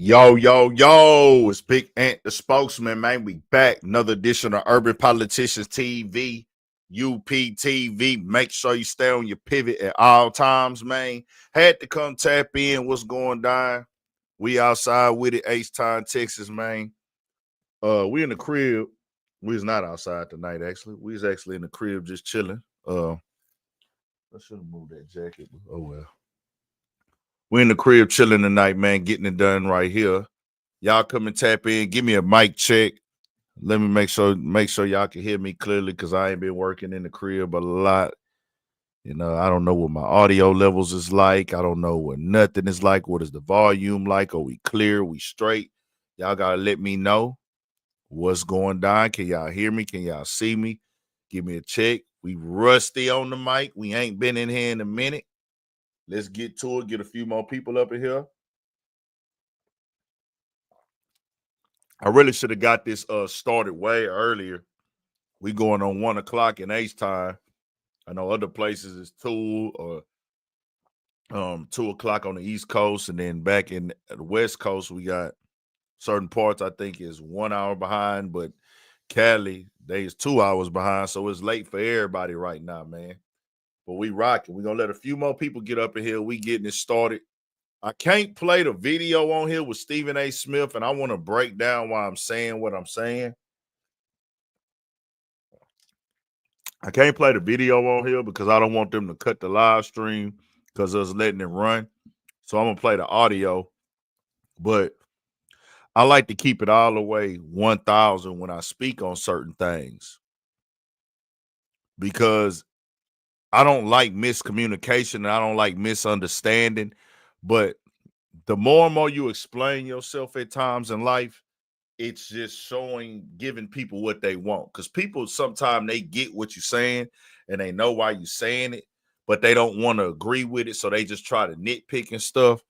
Yo, yo, yo, it's Big Ant the spokesman, man. We back. Another edition of Urban Politicians TV, UPTV. Make sure you stay on your pivot at all times, man. Had to come tap in. What's going down? We outside with it, H-Town, Texas, man. We in the crib. We was not outside tonight, actually. We was actually in the crib just chilling. I should have moved that jacket. Oh, well. We in the crib chilling tonight, man, getting it done right here. Y'all come and tap in. Give me a mic check. Let me make sure y'all can hear me clearly because I ain't been working in the crib a lot. You know, I don't know what my audio levels is like. I don't know what nothing is like. What is the volume like? Are we clear? We straight? Y'all got to let me know what's going down. Can y'all hear me? Can y'all see me? Give me a check. We rusty on the mic. We ain't been in here in a minute. Let's get to it. Get a few more people up in here. I really should have got this started way earlier. We going on 1 o'clock in H-Time. I know other places is 2 or 2 o'clock on the East Coast, and then back in the West Coast, we got certain parts I think is 1 hour behind, but Cali, they is 2 hours behind, so it's late for everybody right now, man. But we rocking. We're gonna let a few more people get up in here. We getting it started. I can't play the video on here with Stephen A. Smith, and I want to break down why I'm saying what I'm saying. I can't play the video on here because I don't want them to cut the live stream because us letting it run. So I'm going to play the audio. But I like to keep it all the way 1,000 when I speak on certain things because I don't like miscommunication and I don't like misunderstanding. But the more and more you explain yourself at times in life, it's just giving people what they want. Because people sometimes they get what you're saying and they know why you're saying it, but they don't want to agree with it. So they just try to nitpick and stuff.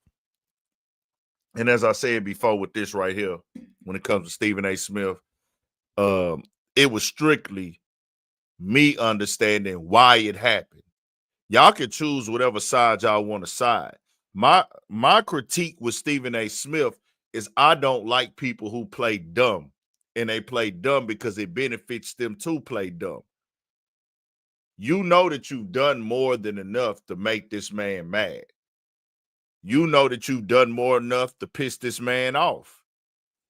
And as I said before with this right here, when it comes to Stephen A. Smith, it was strictly me understanding why it happened. Y'all can choose whatever side y'all want to side. My critique with Stephen A. Smith is I don't like people who play dumb, and they play dumb because it benefits them to play dumb. You know that you've done more than enough to make this man mad. You know that you've done more enough to piss this man off.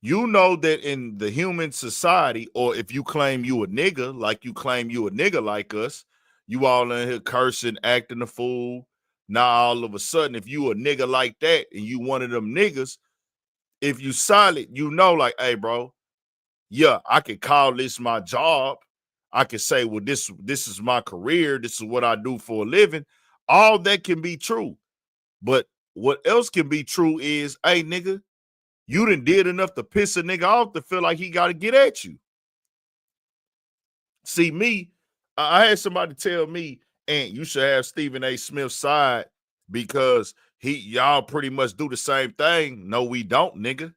You know that in the human society, or if you claim you a nigga, like you claim you a nigga like us, you all in here cursing, acting a fool. Now all of a sudden, if you a nigga like that and you one of them niggas, if you solid, you know, like, hey, bro, yeah, I could call this my job. I could say, well, this is my career. This is what I do for a living. All that can be true. But what else can be true is, hey, nigga, you done did enough to piss a nigga off to feel like he got to get at you. See, me, I had somebody tell me, and you should have Stephen A. Smith's side because y'all pretty much do the same thing. No, we don't, nigga.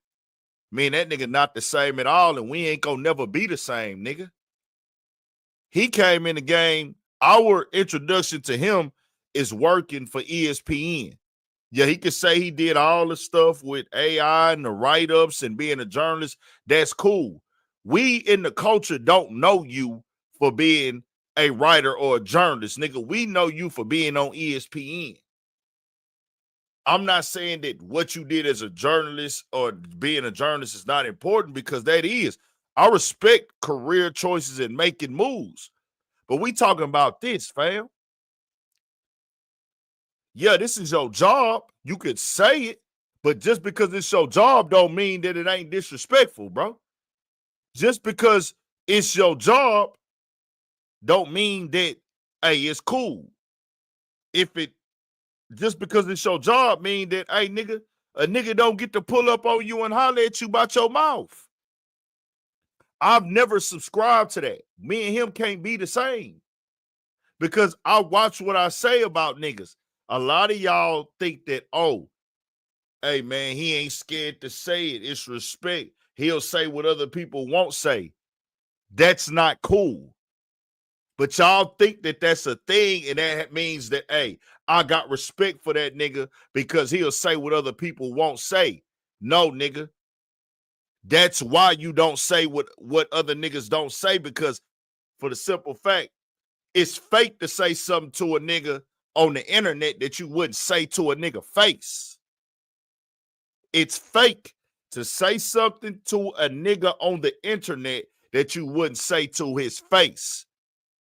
Me and that nigga not the same at all, and we ain't gonna never be the same, nigga. He came in the game. Our introduction to him is working for ESPN. Yeah, he could say he did all the stuff with AI and the write-ups and being a journalist. That's cool. We in the culture don't know you for being a writer or a journalist, nigga. We know you for being on ESPN. I'm not saying that what you did as a journalist or being a journalist is not important, because that is. I respect career choices and making moves. But we talking about this, fam. Yeah, this is your job. You could say it, but just because it's your job don't mean that it ain't disrespectful, bro. Just because it's your job don't mean that, hey, it's cool. Just because it's your job mean that, hey, nigga, a nigga don't get to pull up on you and holler at you about your mouth. I've never subscribed to that. Me and him can't be the same because I watch what I say about niggas. A lot of y'all think that, oh, hey, man, he ain't scared to say it. It's respect. He'll say what other people won't say. That's not cool. But y'all think that that's a thing, and that means that, hey, I got respect for that nigga because he'll say what other people won't say. No, nigga. That's why you don't say what other niggas don't say, because for the simple fact, it's fake to say something to a nigga on the internet that you wouldn't say to a nigga face. It's fake to say something to a nigga on the internet that you wouldn't say to his face.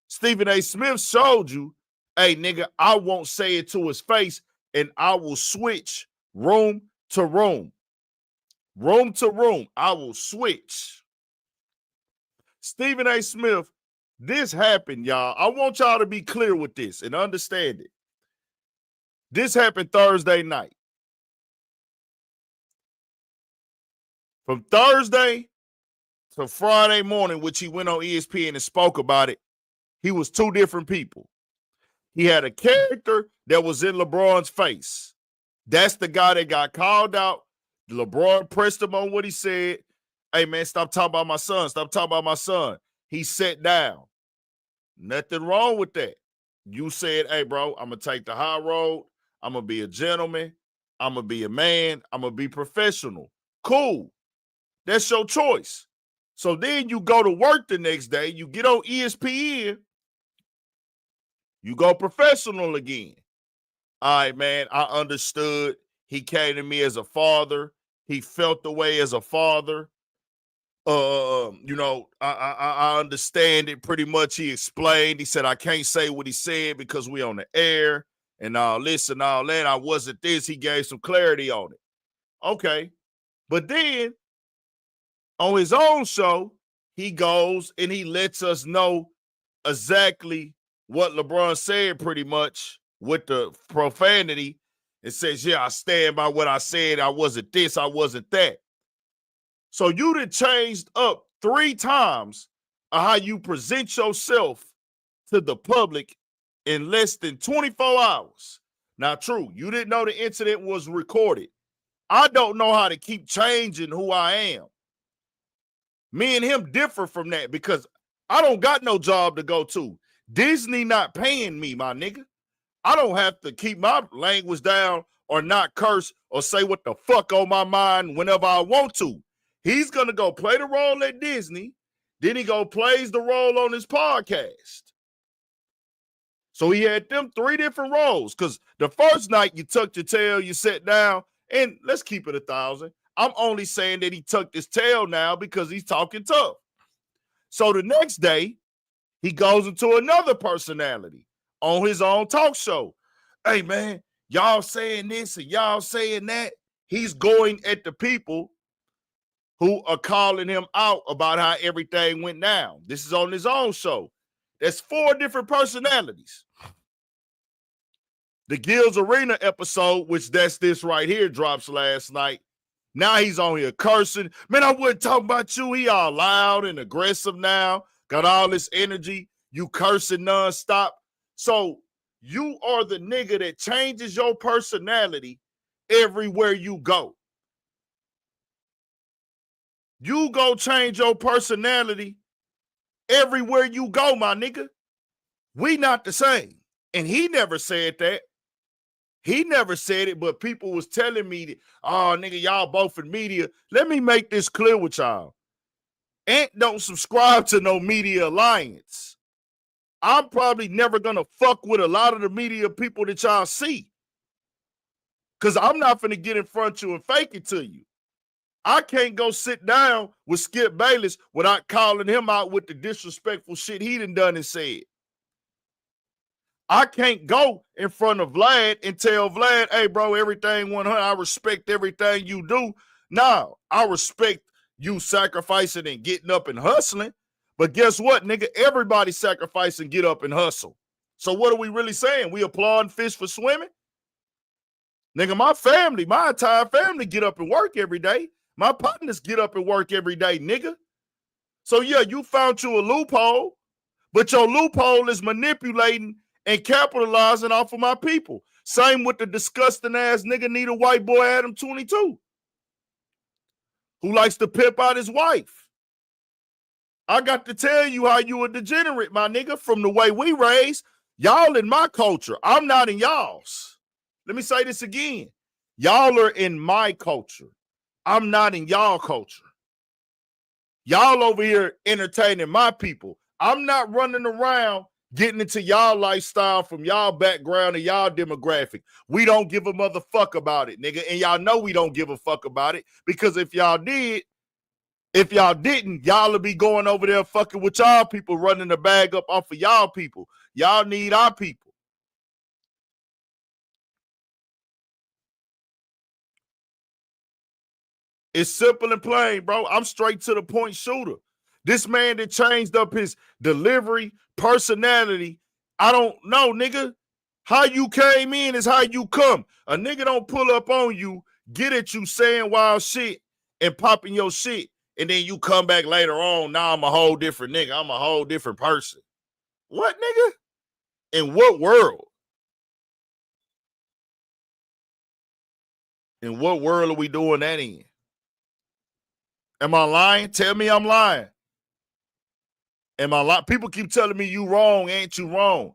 Stephen A. Smith showed you, hey, nigga, I won't say it to his face, and I will switch room to room. Room to room, I will switch. Stephen A. Smith, this happened, y'all. I want y'all to be clear with this and understand it. This happened Thursday night. From Thursday to Friday morning, which he went on ESPN and spoke about it, he was two different people. He had a character that was in LeBron's face. That's the guy that got called out. LeBron pressed him on what he said. Hey, man, stop talking about my son. Stop talking about my son. He sat down. Nothing wrong with that. You said, hey, bro, I'm going to take the high road. I'm going to be a gentleman. I'm going to be a man. I'm going to be professional. Cool. That's your choice. So then you go to work the next day. You get on ESPN. You go professional again. All right, man, I understood. He came to me as a father. He felt the way as a father. I understand it pretty much. He explained. He said, I can't say what he said because we on the air and all this and all that. I wasn't this. He gave some clarity on it. Okay. But then on his own show, he goes and he lets us know exactly what LeBron said pretty much with the profanity. It says, yeah, I stand by what I said. I wasn't this. I wasn't that. So you done changed up 3 times of how you present yourself to the public in less than 24 hours. Now, true, you didn't know the incident was recorded. I don't know how to keep changing who I am. Me and him differ from that because I don't got no job to go to. Disney not paying me, my nigga. I don't have to keep my language down or not curse or say what the fuck on my mind whenever I want to. He's going to go play the role at Disney. Then he go plays the role on his podcast. So he had them 3 different roles because the first night you tucked your tail, you sat down, and let's keep it 1,000. I'm only saying that he tucked his tail now because he's talking tough. So the next day, he goes into another personality on his own talk show. Hey, man, y'all saying this and y'all saying that. He's going at the people who are calling him out about how everything went down. This is on his own show. There's 4 different personalities. The Gills Arena episode, which that's this right here, drops last night. Now he's on here cursing. Man, I wouldn't talk about you. He all loud and aggressive now. Got all this energy. You cursing nonstop. So you are the nigga that changes your personality everywhere you go. You go change your personality everywhere you go, my nigga. We not the same. And he never said that. He never said it, but people was telling me, that, oh, nigga, y'all both in media. Let me make this clear with y'all. Ant don't subscribe to no media alliance. I'm probably never going to fuck with a lot of the media people that y'all see. Because I'm not finna get in front of you and fake it to you. I can't go sit down with Skip Bayless without calling him out with the disrespectful shit he done and said. I can't go in front of Vlad and tell Vlad, hey, bro, everything 100. I respect everything you do. No, I respect you sacrificing and getting up and hustling. But guess what, nigga? Everybody sacrifice and get up and hustle. So what are we really saying? We applauding fish for swimming? Nigga, my family, my entire family get up and work every day. My partners get up and work every day, nigga. So, yeah, you found you a loophole, but your loophole is manipulating and capitalizing off of my people. Same with the disgusting ass nigga Need a White Boy Adam 22, who likes to pimp out his wife. I got to tell you how you a degenerate, my nigga, from the way we raised. Y'all in my culture. I'm not in y'all's. Let me say this again. Y'all are in my culture. I'm not in y'all culture. Y'all over here entertaining my people. I'm not running around getting into y'all lifestyle from y'all background and y'all demographic. We don't give a motherfucker about it, nigga. And y'all know we don't give a fuck about it, because if y'all didn't, y'all would be going over there fucking with y'all people, running the bag up off of y'all people. Y'all need our people. It's simple and plain, bro. I'm straight to the point shooter. This man that changed up his delivery, personality, I don't know, nigga. How you came in is how you come. A nigga don't pull up on you, get at you saying wild shit and popping your shit, and then you come back later on, now I'm a whole different nigga. I'm a whole different person. What, nigga? In what world? In what world are we doing that in? Am I lying? Tell me I'm lying. Am I lying? People keep telling me you wrong, ain't you wrong?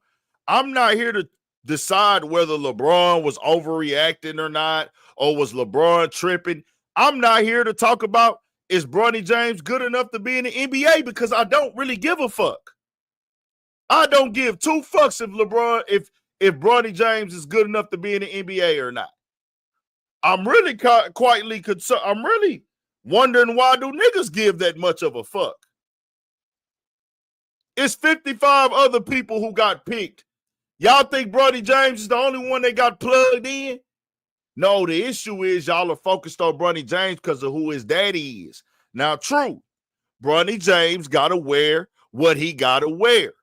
I'm not here to decide whether LeBron was overreacting or not, or was LeBron tripping. I'm not here to talk about, is Bronny James good enough to be in the NBA, because I don't really give a fuck. I don't give two fucks if Bronny James is good enough to be in the NBA or not. I'm really quietly concerned. I'm really wondering, why do niggas give that much of a fuck? It's 55 other people who got picked. Y'all think Bronny James is the only one that got plugged in? No, the issue is y'all are focused on Bronny James because of who his daddy is. Now, true, Bronny James got to wear what he got to wear.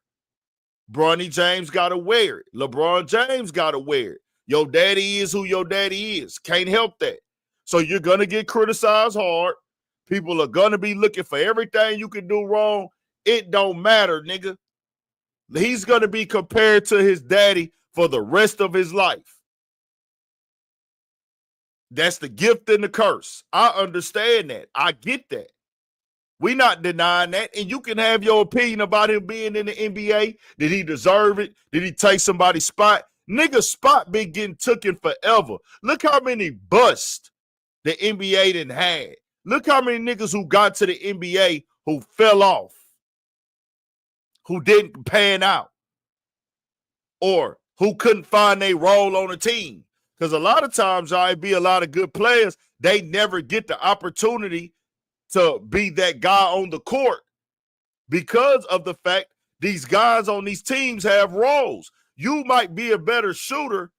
Bronny James got to wear it. LeBron James got to wear it. Your daddy is who your daddy is. Can't help that. So you're going to get criticized hard. People are going to be looking for everything you can do wrong. It don't matter, nigga. He's going to be compared to his daddy for the rest of his life. That's the gift and the curse. I understand that. I get that. We're not denying that. And you can have your opinion about him being in the NBA. Did he deserve it? Did he take somebody's spot? Nigga, spot been getting taken forever. Look how many busts the NBA didn't have. Look how many niggas who got to the NBA who fell off, who didn't pan out, or who couldn't find their role on a team. Because a lot of times, y'all, be a lot of good players, they never get the opportunity to be that guy on the court because of the fact these guys on these teams have roles. You might be a better shooter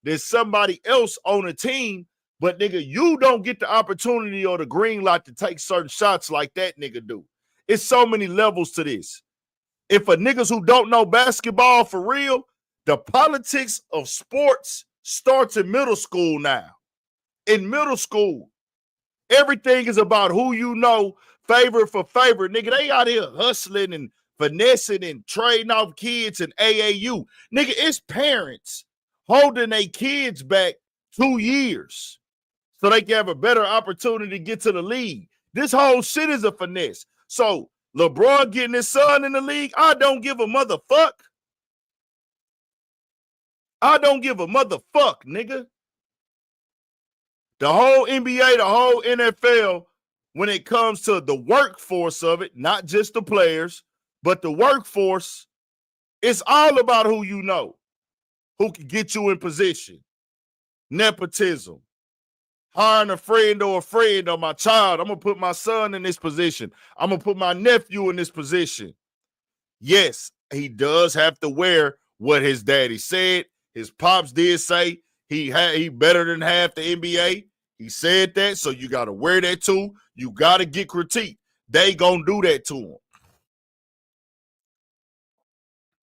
than somebody else on a team, but nigga, you don't get the opportunity or the green light to take certain shots like that nigga do. It's so many levels to this. If a niggas who don't know basketball for real, the politics of sports starts in middle school now. In middle school, everything is about who you know, favorite for favorite. Nigga, they out here hustling and finessing and trading off kids in AAU. Nigga, it's parents holding their kids back 2 years so they can have a better opportunity to get to the league. This whole shit is a finesse. So LeBron getting his son in the league, I don't give a motherfuck. I don't give a motherfuck, nigga. The whole NBA, the whole NFL, when it comes to the workforce of it, not just the players, but the workforce, it's all about who you know, who can get you in position. Nepotism. Hiring a friend or my child. I'm going to put my son in this position. I'm going to put my nephew in this position. Yes, he does have to wear what his daddy said. His pops did say he better than half the NBA. He said that, so you got to wear that too. You got to get critiqued. They gonna do that to him.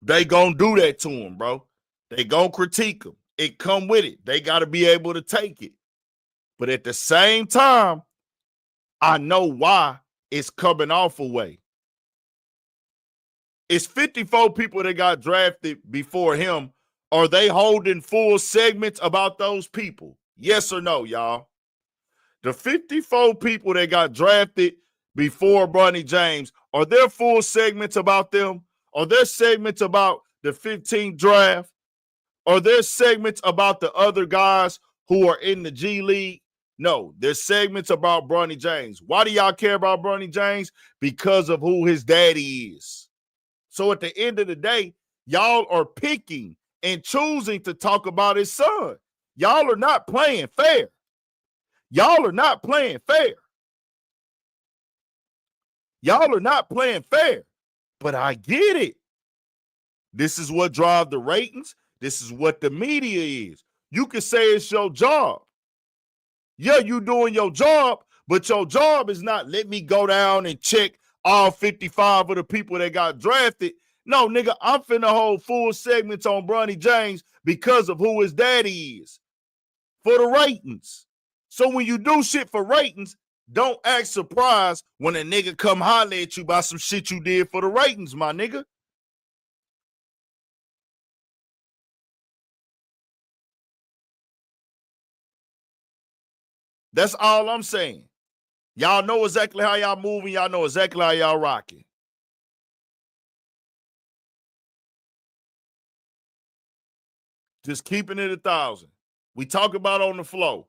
They gonna do that to him, bro. They gonna critique him. It come with it. They got to be able to take it. But at the same time, I know why it's coming off away. It's 54 people that got drafted before him. Are they holding full segments about those people? Yes or no, y'all? The 54 people that got drafted before Bronny James, are there full segments about them? Are there segments about the 15th draft? Are there segments about the other guys who are in the G League? No, there's segments about Bronny James. Why do y'all care about Bronny James? Because of who his daddy is. So at the end of the day, y'all are picking and choosing to talk about his son. Y'all are not playing fair. Y'all are not playing fair. Y'all are not playing fair. But I get it. This is what drives the ratings. This is what the media is. You can say it's your job. Yeah, you doing your job, but your job is not let me go down and check all 55 of the people that got drafted. No, nigga, I'm finna hold full segments on Bronny James because of who his daddy is for the ratings. So when you do shit for ratings, don't act surprised when a nigga come holler at you about some shit you did for the ratings, my nigga. That's all I'm saying. Y'all know exactly how y'all moving. Y'all know exactly how y'all rocking. Just keeping it 1,000. We talk about on the flow.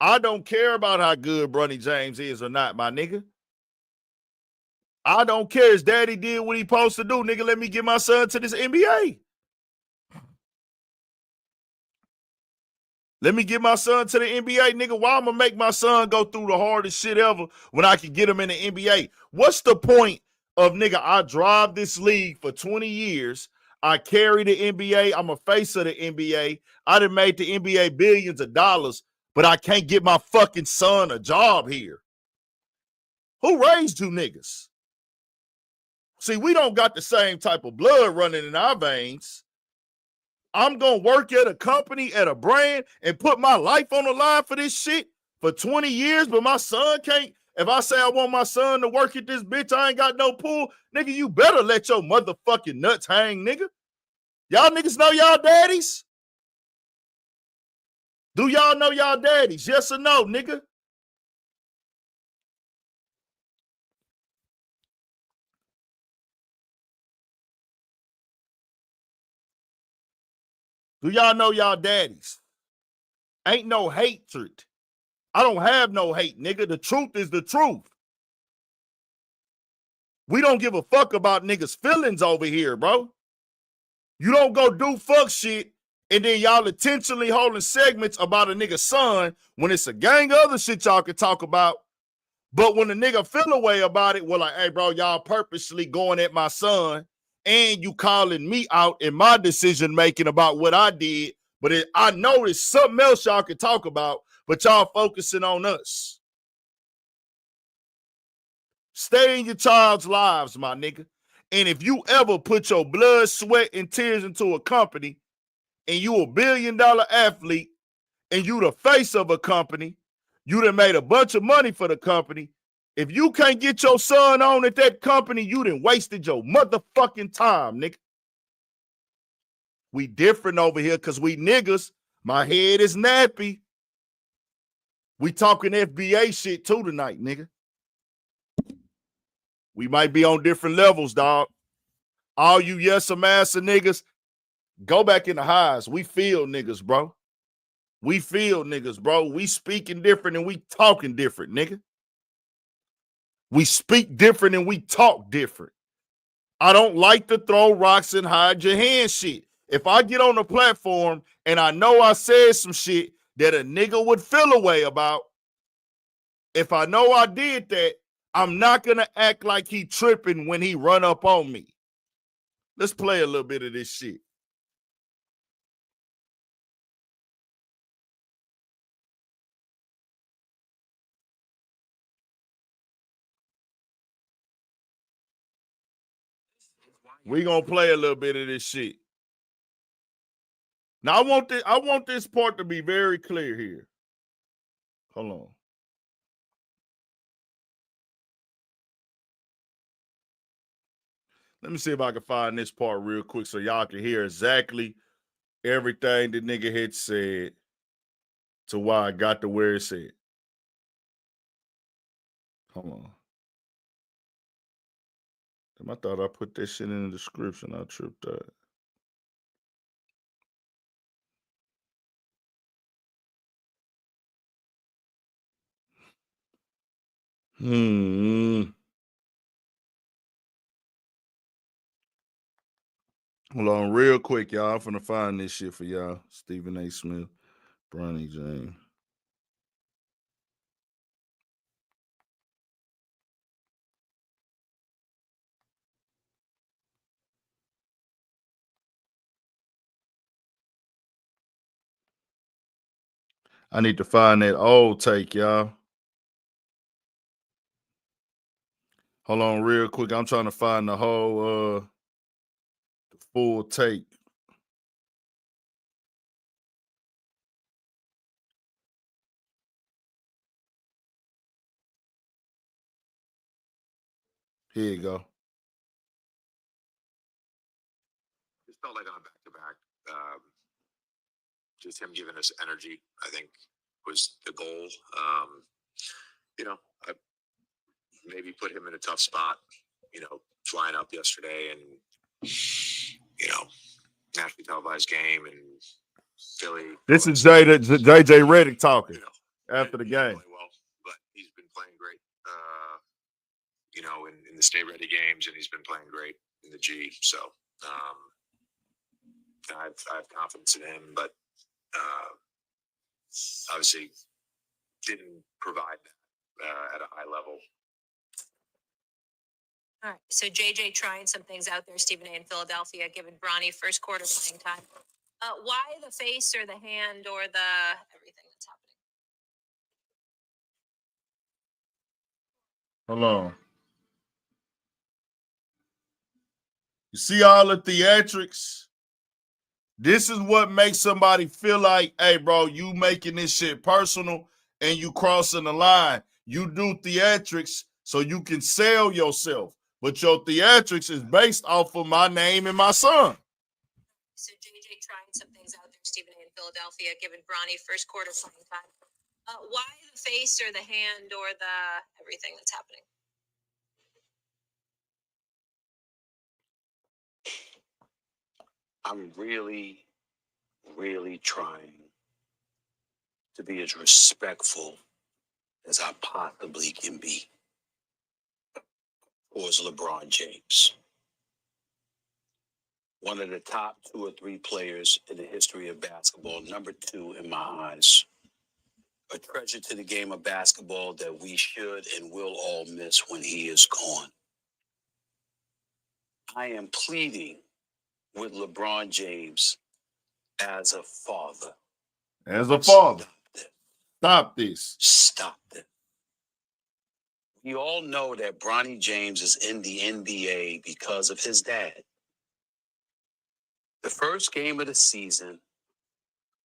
I don't care about how good Bronny James is or not, my nigga. I don't care. His daddy did what he supposed to do. Nigga, let me get my son to this NBA. Let me get my son to the NBA, nigga. Why I'm gonna make my son go through the hardest shit ever when I can get him in the NBA? What's the point of, nigga, I drive this league for 20 years. I carry the NBA. I'm a face of the NBA. I done made the NBA billions of dollars, but I can't get my fucking son a job here. Who raised you niggas? See, we don't got the same type of blood running in our veins. I'm going to work at a company, at a brand, and put my life on the line for this shit for 20 years, but my son can't. If I say I want my son to work at this bitch, I ain't got no pool. Nigga, you better let your motherfucking nuts hang, nigga. Y'all niggas know y'all daddies? Do y'all know y'all daddies? Yes or no, nigga? Do y'all know y'all daddies? Ain't no hatred. I don't have no hate, nigga. The truth is the truth. We don't give a fuck about niggas' feelings over here, bro. You don't go do fuck shit and then y'all intentionally holding segments about a nigga's son when it's a gang of other shit y'all can talk about. But when the nigga feel a way about it, well, like, hey, bro, y'all purposely going at my son and you calling me out in my decision making about what I did. But I know there's something else y'all can talk about, but y'all focusing on us. Stay in your child's lives, my nigga. And if you ever put your blood, sweat, and tears into a company and you $1 billion athlete and you the face of a company, you done made a bunch of money for the company. If you can't get your son on at that company, you done wasted your motherfucking time, nigga. We different over here because we niggas. My head is nappy. We talking FBA shit too tonight, nigga. We might be on different levels, dog. All you yes massa niggas, go back in the highs. We feel niggas, bro. We feel niggas, bro. We speaking different and we talking different, nigga. We speak different and we talk different. I don't like to throw rocks and hide your hand shit. If I get on the platform and I know I said some shit that a nigga would feel a way about, if I know I did that, I'm not going to act like he tripping when he run up on me. Let's play a little bit of this shit. We gonna play a little bit of this shit. Now I want this part to be very clear here. Hold on. Let me see if I can find this part real quick so y'all can hear exactly everything the nigga had said to why I got to where it said. Hold on. Damn, I thought I put that shit in the description. I tripped out. Hold on real quick, y'all. I'm finna find this shit for y'all. Stephen A. Smith, Bronny James. I need to find that old take, y'all. Hold on real quick. I'm trying to find the whole the full take. Here you go. It felt like on a back-to-back, just him giving us energy, I think, was the goal. I maybe put him in a tough spot, flying up yesterday and, nationally televised game and Philly. This is JJ Redick talking after the game. Well, but he's been playing great, in the Stay Ready games, and he's been playing great in the G. So I have confidence in him, but obviously didn't provide that at a high level. All right. So JJ trying some things out there, Stephen A. in Philadelphia, giving Bronny first quarter playing time. Why the face or the hand or the everything that's happening? Hold on. You see all the theatrics? This is what makes somebody feel like, hey, bro, you making this shit personal and you crossing the line. You do theatrics so you can sell yourself. But your theatrics is based off of my name and my son. So JJ trying some things out there, Stephen A. in Philadelphia, giving Bronny first quarter playing time. Why the face or the hand or the everything that's happening? I'm really, really trying to be as respectful as I possibly can be towards LeBron James. One of the top 2 or 3 players in the history of basketball, number 2 in my eyes. A treasure to the game of basketball that we should and will all miss when he is gone. I am pleading with LeBron James as a father. As a father. Stop this. Stop it. We all know that Bronny James is in the NBA because of his dad. The first game of the season,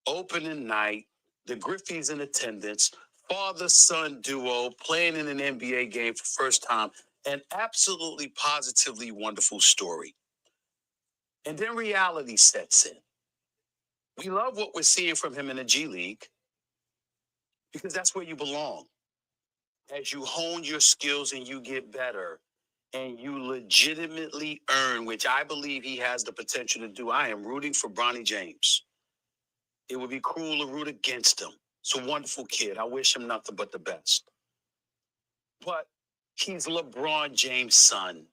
opening night, the Griffies in attendance, father-son duo playing in an NBA game for first time, an absolutely positively wonderful story. And then reality sets in. We love what we're seeing from him in the G League because that's where you belong. As you hone your skills and you get better and you legitimately earn, which I believe he has the potential to do. I am rooting for Bronny James. It would be cruel to root against him. It's a wonderful kid. I wish him nothing but the best. But he's LeBron James' son.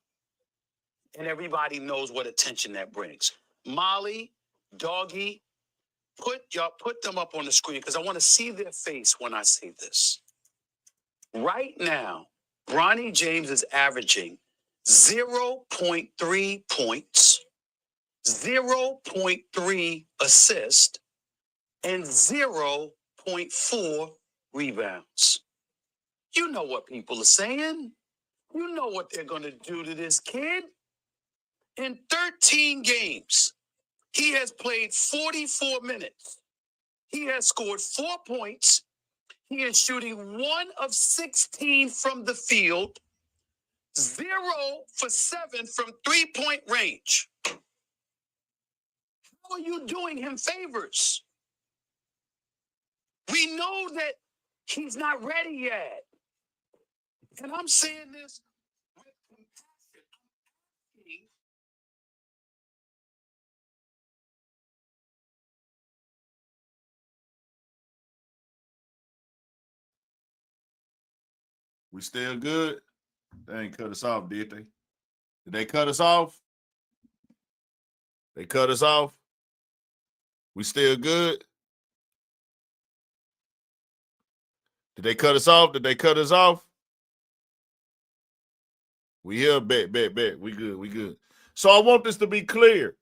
And everybody knows what attention that brings. Molly, Doggy, put them up on the screen because I want to see their face when I say this. Right now, Bronny James is averaging 0.3 points, 0.3 assists, and 0.4 rebounds. You know what people are saying. You know what they're going to do to this kid. In 13 games, he has played 44 minutes. He has scored 4 points. He is shooting 1 of 16 from the field, 0 for 7 from 3-point range. How are you doing him favors? We know that he's not ready yet. And I'm saying this with compassion. We still good? They ain't cut us off, did they? Did they cut us off? They cut us off? We still good? Did they cut us off? Did they cut us off? We here, bet. We good. So I want this to be clear.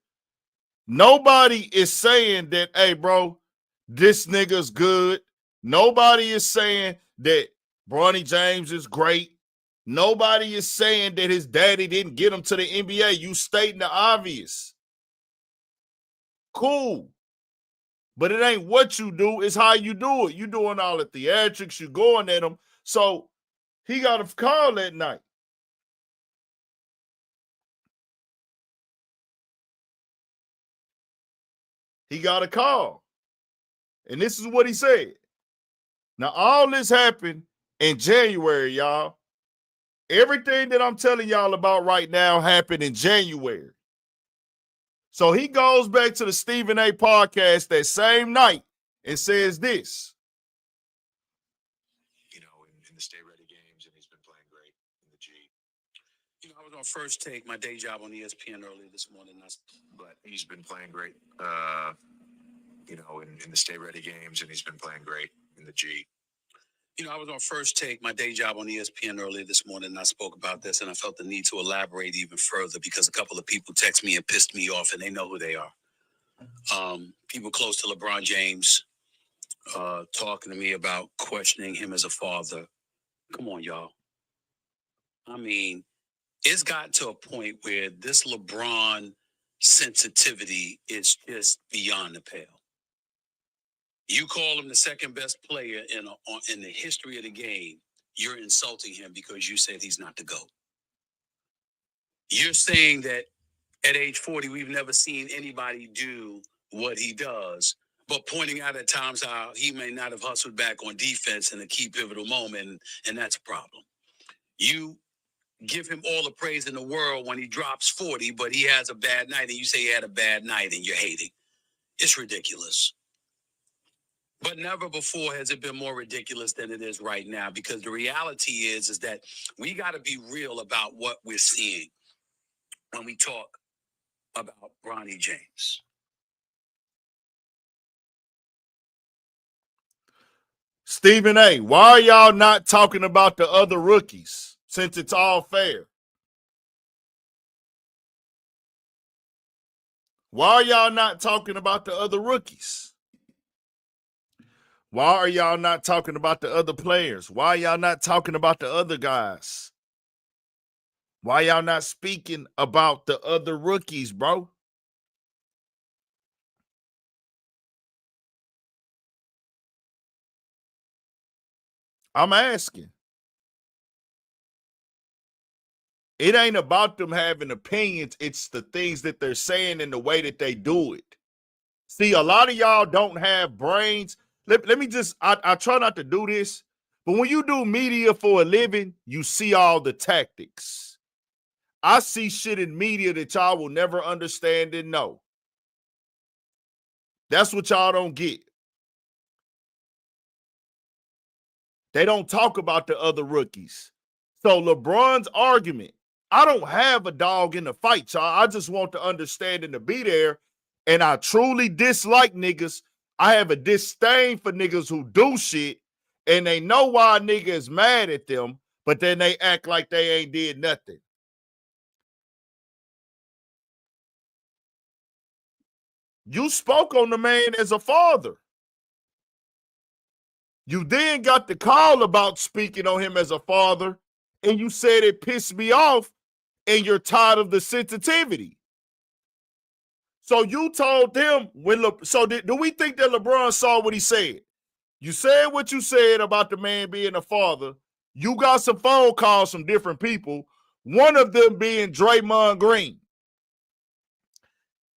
Nobody is saying that, hey, bro, this nigga's good. Nobody is saying that Bronny James is great. Nobody is saying that his daddy didn't get him to the NBA. You stating the obvious. Cool. But it ain't what you do, it's how you do it. You doing all the theatrics, you going at him. So he got a call that night. He got a call. And this is what he said. Now, all this happened in January, y'all. Everything that I'm telling y'all about right now happened in January. So he goes back to the Stephen A. podcast that same night and says this. You know, in the Stay Ready games, and he's been playing great in the G. You know, I was on First Take, my day job on ESPN earlier this morning, but he's been playing great. You know, in the Stay Ready games, and he's been playing great in the G. You know, I was on First Take, my day job on ESPN earlier this morning, and I spoke about this, and I felt the need to elaborate even further because a couple of people text me and pissed me off, and they know who they are. People close to LeBron James talking to me about questioning him as a father. Come on, y'all. I mean, it's gotten to a point where this LeBron sensitivity is just beyond the pale. You call him the second best player in the history of the game. You're insulting him because you said he's not the GOAT. You're saying that at age 40, we've never seen anybody do what he does, but pointing out at times how he may not have hustled back on defense in a key pivotal moment, and that's a problem. You give him all the praise in the world when he drops 40, but he has a bad night, and you say he had a bad night, and you're hating. It's ridiculous. But never before has it been more ridiculous than it is right now, because the reality is that we got to be real about what we're seeing when we talk about Bronny James. Stephen A., why are y'all not talking about the other rookies since it's all fair? Why are y'all not talking about the other rookies? Why are y'all not talking about the other players? Why are y'all not talking about the other guys? Why y'all not speaking about the other rookies, bro? I'm asking. It ain't about them having opinions. It's the things that they're saying and the way that they do it. See, a lot of y'all don't have brains. Let me just, I try not to do this, but when you do media for a living, you see all the tactics. I see shit in media that y'all will never understand and know. That's what y'all don't get. They don't talk about the other rookies. So LeBron's argument, I don't have a dog in the fight, y'all. I just want to understand and to be there. And I truly dislike niggas. I have a disdain for niggas who do shit and they know why a nigga is mad at them, but then they act like they ain't did nothing. You spoke on the man as a father. You then got the call about speaking on him as a father, and you said it pissed me off, and you're tired of the sensitivity. So you told them do we think that LeBron saw what he said? You said what you said about the man being a father. You got some phone calls from different people, one of them being Draymond Green.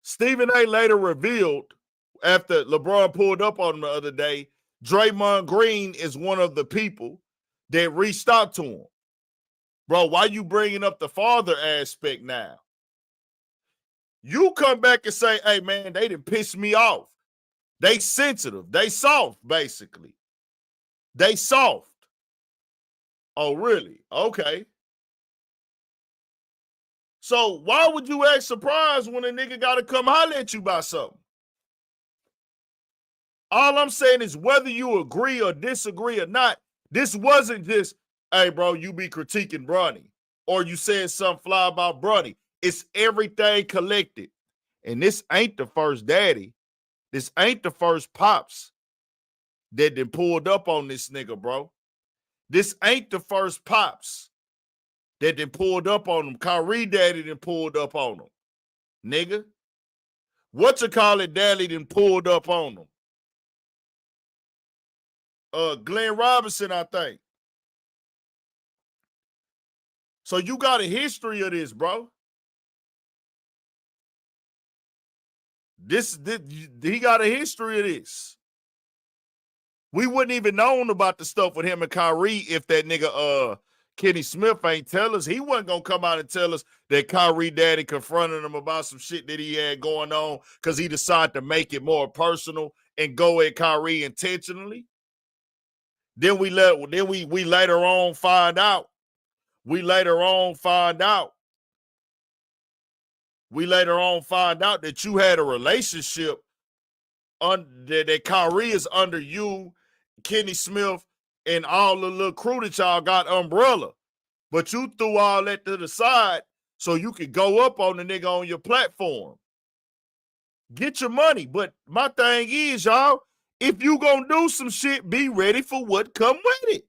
Stephen A. later revealed, after LeBron pulled up on him the other day, Draymond Green is one of the people that reached out to him. Bro, why you bringing up the father aspect now? You come back and say, hey, man, they done pissed me off. They sensitive. They soft, basically. They soft. Oh, really? Okay. So why would you act surprised when a nigga got to come holler at you about something? All I'm saying is whether you agree or disagree or not, this wasn't just, hey, bro, you be critiquing Bronny or you said something fly about Bronny. It's everything collected. And this ain't the first daddy. This ain't the first pops that then pulled up on this nigga, bro. This ain't the first pops that then pulled up on him. Kyrie daddy then pulled up on him. Nigga. Whatchamacallit daddy then pulled up on him. Glenn Robinson, I think. So you got a history of this, bro. This he got a history of this. We wouldn't even known about the stuff with him and Kyrie if that nigga Kenny Smith ain't tell us. He wasn't gonna come out and tell us that Kyrie daddy confronted him about some shit that he had going on because he decided to make it more personal and go at Kyrie intentionally. Then we later on find out. We later on find out that you had a relationship that Kyrie is under you, Kenny Smith, and all the little crew that y'all got umbrella. But you threw all that to the side so you could go up on the nigga on your platform. Get your money. But my thing is, y'all, if you gonna do some shit, be ready for what come with it.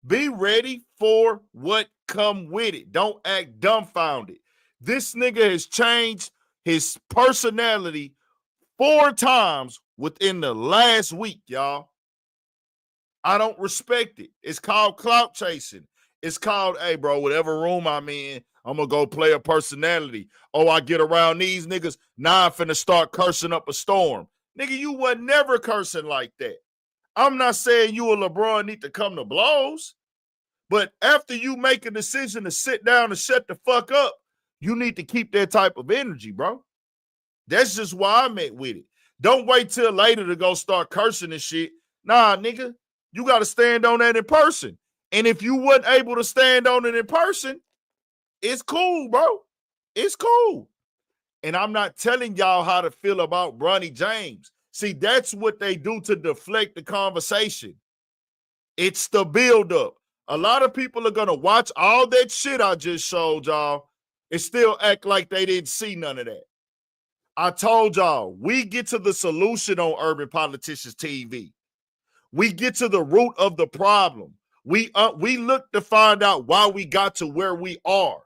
Be ready for what come with it. Don't act dumbfounded. This nigga has changed his personality 4 times within the last week, y'all. I don't respect it. It's called clout chasing. It's called, hey, bro, whatever room I'm in, I'm going to go play a personality. Oh, I get around these niggas, now I'm finna start cursing up a storm. Nigga, you was never cursing like that. I'm not saying you and LeBron need to come to blows, but after you make a decision to sit down and shut the fuck up, you need to keep that type of energy, bro. That's just why I'm at with it. Don't wait till later to go start cursing and shit. Nah, nigga, you got to stand on that in person. And if you wasn't able to stand on it in person, it's cool, bro. It's cool. And I'm not telling y'all how to feel about Bronny James. See, that's what they do to deflect the conversation. It's the buildup. A lot of people are going to watch all that shit I just showed y'all and still act like they didn't see none of that. I told y'all, we get to the solution on Urban Politicians TV. We get to the root of the problem. We look to find out why we got to where we are.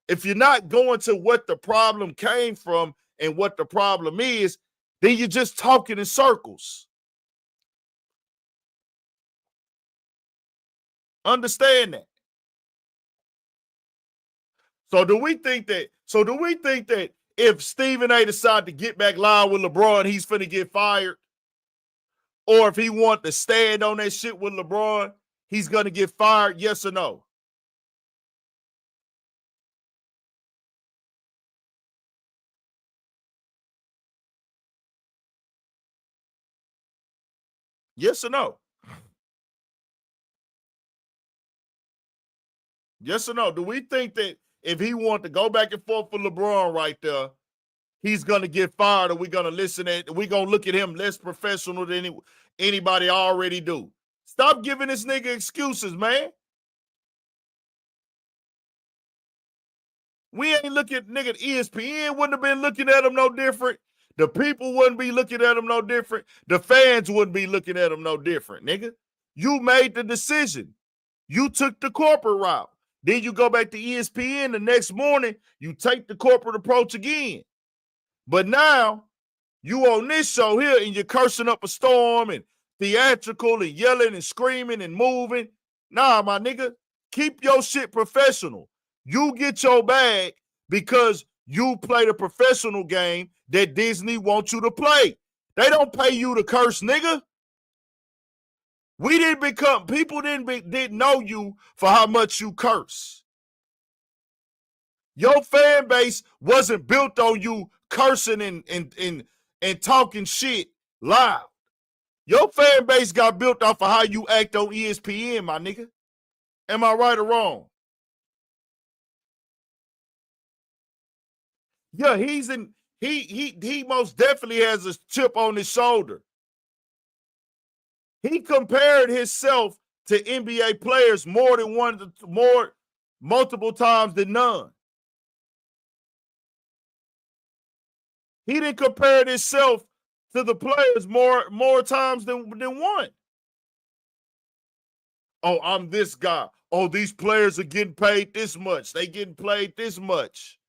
If you're not going to what the problem came from and what the problem is, then you're just talking in circles. Understand that. So do we think that if Stephen A decide to get back live with LeBron, he's finna get fired? Or if he want to stand on that shit with LeBron, he's gonna get fired? Yes or no? Yes or no? Yes or no? Do we think that if he want to go back and forth with LeBron right there, he's gonna get fired, or we gonna look at him less professional than anybody already do? Stop giving this nigga excuses, man. We ain't looking at nigga. ESPN wouldn't have been looking at him no different. The people wouldn't be looking at him no different. The fans wouldn't be looking at him no different, nigga. You made the decision. You took the corporate route. Then you go back to ESPN the next morning, you take the corporate approach again. But now you on this show here and you're cursing up a storm and theatrical and yelling and screaming and moving. Nah, my nigga, keep your shit professional. You get your bag because you played a professional game that Disney wants you to play. They don't pay you to curse, nigga. People didn't know you for how much you curse. Your fan base wasn't built on you cursing and talking shit loud. Your fan base got built off of how you act on ESPN, my nigga. Am I right or wrong? Yeah, he most definitely has a chip on his shoulder. He compared himself to NBA players multiple times than none. He didn't compare himself to the players more times than one. Oh, I'm this guy. Oh, these players are getting paid this much. They getting paid this much.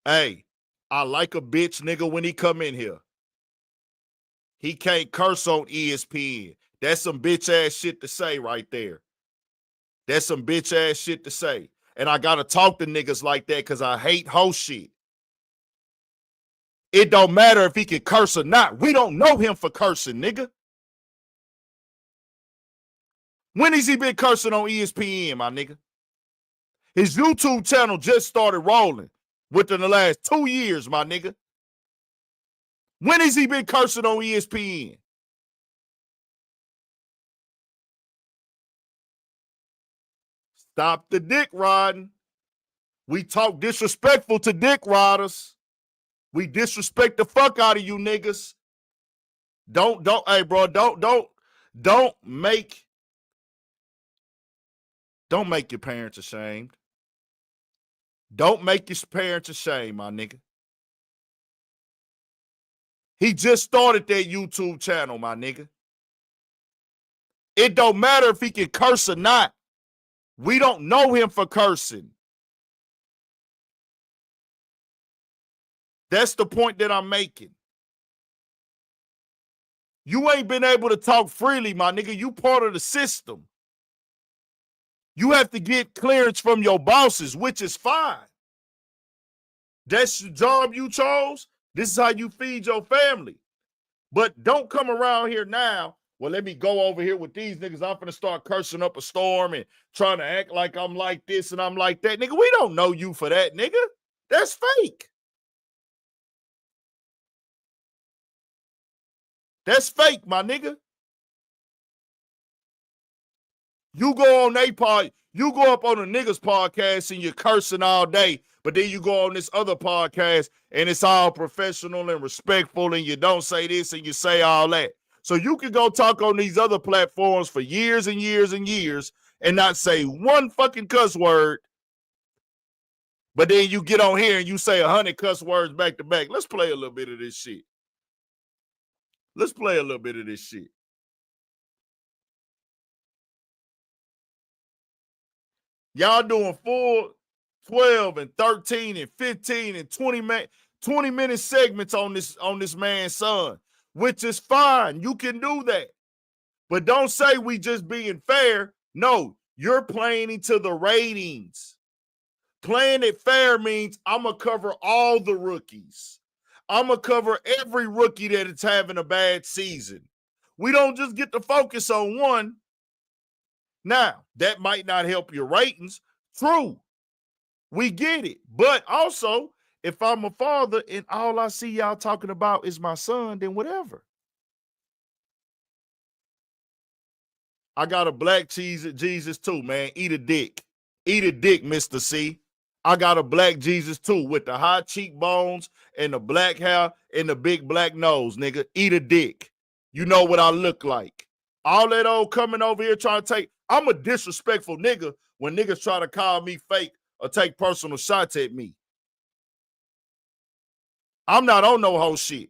Hey, I like a bitch nigga when he come in here. He can't curse on ESPN. That's some bitch ass shit to say right there. That's some bitch ass shit to say. And I gotta talk to niggas like that because I hate hoe shit. It don't matter if he can curse or not. We don't know him for cursing, nigga. When has he been cursing on ESPN, my nigga? His YouTube channel just started rolling within the last 2 years, my nigga. When has he been cursing on ESPN? Stop the dick riding. We talk disrespectful to dick riders. We disrespect the fuck out of you niggas. Hey bro, don't make your parents ashamed. Don't make your parents ashamed, my nigga. He just started that YouTube channel, my nigga. It don't matter if he can curse or not. We don't know him for cursing. That's the point that I'm making. You ain't been able to talk freely, my nigga. You part of the system. You have to get clearance from your bosses, which is fine. That's the job you chose. This is how you feed your family. But don't come around here now. Well, let me go over here with these niggas. I'm finna start cursing up a storm and trying to act like I'm like this and I'm like that. Nigga, we don't know you for that, nigga. That's fake. That's fake, my nigga. You go on you go up on a niggas podcast and you're cursing all day, but then you go on this other podcast and it's all professional and respectful and you don't say this and you say all that. So you can go talk on these other platforms for years and years and years and not say one fucking cuss word, but then you get on here and you say 100 cuss words back to back. Let's play a little bit of this shit. Let's play a little bit of this shit. Y'all doing full 12 and 13 and 15 and 20-minute segments on this man's son, which is fine. You can do that. But don't say we just being fair. No, you're playing into the ratings. Playing it fair means I'm going to cover all the rookies. I'm going to cover every rookie that is having a bad season. We don't just get to focus on one. Now, that might not help your ratings. True. We get it. But also, if I'm a father and all I see y'all talking about is my son, then whatever. I got a black Jesus too, man. Eat a dick. Eat a dick, Mr. C. I got a black Jesus too with the high cheekbones and the black hair and the big black nose, nigga. Eat a dick. You know what I look like. All that old coming over here trying to take. I'm a disrespectful nigga when niggas try to call me fake or take personal shots at me. I'm not on no whole shit.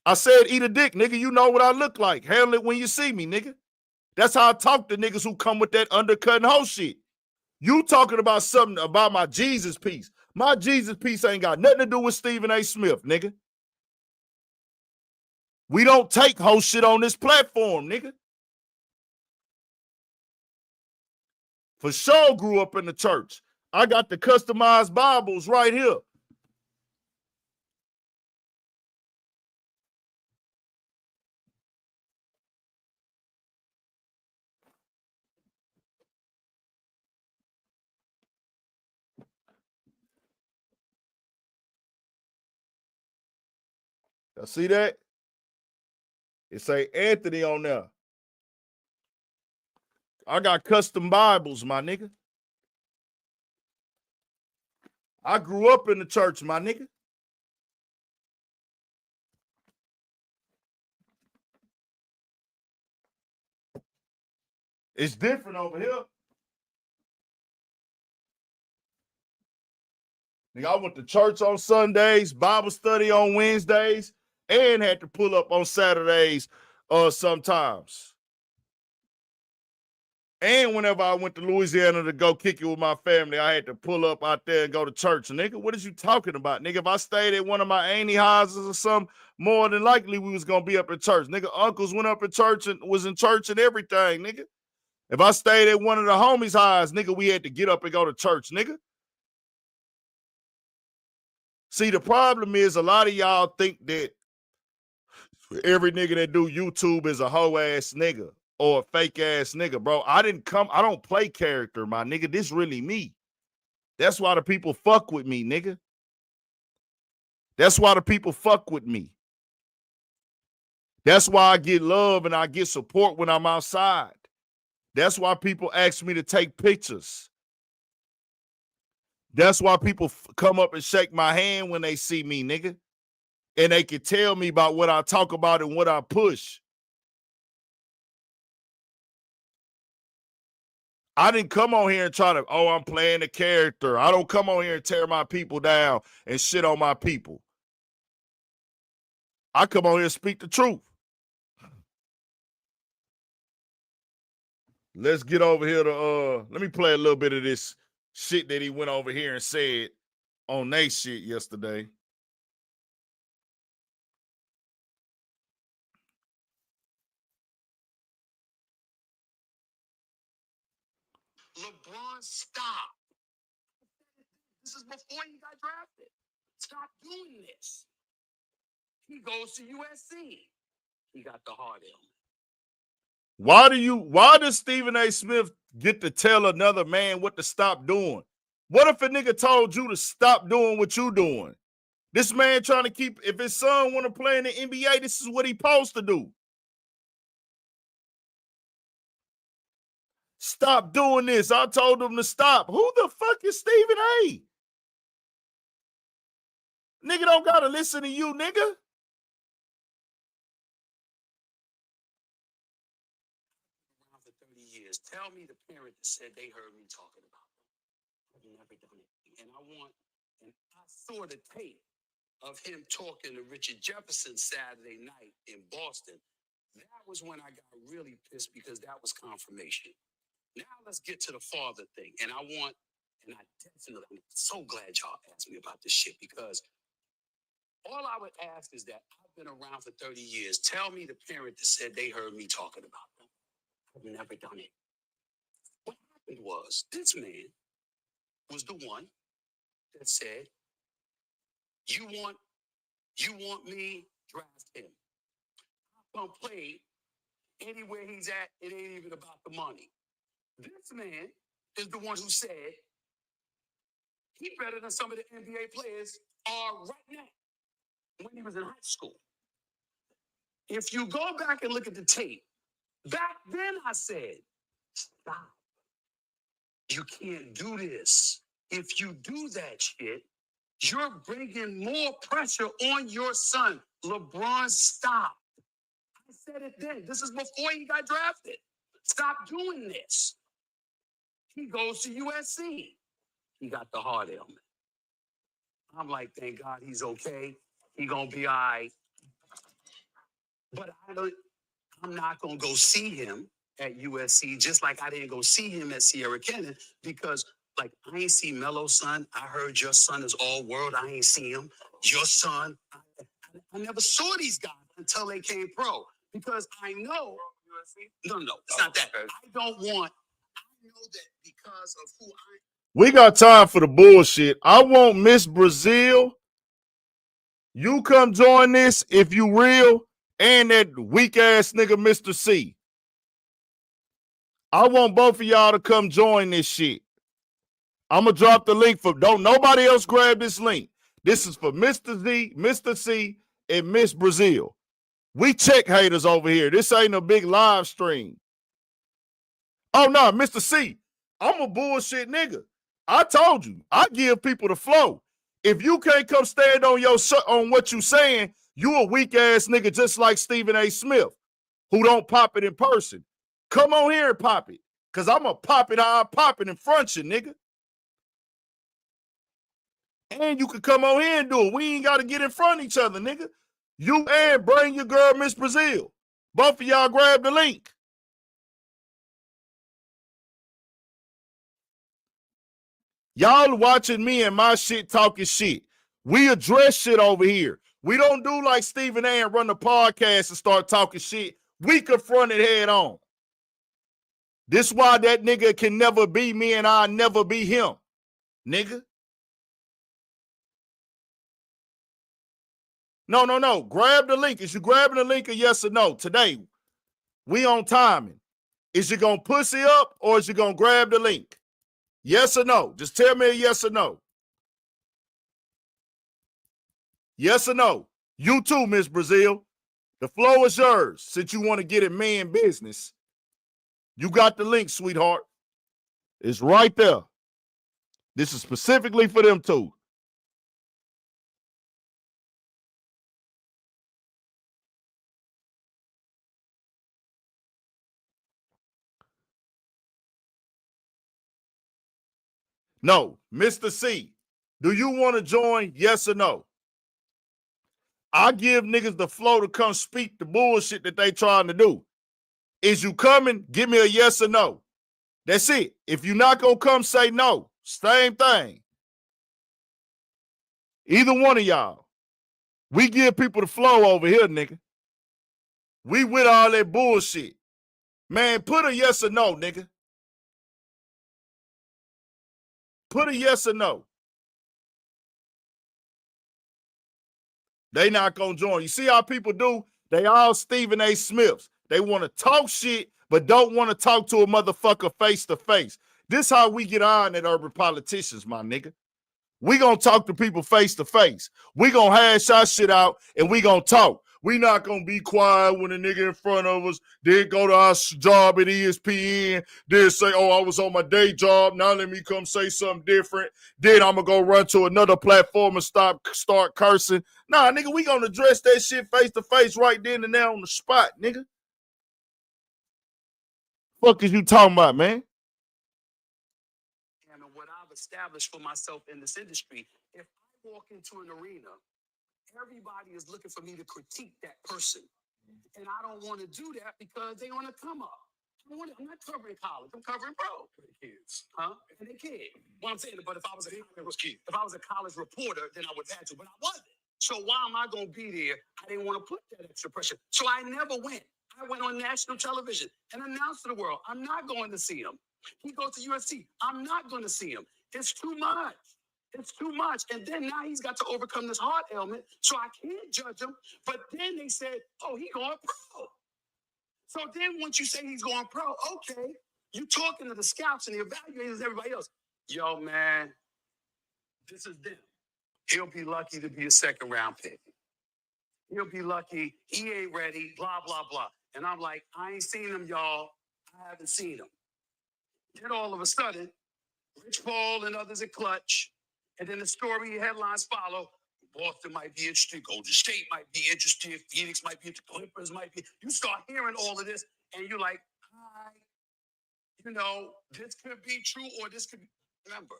I said eat a dick, nigga. You know what I look like. Handle it when you see me, nigga. That's how I talk to niggas who come with that undercutting whole shit. You talking about something about my Jesus piece. My Jesus piece ain't got nothing to do with Stephen A. Smith, nigga. We don't take whole shit on this platform, nigga. For sure grew up in the church. I got the customized Bibles right here. Y'all see that? It say Anthony on there. I got custom Bibles, my nigga. I grew up in the church, my nigga. It's different over here. Nigga, I went to church on Sundays, Bible study on Wednesdays, and had to pull up on Saturdays sometimes. And whenever I went to Louisiana to go kick it with my family, I had to pull up out there and go to church. Nigga, what is you talking about? Nigga, if I stayed at one of my auntie houses or something, more than likely we was going to be up in church. Nigga, uncles went up in church and was in church and everything, nigga. If I stayed at one of the homies' houses, nigga, we had to get up and go to church, nigga. See, the problem is a lot of y'all think that every nigga that do YouTube is a hoe-ass nigga or a fake-ass nigga, bro. I don't play character, my nigga. This really me. That's why the people fuck with me, nigga. That's why the people fuck with me. That's why I get love and I get support when I'm outside. That's why people ask me to take pictures. That's why people come up and shake my hand when they see me, nigga. And they can tell me about what I talk about and what I push. I didn't come on here and try to, I'm playing a character. I don't come on here and tear my people down and shit on my people. I come on here and speak the truth. Let's get over here to, let me play a little bit of this shit that he went over here and said on they shit yesterday. LeBron, stop. This is before he got drafted. Stop doing this. He goes to USC. He got the hard helmet. Why does Stephen A. Smith get to tell another man what to stop doing? What if a nigga told you to stop doing what you doing? This man trying to keep, if his son want to play in the NBA, this is what he supposed to do. Stop doing this. I told him to stop. Who the fuck is Stephen A? Nigga don't gotta listen to you, nigga. Around for 30 years. Tell me the parent that said they heard me talking about them. I've never done it. And I saw the tape of him talking to Richard Jefferson Saturday night in Boston. That was when I got really pissed because that was confirmation. Now let's get to the father thing. And I'm so glad y'all asked me about this shit because all I would ask is that I've been around for 30 years. Tell me the parent that said they heard me talking about them. I've never done it. What happened was this man was the one that said, you want me, draft him. I'm gonna play anywhere he's at, it ain't even about the money. This man is the one who said he's better than some of the NBA players are right now when he was in high school. If you go back and look at the tape, back then I said, stop. You can't do this. If you do that shit, you're bringing more pressure on your son. LeBron, stop. I said it then. This is before he got drafted. Stop doing this. He goes to USC. He got the hard helmet. I'm like, thank God he's okay. He gonna be all right. But I'm not gonna go see him at USC, just like I didn't go see him at Sierra Canyon, because like I ain't see Melo's son. I heard your son is all world. I ain't see him. Your son, I never saw these guys until they came pro. Because I know, no, it's not that. I know that because of who I. We got time for the bullshit. I want Miss Brazil. You come join this if you real, and that weak ass nigga Mr. C. I want both of y'all to come join this shit. I'm gonna drop the link for, don't nobody else grab this link. This is for Mr. Z, Mr. C, and Miss Brazil. We check haters over here. This ain't a big live stream. Oh, no, Mr. C, I'm a bullshit nigga. I told you, I give people the flow. If you can't come stand on on what you saying, you a weak-ass nigga just like Stephen A. Smith, who don't pop it in person. Come on here and pop it, because I'm going to pop it how I pop it in front of you, nigga. And you can come on here and do it. We ain't got to get in front of each other, nigga. You and bring your girl, Miss Brazil. Both of y'all grab the link. Y'all watching me and my shit talking shit. We address shit over here. We don't do like Stephen A. and run the podcast and start talking shit. We confront it head on. This why that nigga can never be me and I'll never be him, nigga. No. Grab the link. Is you grabbing the link or yes or no? Today, we on timing. Is you going to pussy up or is you going to grab the link? Yes or no? Just tell me a yes or no. Yes or no? You too, Miss Brazil. The floor is yours. Since you want to get it man business, you got the link, sweetheart. It's right there. This is specifically for them two. No, Mr. C, do you want to join? Yes or no? I give niggas the flow to come speak the bullshit that they trying to do. Is you coming? Give me a yes or no. That's it. If you not gonna come, say no. Same thing. Either one of y'all. We give people the flow over here, nigga. We with all that bullshit. Man, put a yes or no, nigga. Put a yes or no. They not gonna join. You see how people do? They all Stephen A. Smiths. They want to talk shit, but don't want to talk to a motherfucker face to face. This how we get on at urban politicians, my nigga. We gonna talk to people face to face. We gonna hash our shit out and we gonna talk. We not gonna be quiet when a nigga in front of us did go to our job at ESPN, did say, oh, I was on my day job, now let me come say something different. Then I'm gonna go run to another platform and start cursing. Nah, nigga, we gonna address that shit face to face right then and there on the spot, nigga. Fuck is you talking about, man? And what I've established for myself in this industry, if I walk into an arena, everybody is looking for me to critique that person. And I don't want to do that because they want to come up. I'm not covering college. I'm covering pro. For the kids. Huh? And the kid. Well, I'm saying, but if I was a college reporter, then I would have to, but I wasn't. So why am I going to be there? I didn't want to put that extra pressure. So I never went. I went on national television and announced to the world, I'm not going to see him. He goes to USC. I'm not going to see him. It's too much. It's too much. And then now he's got to overcome this heart ailment, so I can't judge him. But then they said, oh, he going pro. So then once you say he's going pro, okay, you talking to the scouts and the evaluators, everybody else. Yo, man, this is them. He'll be lucky to be a second round pick. He'll be lucky. He ain't ready, blah, blah, blah. And I'm like, I ain't seen him, y'all. I haven't seen him. Then all of a sudden, Rich Paul and others at Clutch, and then the story headlines follow. Boston might be interested, Golden State might be interested, Phoenix might be interested, Clippers might be. You start hearing all of this, and you're like, hi, you know, this could be true, or this could be. Remember,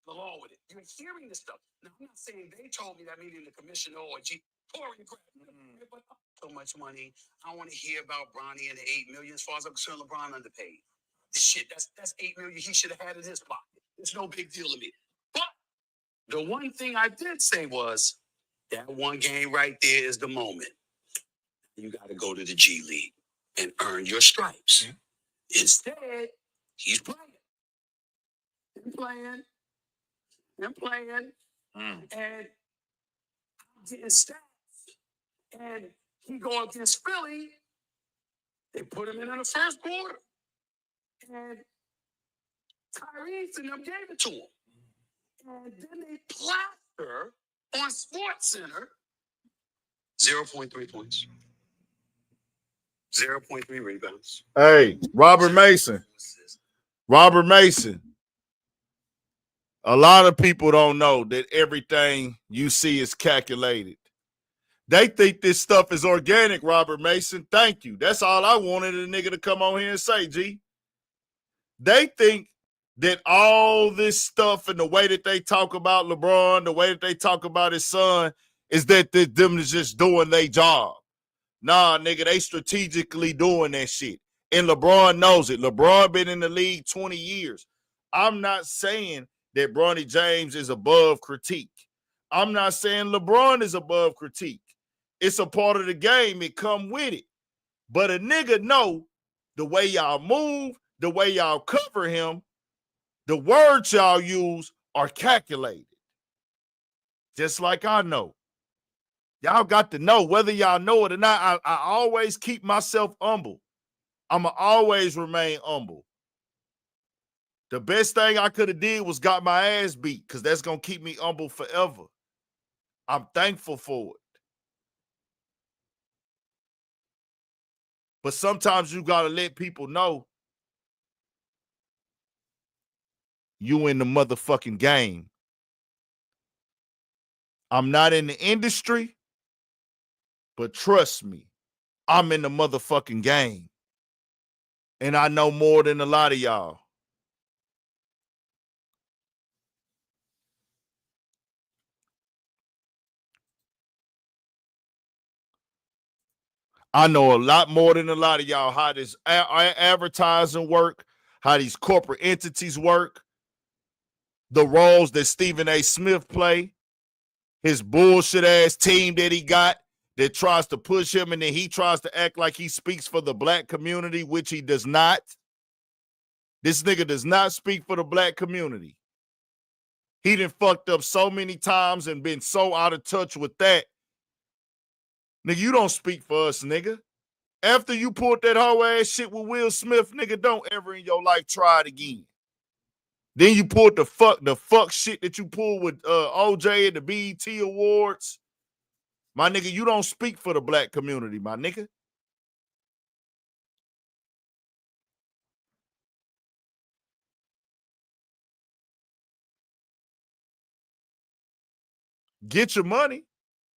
the law with it. You're hearing this stuff. Now, I'm not saying they told me that, meaning the commissioner or but so much money. I want to hear about Bronny and the $8 million. As far as I'm concerned, LeBron underpaid. Shit, that's $8 million he should have had in his pocket. It's no big deal to me. But the one thing I did say was that one game right there is the moment. You got to go to the G League and earn your stripes. Mm-hmm. Instead, he's playing. And getting stats. And he go against Philly. They put him in the first quarter. And Tyrese and them gave it to him. And then they plaster on SportsCenter 0.3 points. 0.3 rebounds. Hey, Robert Mason. Robert Mason. A lot of people don't know that everything you see is calculated. They think this stuff is organic, Robert Mason. Thank you. That's all I wanted a nigga to come on here and say, G. They think that all this stuff and the way that they talk about LeBron, the way that they talk about his son, is that them is just doing their job. Nah, nigga, they strategically doing that shit. And LeBron knows it. LeBron been in the league 20 years. I'm not saying that Bronny James is above critique. I'm not saying LeBron is above critique. It's a part of the game. It come with it. But a nigga know the way y'all move, the way y'all cover him, the words y'all use are calculated. Just like I know. Y'all got to know, whether y'all know it or not. I always keep myself humble. I'ma always remain humble. The best thing I could have did was got my ass beat, because that's going to keep me humble forever. I'm thankful for it. But sometimes you got to let people know you in the motherfucking game. I'm not in the industry, but trust me, I'm in the motherfucking game. And I know more than a lot of y'all. I know a lot more than a lot of y'all how this advertising work, how these corporate entities work, the roles that Stephen A. Smith play, his bullshit ass team that he got that tries to push him, and then he tries to act like he speaks for the black community, which he does not. This nigga does not speak for the black community. He done fucked up so many times and been so out of touch with that. Nigga, you don't speak for us, nigga. After you pulled that whole ass shit with Will Smith, nigga, don't ever in your life try it again. Then you pulled the fuck shit that you pulled with OJ at the BET Awards. My nigga, you don't speak for the black community, my nigga. Get your money.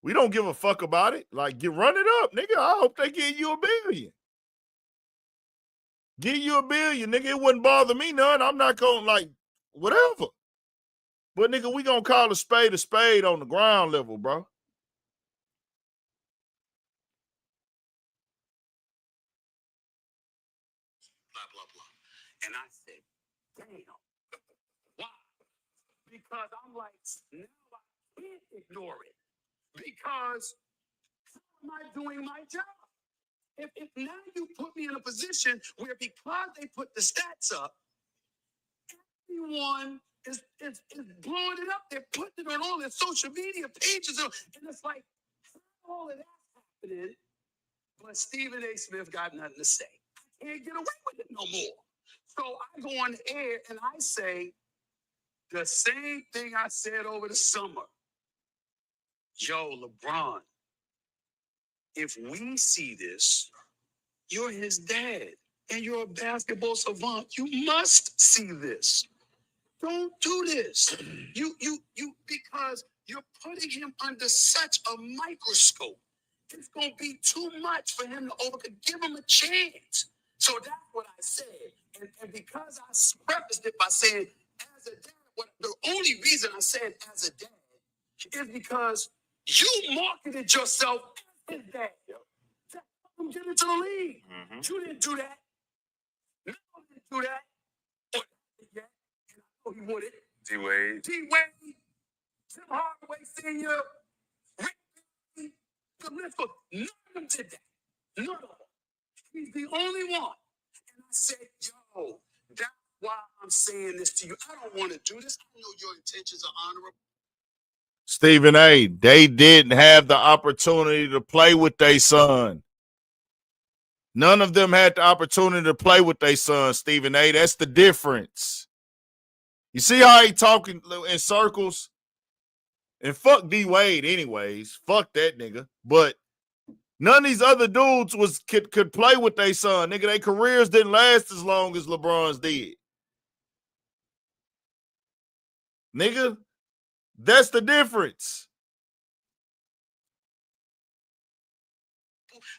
We don't give a fuck about it. Like, run it up, nigga. I hope they give you $1 billion. Give you $1 billion, nigga. It wouldn't bother me none. I'm not going, like, whatever. But, nigga, we gonna call a spade on the ground level, bro. Blah, blah, blah. And I said, damn. Why? Because I'm like, now I can't ignore it. Because how am I doing my job? If now you put me in a position where, because they put the stats up, everyone is blowing it up. They're putting it on all their social media pages. And it's like, all of that's happening, but Stephen A. Smith got nothing to say. I can't get away with it no more. So I go on the air and I say the same thing I said over the summer. Yo, LeBron, if we see this, you're his dad and you're a basketball savant. You must see this. Don't do this. You because you're putting him under such a microscope. It's gonna be too much for him to overcome. Give him a chance. So that's what I said. And because I prefaced it by saying, as a dad, the only reason I said as a dad is because you marketed yourself as his dad. Come get into the league. Mm-hmm. You didn't do that. No one didn't do that. Yeah. And I know he wanted it. D-Wade, Tim Hardaway Sr., Rick, the list goes. None of them did that. None of them. He's the only one. And I said, yo, that's why I'm saying this to you. I don't want to do this. I know your intentions are honorable. Stephen A., they didn't have the opportunity to play with their son. None of them had the opportunity to play with their son, Stephen A. That's the difference. You see how he talking in circles? And fuck D-Wade anyways. Fuck that nigga. But None of these other dudes could play with their son. Nigga, their careers didn't last as long as LeBron's did. Nigga, that's the difference.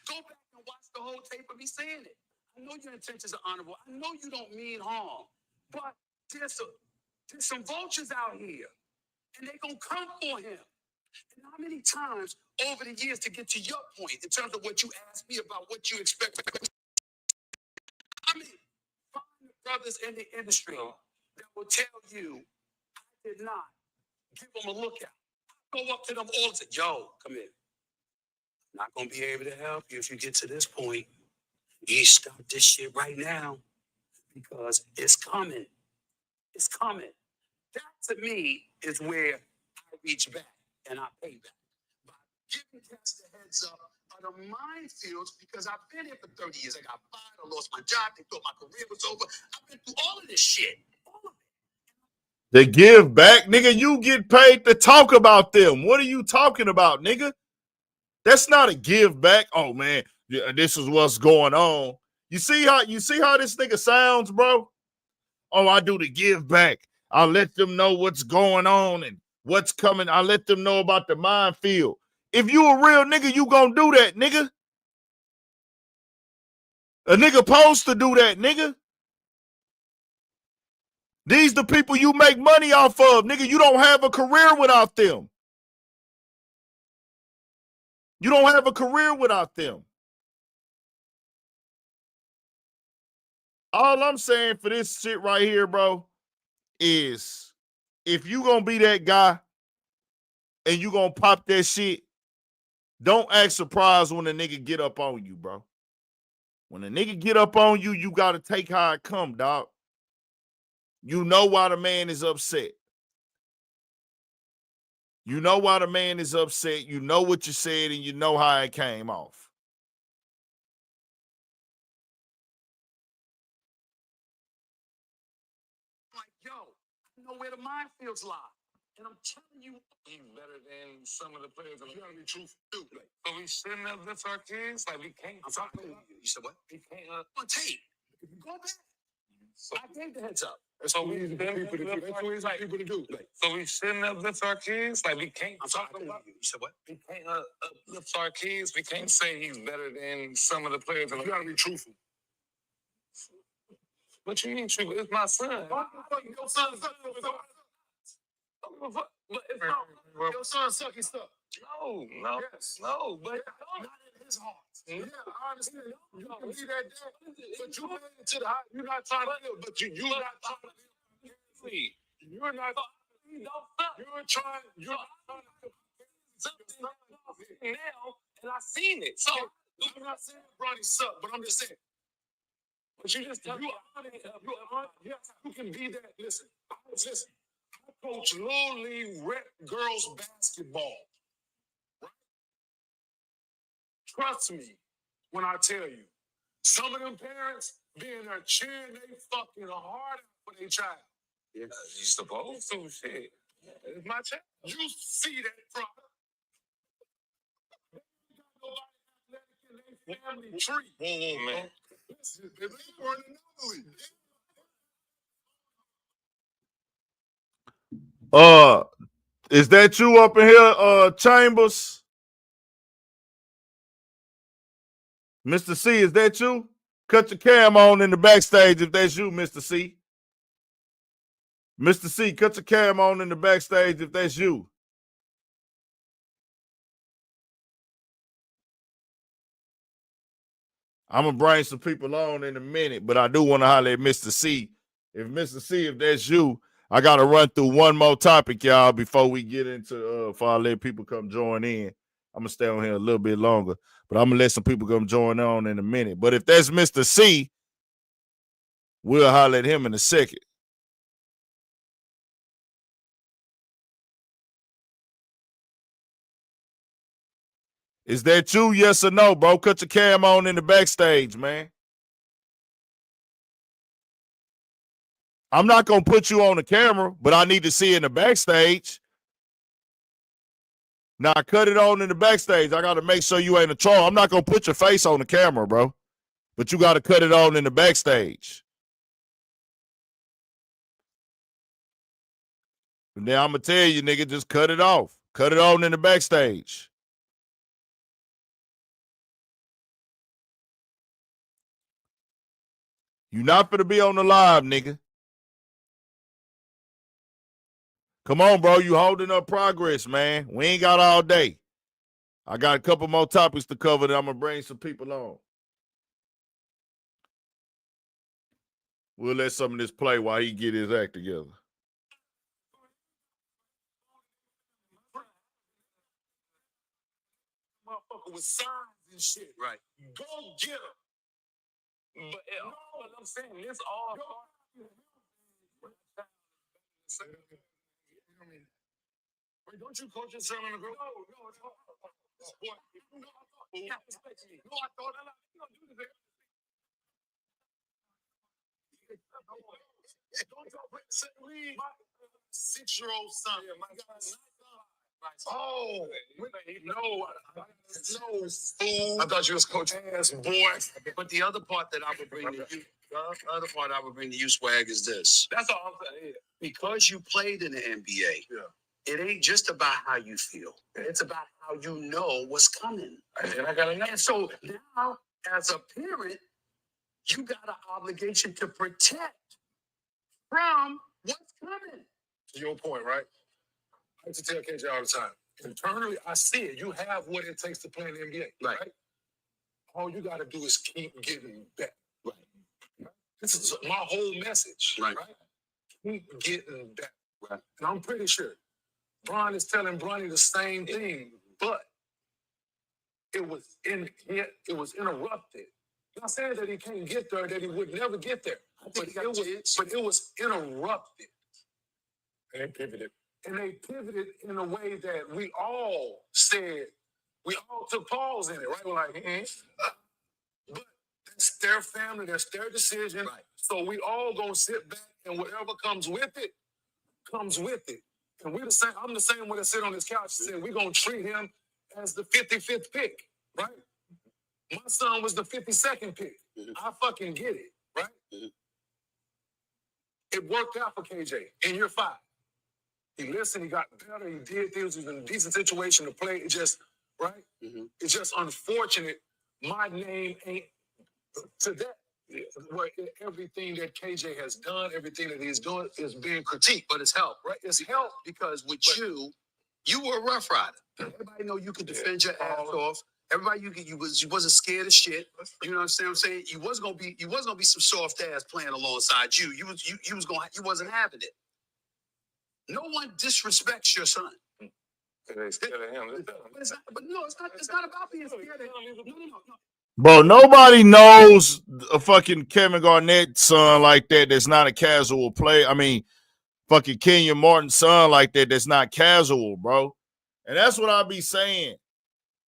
Go back and watch the whole tape of me saying it. I know your intentions are honorable. I know you don't mean harm. But there's some vultures out here, and they're going to come for him. And how many times over the years, to get to your point, in terms of what you asked me about what you expect, I mean, find brothers in the industry that will tell you, I did not give them a lookout. Go up to them all and say, yo, come in. Not going to be able to help you if you get to this point. You stop this shit right now because it's coming. It's coming. That, to me, is where I reach back and I pay back. By giving cats the heads up of the minefields, because I've been here for 30 years. I got fired, I lost my job, they thought my career was over. I've been through all of this shit. All of it. They give back, nigga. You get paid to talk about them. What are you talking about, nigga? That's not a give back. Oh man, this is what's going on. You see how this nigga sounds, bro? Oh, I do the give back. I'll let them know what's going on and what's coming. I'll let them know about the minefield. If you a real nigga, you gonna do that, nigga. A nigga supposed to do that, nigga. These the people you make money off of, nigga. You don't have a career without them. You don't have a career without them. All I'm saying for this shit right here, bro, is if you gonna be that guy and you gonna pop that shit, don't act surprised when a nigga get up on you, bro. When a nigga get up on you, you gotta take how it come, dog. You know why the man is upset. You know why the man is upset. You know what you said and you know how it came off. Like, yo, I know where the minefields lie. And I'm telling you, he's better than some of the players. You gotta be truthful too. Like, so we shouldn't have left our kids. Like, we can't. I'm talking to you. You said what? We can't. On tape. If you go back, so I gave the heads up. That's so we easy people to do. That's so easy people to do. Like, so we shouldn't have left our kids. Like, we can't. I'm talking about you. You said what? We can't uplift our kids. We can't say he's better than some of the players. You gotta be truthful. What you mean truthful? It's my son. Your son. But it's not. Your son sucky stuff. No, yes. No, but not in his heart. Yeah, I understand. You can be that dad, but you made it to the high. You're not trying to live, but you're not trying to live. You're not. You're trying. You're not trying to live. Now, and I seen it. So I'm not saying Bronny suck, but I'm just saying. But you just yes, you can be that. Listen. I coach Little League rep girls basketball. Right? Trust me when I tell you, some of them parents being there cheering they fucking hard for their child. Yeah, you supposed to, shit. It's my child. You see that product. Nobody athletic in their family tree. Whoa, man. Listen, they were an anomaly. Is that you up in here, Chambers? Mr. C, is that you? Cut your cam on in the backstage if that's you, Mr. C. Mr. C, cut your cam on in the backstage if that's you. I'm going to bring some people on in a minute, but I do want to holler at Mr. C. If Mr. C, if that's you, I got to run through one more topic, y'all, before we get into, before I let people come join in. I'm going to stay on here a little bit longer, but I'm going to let some people come join on in a minute. But if that's Mr. C, we'll holler at him in a second. Is that you? Yes or no, bro? Cut your cam on in the backstage, man. I'm not going to put you on the camera, but I need to see in the backstage. Now, cut it on in the backstage. I got to make sure you ain't a troll. I'm not going to put your face on the camera, bro. But you got to cut it on in the backstage. And then I'm going to tell you, nigga, just cut it off. Cut it on in the backstage. You not finna be on the live, nigga. Come on, bro. You holding up progress, man. We ain't got all day. I got a couple more topics to cover that I'm going to bring some people on. We'll let some of this play while he get his act together. Motherfucker with signs and shit. Right. Go get him. But what I'm saying, this all. Wait, don't you coach your son on the girl? No, I thought don't y'all play the same league? My 6-year-old son. Yeah, my guy's oh, no, fool. I thought you was coach ass boy. But the other part that I would bring to you, Swag, is this. That's all I'm saying. Because you played in the NBA, it ain't just about how you feel. It's about how you know what's coming. And I gotta know. And so now, as a parent, you got an obligation to protect from what's coming. To your point, right? I used to tell KJ all the time. Internally, I see it. You have what it takes to play in the NBA, right? All you got to do is keep getting better. Right. This is my whole message, right? Keep getting better. Right. And I'm pretty sure Bron is telling Bronny the same thing, but it was interrupted. Not saying that he can't get there, that he would never get there. But it was interrupted. And they pivoted. And they pivoted in a way that we all said, we all took pause in it, right? We're like, But that's their family, that's their decision. Right. So we all gonna sit back and whatever comes with it, comes with it. And we're the same, I'm the same one that sit on this couch and said, we're gonna treat him as the 55th pick, right? My son was the 52nd pick. I fucking get it, right? It worked out for KJ in year 5. He listened, he got better, he did things, he was in a decent situation to play. It just, right? It's just unfortunate my name ain't to that. Where everything that KJ has done, everything that he's doing is being critiqued, but it's helped, right? It's helped because with you were a rough rider. Everybody know you could defend your ass off. Everybody you wasn't scared of shit. You know what I'm saying? You wasn't gonna be some soft ass playing alongside you. You wasn't having it. No one disrespects your son. They scared of him. It's not about being scared of him. No. Bro, nobody knows a fucking Kevin Garnett's son like that that's not a casual play. I mean, fucking Kenyon Martin's son like that that's not casual, bro. And that's what I be saying.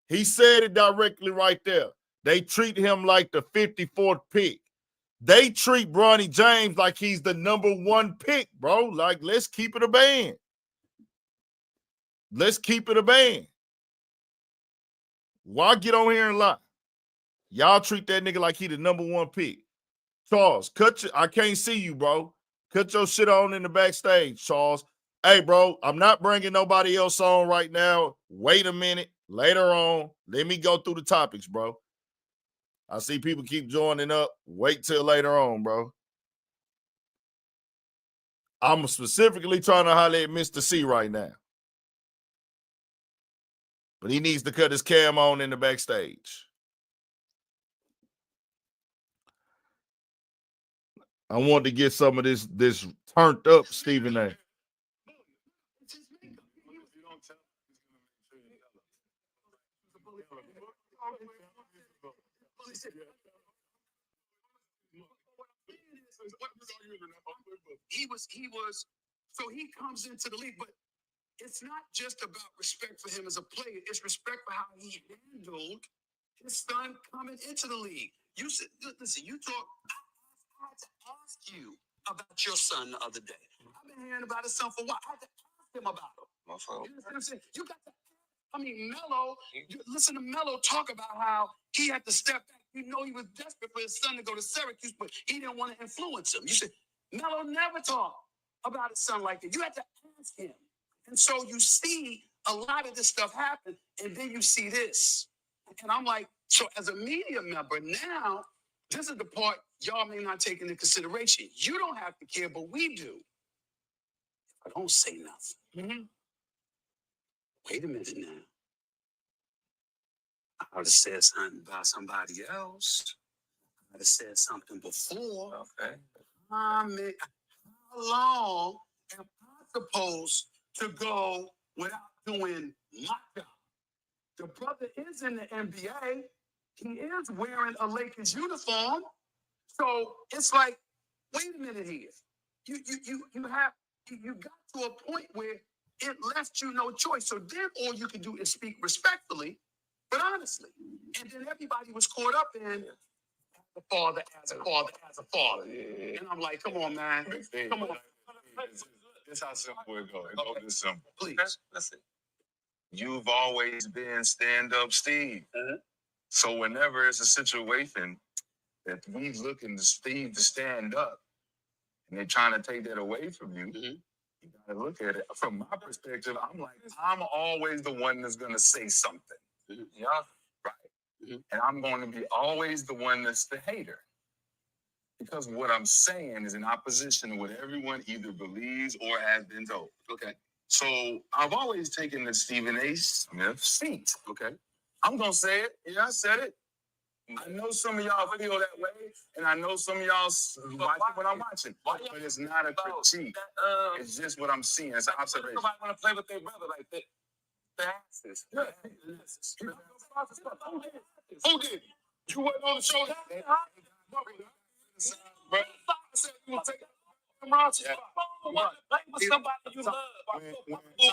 He said it directly right there. They treat him like the 54th pick. They treat Bronny James like he's the number 1 pick, bro. Like, let's keep it a band. Let's keep it a band. Why get on here and lie? Y'all treat that nigga like he the number 1 pick. Charles, I can't see you, bro. Cut your shit on in the backstage, Charles. Hey, bro, I'm not bringing nobody else on right now. Wait a minute. Later on, let me go through the topics, bro. I see people keep joining up. Wait till later on, bro. I'm specifically trying to holler at Mr. C right now. But he needs to cut his cam on in the backstage. I want to get some of this turned up Stephen A. So he comes into the league, but it's not just about respect for him as a player. It's respect for how he handled his son coming into the league. You said, listen, I had to ask you about your son the other day. I've been hearing about his son for a while. I had to ask him about him. My fault. You understand what I'm saying? You got to ask I mean, Melo, you listen to Melo talk about how he had to step back. You know, he was desperate for his son to go to Syracuse, but he didn't want to influence him. You said, Melo never talked about his son like that. You had to ask him. And so you see a lot of this stuff happen, and then you see this. And I'm like, so as a media member, now, this is the part y'all may not take into consideration. You don't have to care, but we do. I don't say nothing. Mm-hmm. Wait a minute now. I would have said something about somebody else. I would have said something before. Okay. I mean, how long am I supposed to go without doing my job? The brother is in the NBA. He is wearing a Lakers uniform. So it's like, wait a minute here. You got to a point where it left you no choice. So then all you can do is speak respectfully, but honestly. And then everybody was caught up in the father as a father as a father. And I'm like, come on, man. Come on. This how simple it goes. It goes this simple. Please. Listen. You've always been stand-up Steve. So whenever it's a situation that we looking to Steve to stand up and they're trying to take that away from you, you gotta look at it. From my perspective, I'm like, I'm always the one that's gonna say something. Yeah, right. And I'm going to be always the one that's the hater. Because what I'm saying is in opposition to what everyone either believes or has been told. Okay. So I've always taken the Stephen A. Smith seat. Okay. I'm gonna say it. Yeah, I said it. I know some of y'all feel that way, and I know some of y'all watch what I'm watching. But it's not a critique. It's just what I'm seeing. It's an observation. Nobody want to play with their brother like that. The asses. Who did? You wasn't on the show. Bro, I said you would take somebody you love.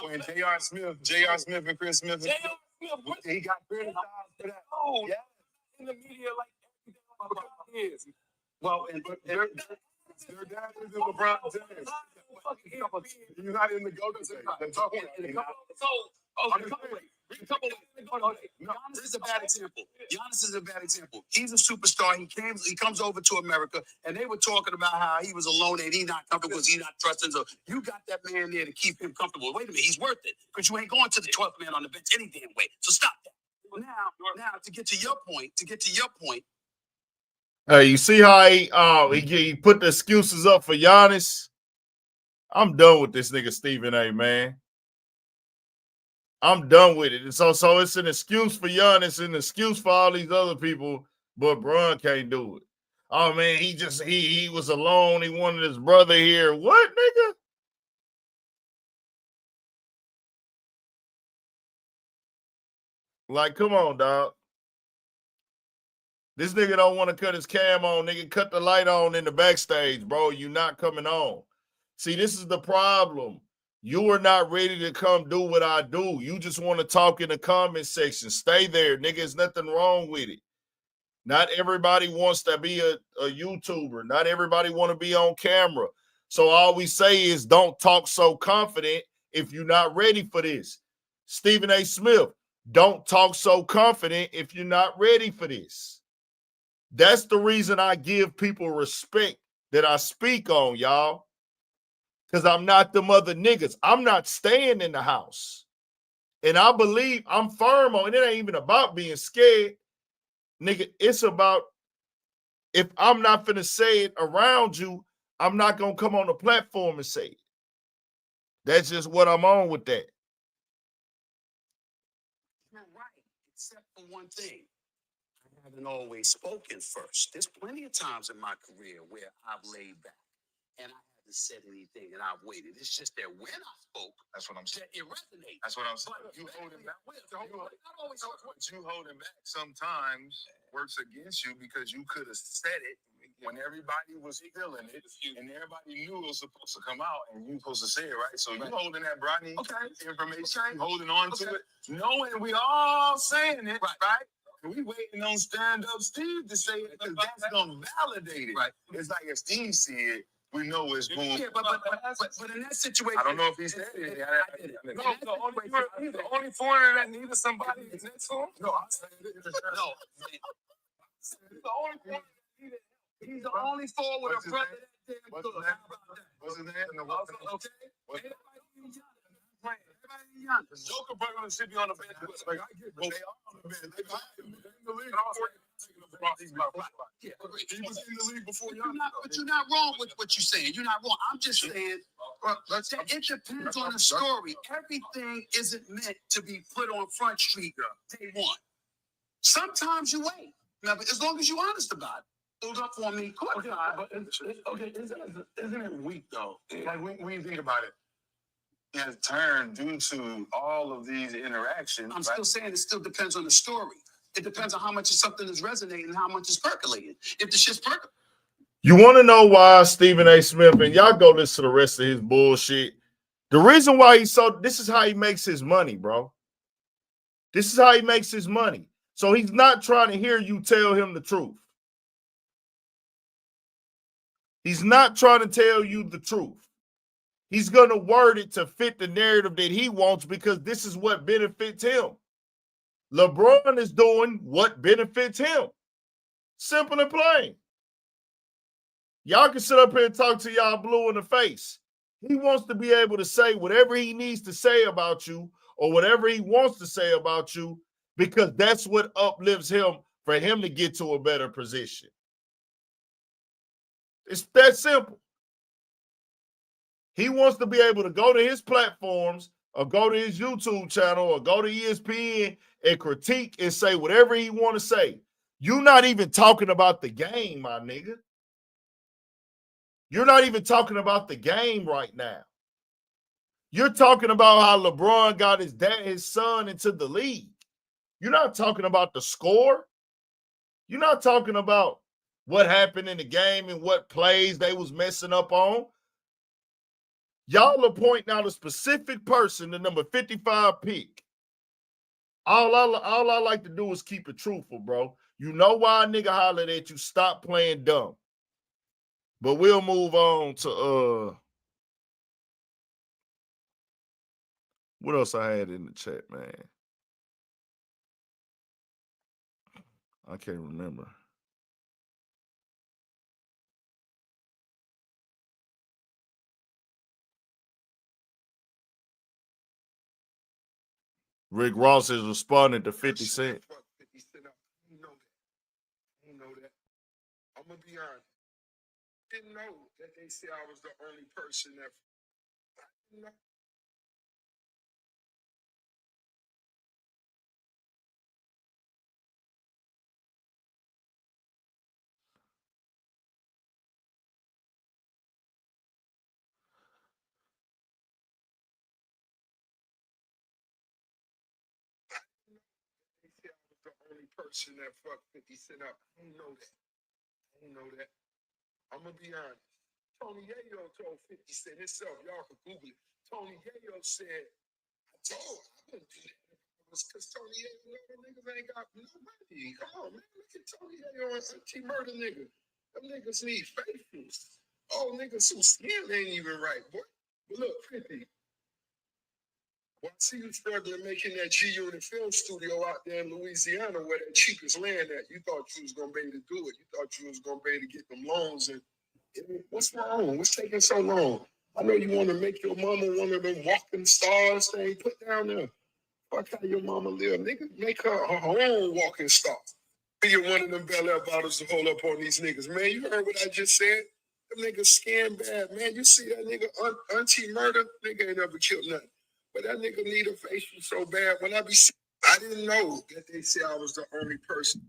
when J.R. Smith and Chris Smith, he got criticized for that. Oh, yeah. In the media, like every day is. Well, and their dad is in LeBron James. You're not in the go-to. Giannis is a bad example. Giannis is a bad example. He's a superstar. He comes over to America, and they were talking about how he was alone and he's not comfortable because he's not trusting. So you got that man there to keep him comfortable. Wait a minute, he's worth it because you ain't going to the 12th man on the bench any damn way. So stop that. Now, to get to your point. Hey, you see how he put the excuses up for Giannis? I'm done with this nigga Stephen A, man. I'm done with it. And so it's an excuse for Giannis and an excuse for all these other people, but Bron can't do it. Oh man, he was alone. He wanted his brother here. What, nigga? Like, come on, dog. This nigga don't want to cut his cam on. Nigga, cut the light on in the backstage, bro. You not coming on. See, this is the problem. You are not ready to come do what I do. You just want to talk in the comment section. Stay there, nigga. There's nothing wrong with it. Not everybody wants to be a YouTuber. Not everybody want to be on camera. So all we say is don't talk so confident if you're not ready for this. Stephen A. Smith, don't talk so confident if you're not ready for this. That's the reason I give people respect that I speak on, y'all. Because I'm not them other niggas. I'm not staying in the house. And I believe I'm firm on it. It ain't even about being scared. Nigga, it's about if I'm not finna say it around you, I'm not gonna come on the platform and say it. That's just what I'm on with that. You're right, except for one thing. I haven't always spoken first. There's plenty of times in my career where I've laid back and I haven't said anything and I've waited. It's just that when I spoke, that's what I'm saying. It resonates. That's what I'm saying. You holding back. You holding back sometimes works against you because you could have said it when everybody was feeling it and everybody knew it was supposed to come out and you supposed to say it, right? So you holding that Bronny information, you holding on to it, knowing we all saying it, right? And we waiting on stand-up Steve to say it because that's gonna validate it. Right. It's like if Steve see it, We know it's going. Yeah, but in that situation, I don't know if he said it. No, he's the only foreigner that needed somebody next to him. No, I said it. No, He's the only foreigner that needed. he's the only forward What's a his brother name? that damn What's good. his How name? about that? What's his name? Okay. What's- Everybody in yonder. Joker Burger should be on the bench. Like, I get it, but they are on the bench. They got him in the league Yeah, He was in the league before but y'all. you're not wrong with what you're saying. You're not wrong. I'm just saying Let's that it depends on the story. Everything isn't meant to be put on Front Street day one. Sometimes you wait. Now, but as long as you're honest about it. Hold up on me. Okay, but isn't it weak though? Like when you think about it. has turned due to all of these interactions. I'm still saying it still depends on the story. It depends on how much of something is resonating and how much is percolating. If the shit's percolating. You want to know why Stephen A. Smith, and y'all go listen to the rest of his bullshit. The reason why this is how he makes his money, bro. This is how he makes his money. So he's not trying to hear you tell him the truth. He's not trying to tell you the truth. He's going to word it to fit the narrative that he wants because this is what benefits him. LeBron is doing what benefits him. Simple and plain. Y'all can sit up here and talk to y'all blue in the face. He wants to be able to say whatever he needs to say about you or whatever he wants to say about you because that's what uplifts him for him to get to a better position. It's that simple. He wants to be able to go to his platforms or go to his YouTube channel or go to ESPN and critique and say whatever he want to say. You're not even talking about the game, my nigga. You're not even talking about the game right now. You're talking about how LeBron got his son into the league. You're not talking about the score. You're not talking about what happened in the game and what plays they was messing up on. Y'all are pointing out a specific person, the number 55 pick. All I like to do is keep it truthful, bro. You know why a nigga hollered at you? Stop playing dumb. But we'll move on to what else I had in the chat, man? I can't remember. Rick Ross is responding to 50 Cent. 50 Cent. You know that. I'm gonna be honest. Didn't know that they said I was the only person that. I didn't know. They said I was the only person that fucked 50 Cent up. I didn't know that. I'm gonna be honest. Tony Yayo told 50 Cent himself. Y'all can Google it. Tony Yayo said, I wouldn't do that. Because Tony Yayo, them niggas ain't got no money. Come on, man. Look at Tony Yayo and anti-murder nigga. Them niggas need faithfuls. Oh, niggas whose skin ain't even right, boy. But look, 50. Well, I see you struggling making that G-Unit film studio out there in Louisiana where that cheapest land at. You thought you was going to be able to do it. You thought you was going to be able to get them loans. And what's wrong? What's taking so long? I know you want to make your mama one of them walking stars thing. Put down there. Fuck how your mama live. Nigga, make her own walking star. You're one of them Bel Air bottles to hold up on these niggas. Man, you heard what I just said? Them niggas scan bad, man. You see that nigga auntie murder? Nigga ain't never killed nothing. But that nigga need a facial so bad. When I didn't know that they said I was the only person.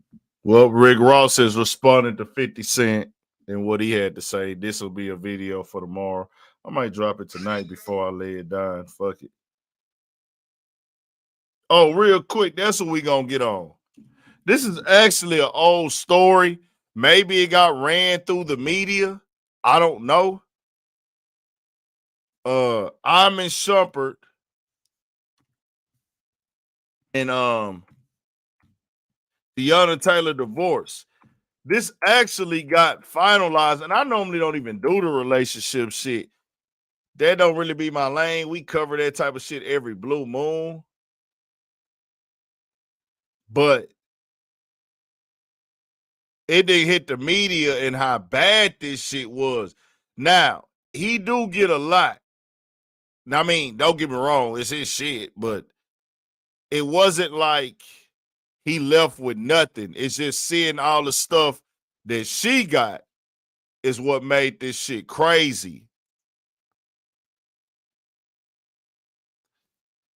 Well, Rick Ross has responded to 50 Cent and what he had to say. This will be a video for tomorrow. I might drop it tonight before I lay it down. Fuck it. Oh, real quick, that's what we gonna get on. This is actually an old story. Maybe it got ran through the media. I don't know. Iman Shumpert and Teyana Taylor divorce. This actually got finalized, and I normally don't even do the relationship shit. That don't really be my lane. We cover that type of shit every blue moon. But it didn't hit the media and how bad this shit was. Now, he do get a lot. Now, I mean, don't get me wrong, it's his shit, but it wasn't like he left with nothing. It's just seeing all the stuff that she got is what made this shit crazy.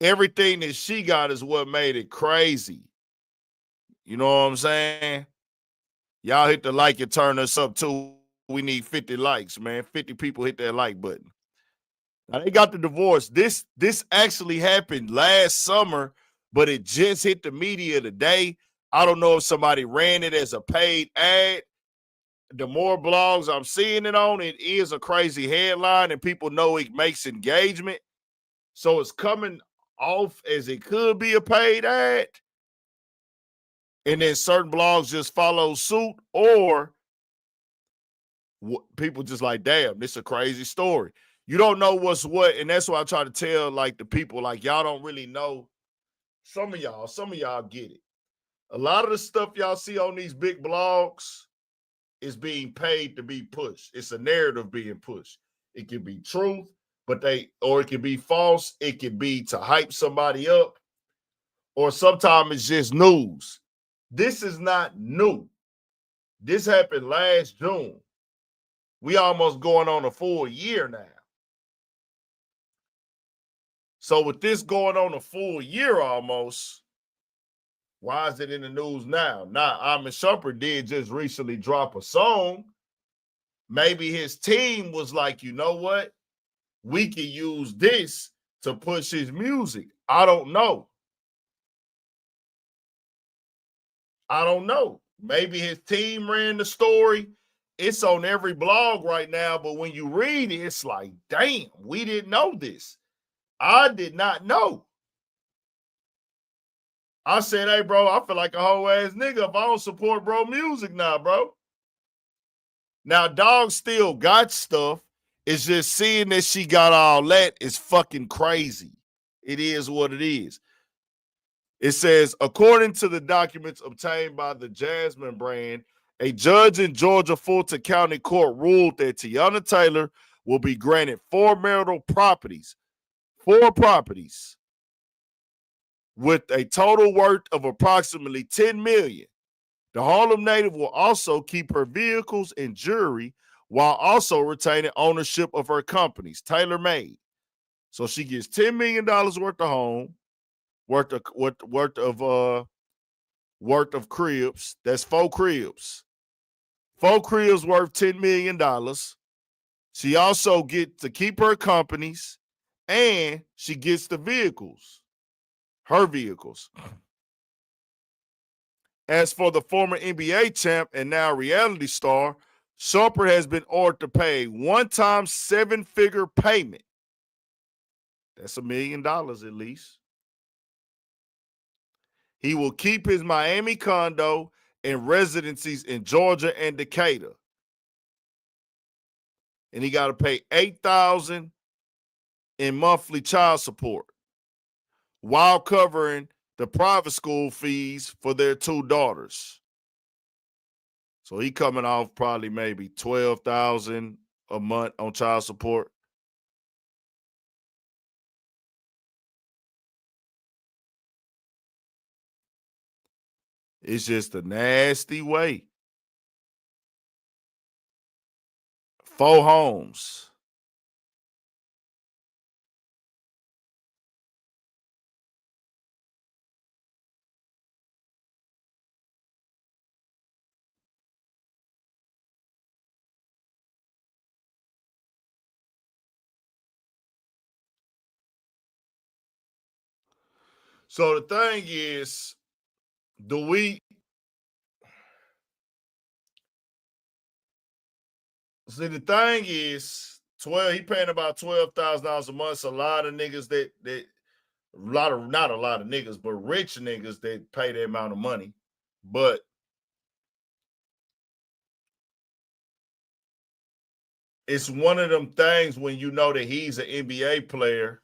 Everything that she got is what made it crazy. You know what I'm saying? Y'all hit the like and turn us up too. We need 50 likes, man. 50 people hit that like button. Now they got the divorce. This actually happened last summer, but it just hit the media today. I don't know if somebody ran it as a paid ad. The more blogs I'm seeing it on, it is a crazy headline, and people know it makes engagement. So it's coming off as it could be a paid ad. And then certain blogs just follow suit, or people just like, damn, this is a crazy story. You don't know what's what, and that's why I try to tell like the people, like, y'all don't really know. Some of y'all get it. A lot of the stuff y'all see on these big blogs is being paid to be pushed. It's a narrative being pushed. It can be truth, or it can be false. It can be to hype somebody up, or sometimes it's just news. This is not new. This happened last June. We almost going on a full year now. So with this going on a full year almost, why is it in the news now? Now, Iman Shumpert did just recently drop a song. Maybe his team was like, you know what? We can use this to push his music. I don't know. Maybe his team ran the story. It's on every blog right now, but when you read it, it's like, damn, we didn't know this. I did not know. I said, hey, bro, I feel like a whole ass nigga if I don't support bro music now, bro. Now, dog still got stuff. It's just seeing that she got all that is fucking crazy. It is what it is. It says, according to the documents obtained by the Jasmine brand, a judge in Georgia Fulton County Court ruled that Teyana Taylor will be granted four properties with a total worth of approximately $10 million. The Harlem native will also keep her vehicles and jewelry while also retaining ownership of her companies, Taylor Made. So she gets $10 million worth of home, worth of cribs. That's 4 cribs. 4 cribs worth $10 million. She also gets to keep her companies, and she gets the vehicles, her vehicles. As for the former NBA champ and now reality star, Shumpert has been ordered to pay one-time 7-figure payment. That's $1 million at least. He will keep his Miami condo and residencies in Georgia and Decatur. And he got to pay $8,000 in monthly child support while covering the private school fees for their 2 daughters. So he coming off probably maybe $12,000 a month on child support. It's just a nasty way. 4 homes. So the thing is, do we see? The thing is, he paying about $12,000 a month. So a lot of niggas not a lot of niggas, but rich niggas that pay that amount of money. But it's one of them things when you know that he's an NBA player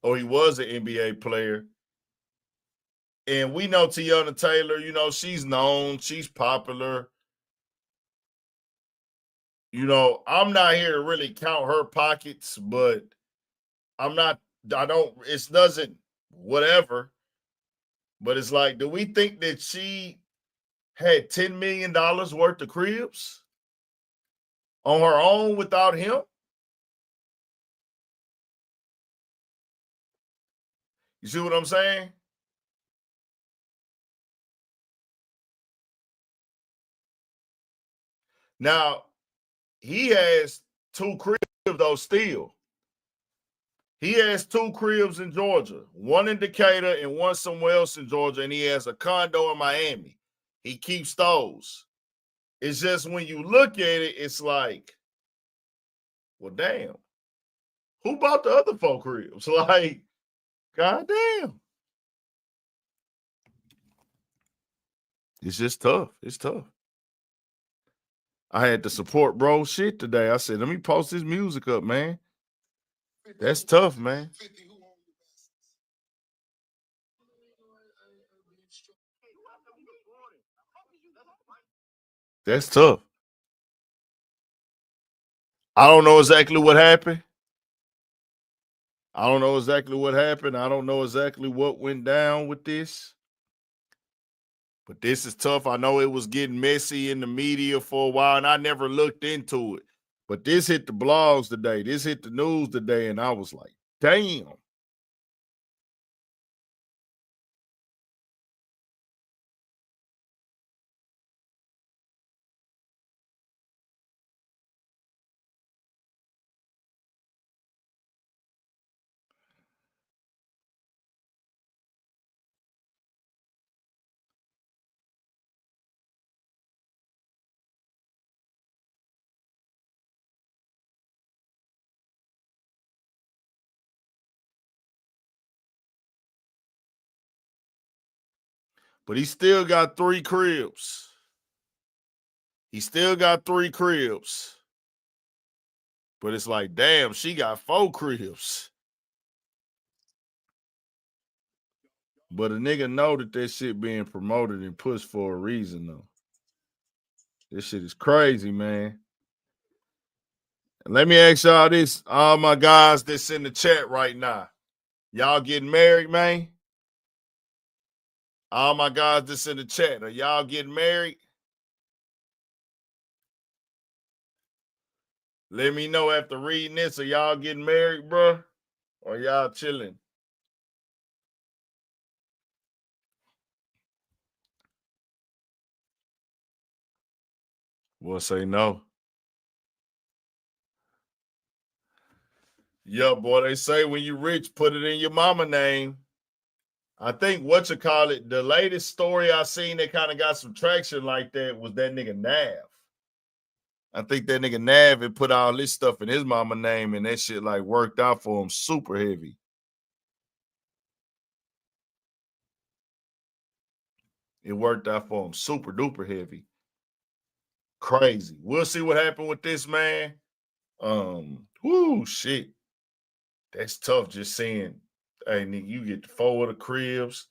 or he was an NBA player. And we know Teyana Taylor, you know, she's known, she's popular. You know, I'm not here to really count her pockets, but it doesn't, whatever. But it's like, do we think that she had $10 million worth of cribs on her own without him? You see what I'm saying? Now, he has 2 cribs, though, still. He has 2 cribs in Georgia, one in Decatur and one somewhere else in Georgia, and he has a condo in Miami. He keeps those. It's just when you look at it, it's like, well, damn. Who bought the other 4 cribs? Like, goddamn. It's just tough. It's tough. I had to support bro shit today. I said, let me post this music up, man. That's tough, man. That's tough. I don't know exactly what happened. I don't know exactly what happened. I don't know exactly what went down with this. But this is tough. I know it was getting messy in the media for a while, and I never looked into it. But this hit the blogs today. This hit the news today, and I was like, damn. But he still got 3 cribs. He still got 3 cribs. But it's like, damn, she got 4 cribs. But a nigga know that shit being promoted and pushed for a reason, though. This shit is crazy, man. And let me ask y'all this, all my guys that's in the chat right now. Y'all getting married, man? All my guys that's in the chat, are y'all getting married? Let me know after reading this, are y'all getting married, bro? Or y'all chilling? We'll say no. Yeah, boy, they say when you rich, put it in your mama name. I think the latest story I seen that kind of got some traction like that was that nigga Nav. I think that nigga Nav had put all this stuff in his mama name and that shit like worked out for him super heavy. It worked out for him super duper heavy. Crazy. We'll see what happened with this, man. Shit. That's tough just seeing, hey, nigga, you get 4 of the cribs.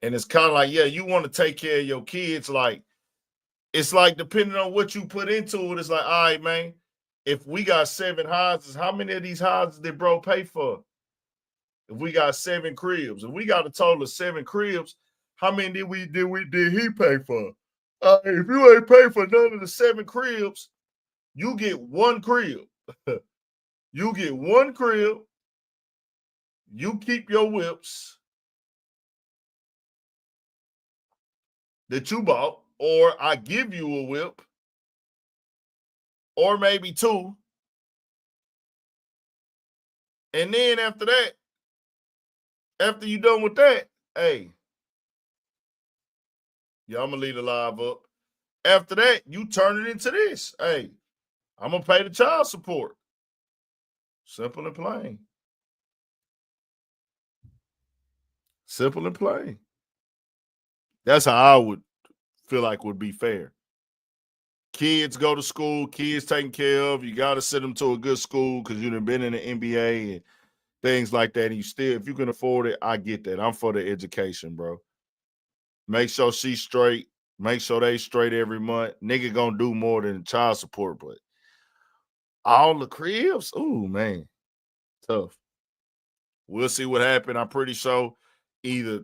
And it's kind of like, yeah, you want to take care of your kids. Like, it's like depending on what you put into it, it's like, all right, man, if we got 7 houses, how many of these houses did bro pay for? If we got 7 cribs, if we got a total of 7 cribs, how many did he pay for? If you ain't pay for none of the 7 cribs, you get 1 crib. You get 1 crib. You keep your whips that you bought, or I give you a whip, or maybe 2. And then after that, after you done with that, hey, yeah, I'm gonna leave the live up. After that, you turn it into this. Hey, I'm gonna pay the child support. Simple and plain. Simple and plain. That's how I would feel like would be fair. kids go to school, kids taken care of. You got to send them to a good school because you've been in the NBA and things like that. And you still, if you can afford it, I get that. I'm for the education, bro. Make sure she's straight. Make sure they straight every month. Nigga gonna do more than child support, but all the cribs, ooh, man, tough. We'll see what happened. I'm pretty sure either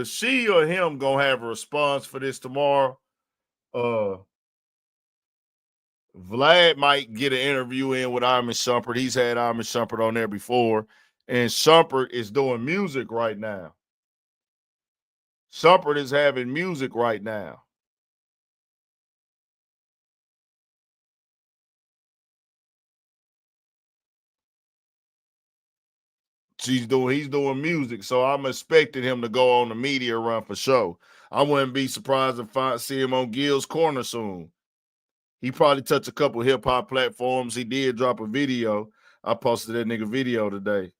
she or him gonna have a response for this tomorrow. Vlad might get an interview in with Iman Shumpert. He's had Iman Shumpert on there before, and Shumpert is doing music right now. Shumpert is having music right now. He's doing music, so I'm expecting him to go on the media run for sure. I wouldn't be surprised if I see him on Gil's Corner soon. He probably touched a couple hip hop platforms. He did drop a video. I posted that nigga video today.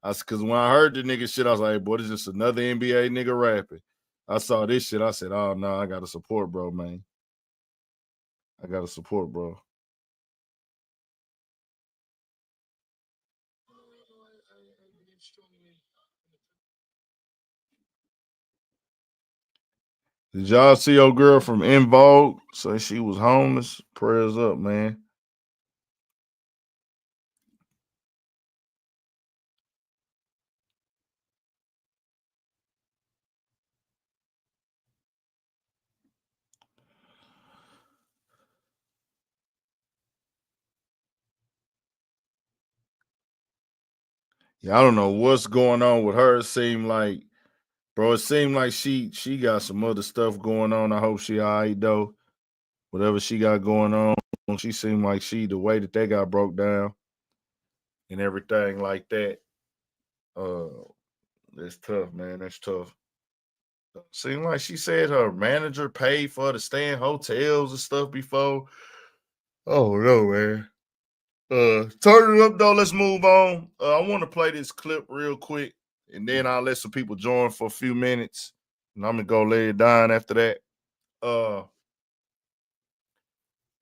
Because when I heard the nigga shit, I was like, hey, boy, this is just another NBA nigga rapping. I saw this shit. I said, oh, no, I got to support, bro, man. I got to support, bro. Did y'all see your girl from In Vogue say she was homeless? Prayers up, man. Yeah, I don't know what's going on with her. It seemed like she got some other stuff going on. I hope she all right, though. Whatever she got going on, she seemed like the way that they got broke down and everything like that. That's tough, man. That's tough. Seemed like she said her manager paid for her to stay in hotels and stuff before. Oh no, man. Turn it up though. Let's move on. I want to play this clip real quick, and then I'll let some people join for a few minutes, and I'm gonna go lay it down after that.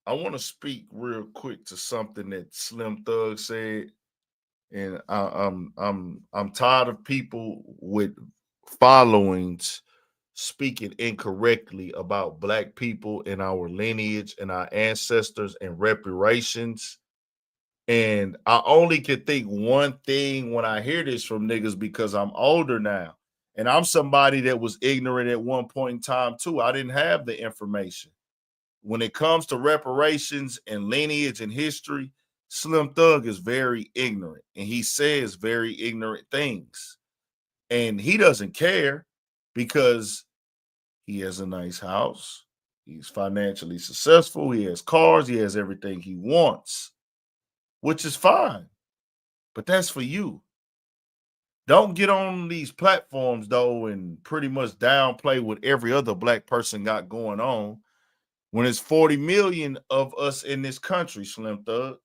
I want to speak real quick to something that Slim Thug said, and I'm tired of people with followings speaking incorrectly about Black people and our lineage and our ancestors and reparations. And I only can think one thing when I hear this from niggas because I'm older now. And I'm somebody that was ignorant at one point in time too. I didn't have the information. When it comes to reparations and lineage and history, Slim Thug is very ignorant and he says very ignorant things. And he doesn't care because he has a nice house. He's financially successful. He has cars. He has everything he wants, which is fine. But that's for you. Don't get on these platforms, though, and pretty much downplay what every other Black person got going on when it's 40 million of us in this country, Slim Thug.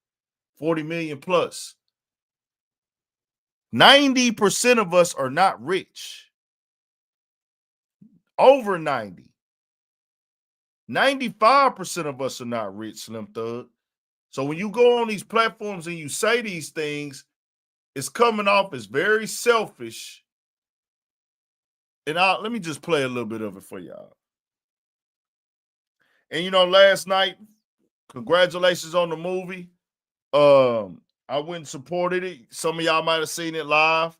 40 million plus. 90% of us are not rich. Over 90. 95% of us are not rich, Slim Thug. So when you go on these platforms and you say these things, it's coming off as very selfish. And let me just play a little bit of it for y'all. And last night, congratulations on the movie. I went and supported it. Some of y'all might have seen it live.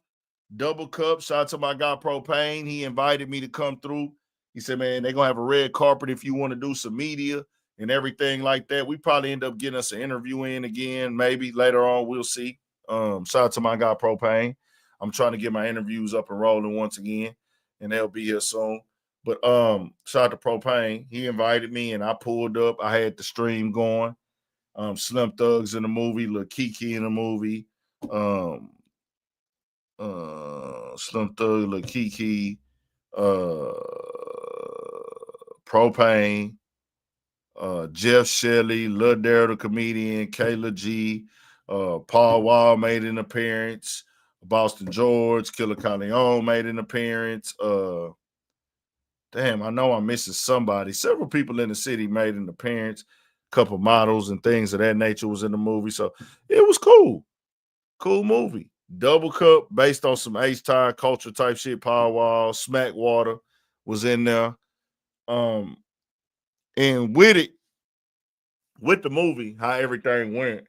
Double Cup. Shout out to my guy Propane. He invited me to come through. He said, man, they're going to have a red carpet if you want to do some media and everything like that. We probably end up getting us an interview in again, maybe later on. We'll see. Shout out to my guy Propane. I'm trying to get my interviews up and rolling once again, and they'll be here soon. But shout out to Propane. He invited me, and I pulled up. I had the stream going. Slim Thugs in the movie, Lil Kiki in the movie. Slim Thug, Lil Kiki, Propane, Jeff Shelley, Lil Daryl the comedian, Kayla G, Paul Wall made an appearance, Boston George, Killer Corleone made an appearance, Damn, I know I'm missing somebody. Several people in the city made an appearance. A couple models and things of that nature was in the movie. So it was cool. Cool movie. Double Cup based on some H-Time culture type shit. Powerwall, Smack Water was in there. And with it, with the movie, how everything went.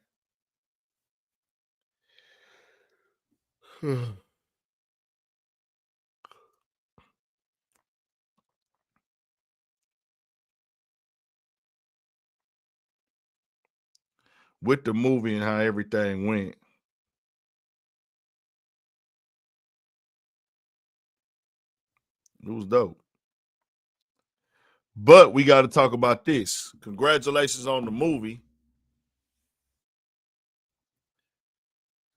With the movie and how everything went. It was dope. But we got to talk about this. Congratulations on the movie.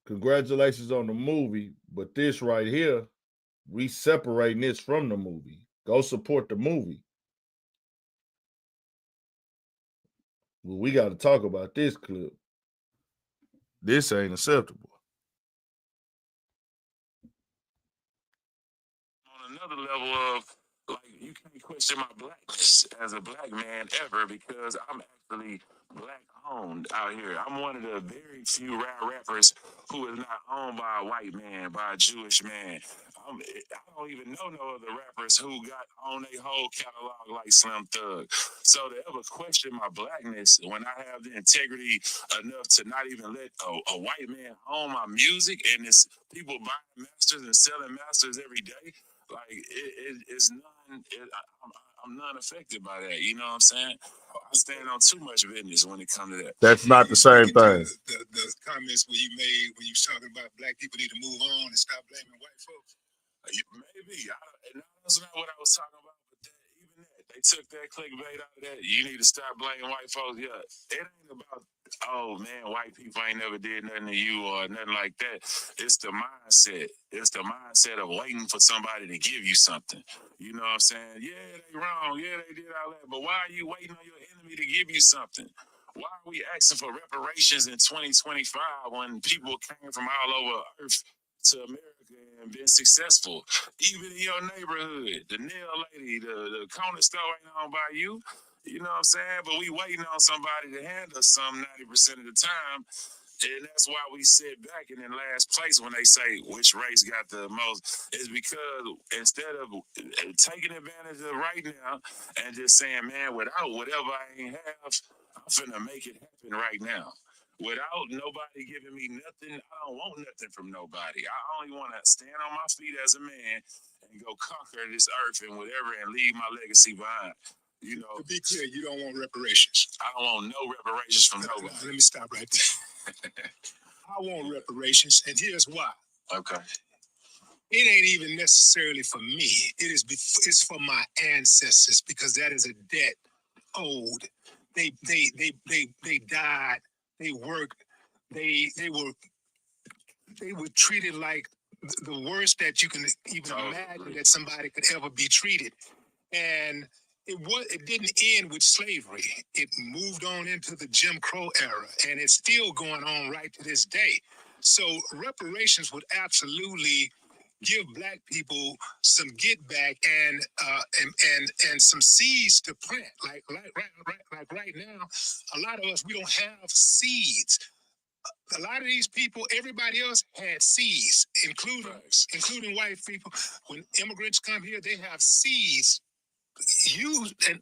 Congratulations on the movie. But this right here, we separating this from the movie. Go support the movie. Well, we got to talk about this clip. This ain't acceptable. On another level of, like, you can't question my blackness as a black man ever because I'm actually black owned out here. I'm one of the very few rap rappers who is not owned by a white man, by a Jewish man. I don't even know no other rappers who got on their whole catalog like Slim Thug. So to ever question my blackness when I have the integrity enough to not even let a white man own my music, and it's people buying masters and selling masters every day, like it's none. I'm not affected by that. You know what I'm saying? I stand on too much business when it comes to that. That's not the same thing. The comments when you made when you was talking about black people need to move on and stop blaming white folks. Maybe. That's not what I was talking about. But even that, they took that clickbait out of that. You need to stop blaming white folks. Yeah, it ain't about, oh man, white people ain't never did nothing to you or nothing like that. It's the mindset. It's the mindset of waiting for somebody to give you something. You know what I'm saying? Yeah, they wrong. Yeah, they did all that. But why are you waiting on your enemy to give you something? Why are we asking for reparations in 2025 when people came from all over Earth to America and been successful? Even in your neighborhood, the nail lady, the corner store ain't owned by you. You know what I'm saying? But we waiting on somebody to hand us some 90% of the time. And that's why we sit back and in last place when they say which race got the most, is because instead of taking advantage of right now and just saying, man, without whatever I ain't have, I'm finna make it happen right now. Without nobody giving me nothing, I don't want nothing from nobody. I only want to stand on my feet as a man and go conquer this earth and whatever and leave my legacy behind. You know, To be clear, you don't want reparations. I don't want no reparations from nobody. Let me stop right there. I want reparations, and here's why. Okay. It ain't even necessarily for me. It's for my ancestors because that is a debt owed. They died. They worked. They were treated like the worst that you can even imagine that somebody could ever be treated. And it didn't end with slavery. It moved on into the Jim Crow era, and it's still going on right to this day. So reparations would absolutely give black people some get back and some seeds to plant. Like right now, a lot of us, we don't have seeds. A lot of these people, everybody else had seeds, including white people. When immigrants come here, they have seeds used and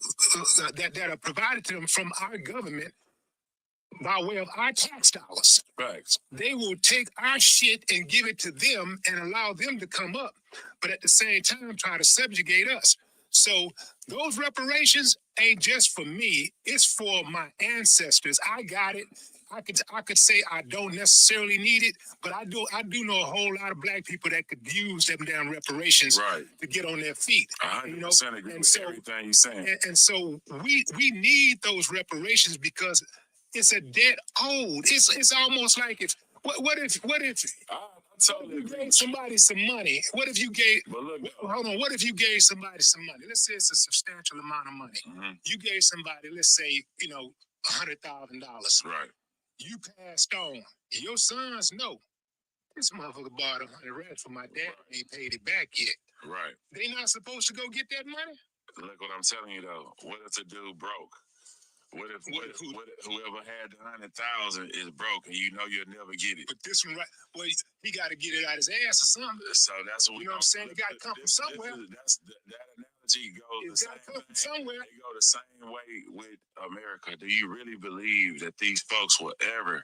that are provided to them from our government by way of our tax dollars. Right. They will take our shit and give it to them and allow them to come up, but at the same time try to subjugate us. So those reparations ain't just for me, it's for my ancestors. I got it. I could say I don't necessarily need it, but I do know a whole lot of black people that could use them damn reparations to get on their feet. 100% agree with everything you're saying. And so we need those reparations because it's a debt owed. It's almost like what if you gave somebody some money? What if you gave what if you gave somebody some money? Let's say it's a substantial amount of money. Mm-hmm. You gave somebody, let's say, $100,000. Right. You passed on. Your sons know this motherfucker bought 100 rats for my dad and ain't paid it back yet. Right. They not supposed to go get that money? Look what I'm telling you though. What if the dude broke? What if whoever had the 100,000 is broke and you know you'll never get it? But this one, right? Well, he got to get it out his ass or something. So that's what you know what I'm saying. It got to come from somewhere. That analogy goes It's got to come from somewhere. They go the same way with America. Do you really believe that these folks will ever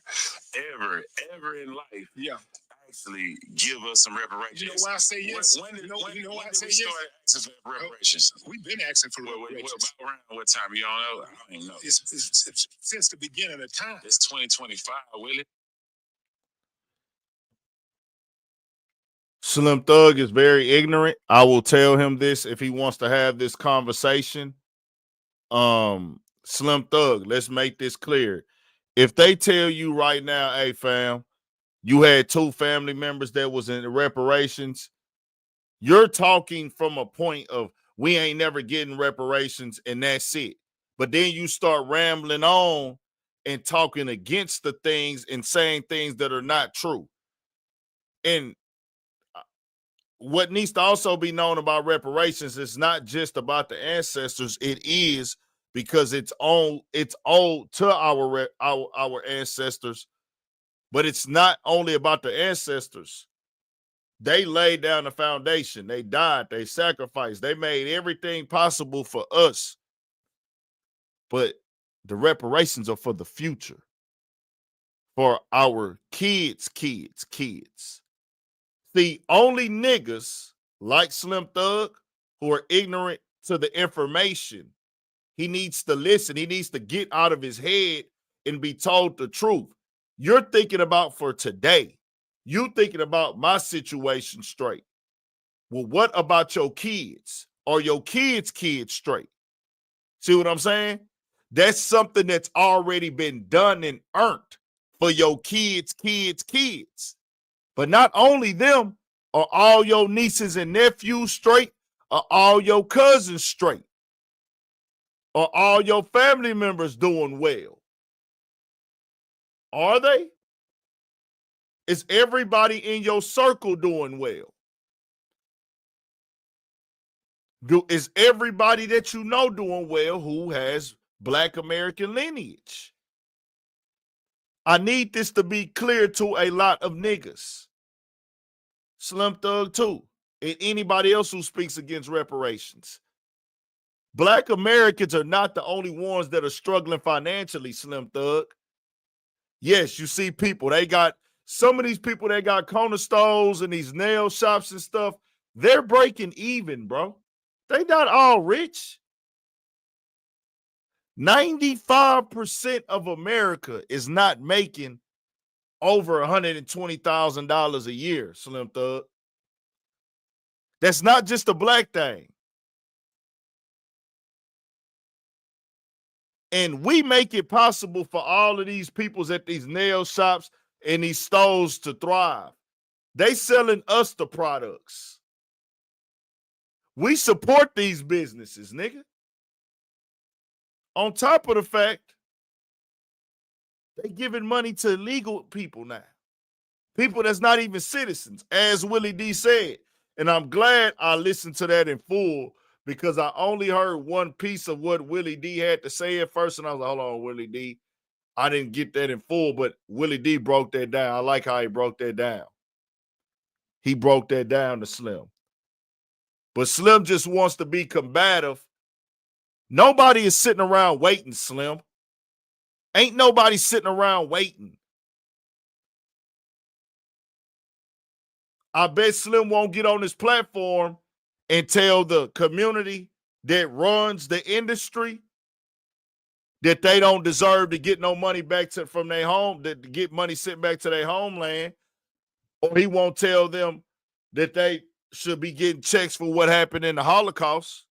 in life? Yeah. Actually give us some reparations. You know why I say yes? When you know why I say we yes? started asking for reparations? We've been asking for reparations. Around what time? You don't know? I don't even know. It's since the beginning of time. It's 2025, will it? Slim Thug is very ignorant. I will tell him this if he wants to have this conversation. Slim Thug, let's make this clear. If they tell you right now, hey fam, you had 2 family members that was in reparations, you're talking from a point of we ain't never getting reparations and that's it. But then you start rambling on and talking against the things and saying things that are not true. And what needs to also be known about reparations is not just about the ancestors. It is because it's owed to our ancestors, but it's not only about the ancestors. They laid down the foundation. They died. They sacrificed. They made everything possible for us. But the reparations are for the future, for our kids. See, only niggas like Slim Thug who are ignorant to the information. He needs to listen. He needs to get out of his head and be told the truth. You're thinking about for today. You thinking about my situation straight. Well, what about your kids? Are your kids' kids straight? See what I'm saying? That's something that's already been done and earned for your kids. But not only them, are all your nieces and nephews straight? Are all your cousins straight? Are all your family members doing well? Are they? Is everybody in your circle doing well? Is everybody that you know doing well who has Black American lineage? I need this to be clear to a lot of niggas. Slim Thug too, and anybody else who speaks against reparations. Black Americans are not the only ones that are struggling financially, Slim Thug. Yes, you see people, they got some of these people that got corner stores and these nail shops and stuff, they're breaking even, bro. They not all rich. 95% of America is not making over $120,000 a year, Slim Thug. That's not just a black thing. And we make it possible for all of these peoples at these nail shops and these stores to thrive. They selling us the products. We support these businesses, nigga. On top of the fact, they giving money to illegal people now. People that's not even citizens, as Willie D said. And I'm glad I listened to that in full because I only heard one piece of what Willie D had to say at first. And I was like, hold on, Willie D. I didn't get that in full, but Willie D broke that down. I like how he broke that down. He broke that down to Slim. But Slim just wants to be combative. Nobody is sitting around waiting, Slim. Ain't nobody sitting around waiting. I bet Slim won't get on this platform and tell the community that runs the industry that they don't deserve to get no money back from their home, that to get money sent back to their homeland. Or he won't tell them that they should be getting checks for what happened in the Holocaust.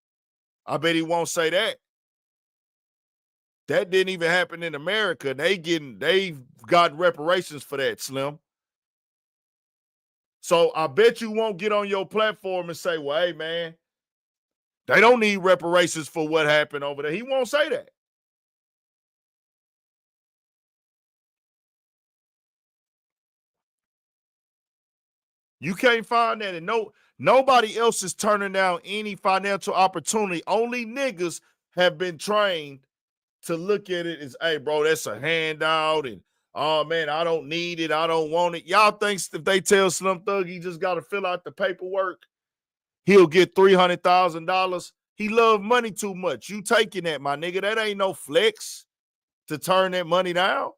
I bet he won't say that. That didn't even happen in America. They've got reparations for that, Slim. So I bet you won't get on your platform and say, well, hey, man, they don't need reparations for what happened over there. He won't say that. You can't find that in Nobody else is turning down any financial opportunity. Only niggas have been trained to look at it as, hey, bro, that's a handout, and oh man, I don't need it, I don't want it. Y'all think if they tell Slim Thug he just got to fill out the paperwork, he'll get $300,000? He love money too much. You taking that, my nigga? That ain't no flex to turn that money down.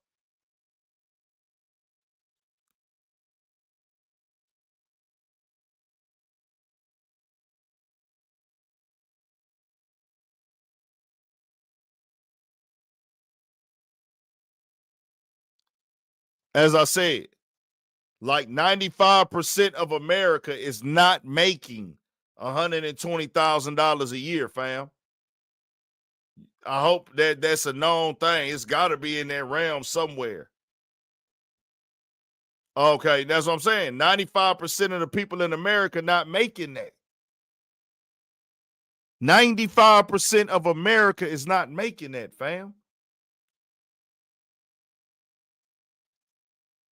As I said, like 95% of America is not making $120,000 a year, fam. I hope that that's a known thing. It's got to be in that realm somewhere. Okay, that's what I'm saying. 95% of the people in America not making that. 95% of America is not making that, fam.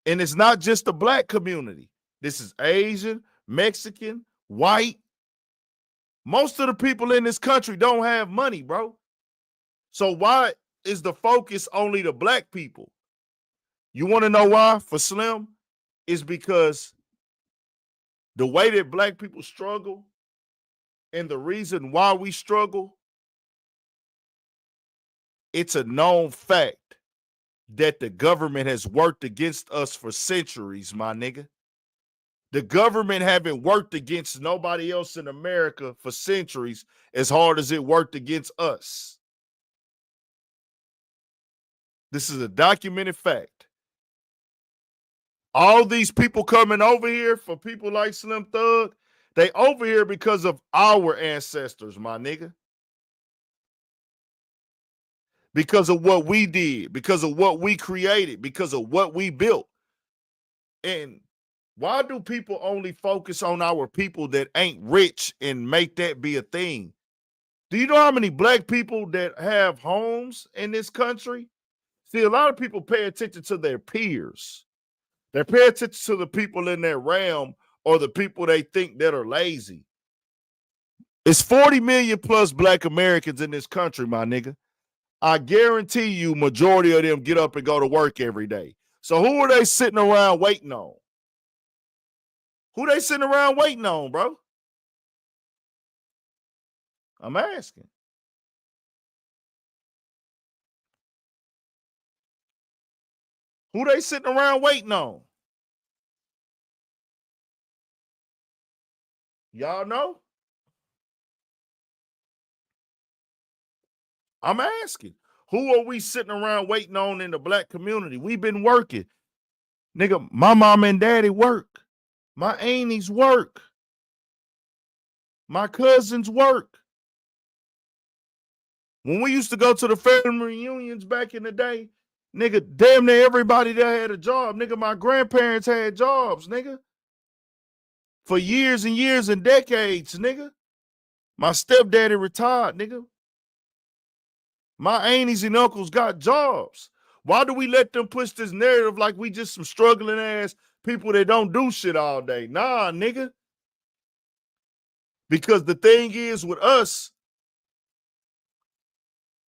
And it's not just the black community. This is Asian, Mexican, white. Most of the people in this country don't have money, bro. So why is the focus only the black people? You want to know why? For Slim, it's because the way that black people struggle and the reason why we struggle, it's a known fact that the government has worked against us for centuries, my nigga. The government haven't worked against nobody else in America for centuries as hard as it worked against us. This is a documented fact. All these people coming over here for people like Slim Thug, they over here because of our ancestors, my nigga. Because of what we did, because of what we created, because of what we built. And why do people only focus on our people that ain't rich and make that be a thing? Do you know how many black people that have homes in this country? See, a lot of people pay attention to their peers. They pay attention to the people in their realm or the people they think that are lazy. It's 40 million plus black Americans in this country, my nigga. I guarantee you majority of them get up and go to work every day. So who are they sitting around waiting on? Who they sitting around waiting on, bro? I'm asking. Who they sitting around waiting on? Y'all know? I'm asking. Who are we sitting around waiting on in the black community? We've been working. Nigga, my mom and daddy work. My aunties work. My cousins work. When we used to go to the family reunions back in the day, nigga, damn near everybody there had a job. Nigga, my grandparents had jobs, nigga. For years and years and decades, nigga. My stepdaddy retired, nigga. My aunties and uncles got jobs. Why do we let them push this narrative like we just some struggling ass people that don't do shit all day? Nah, nigga. Because the thing is with us,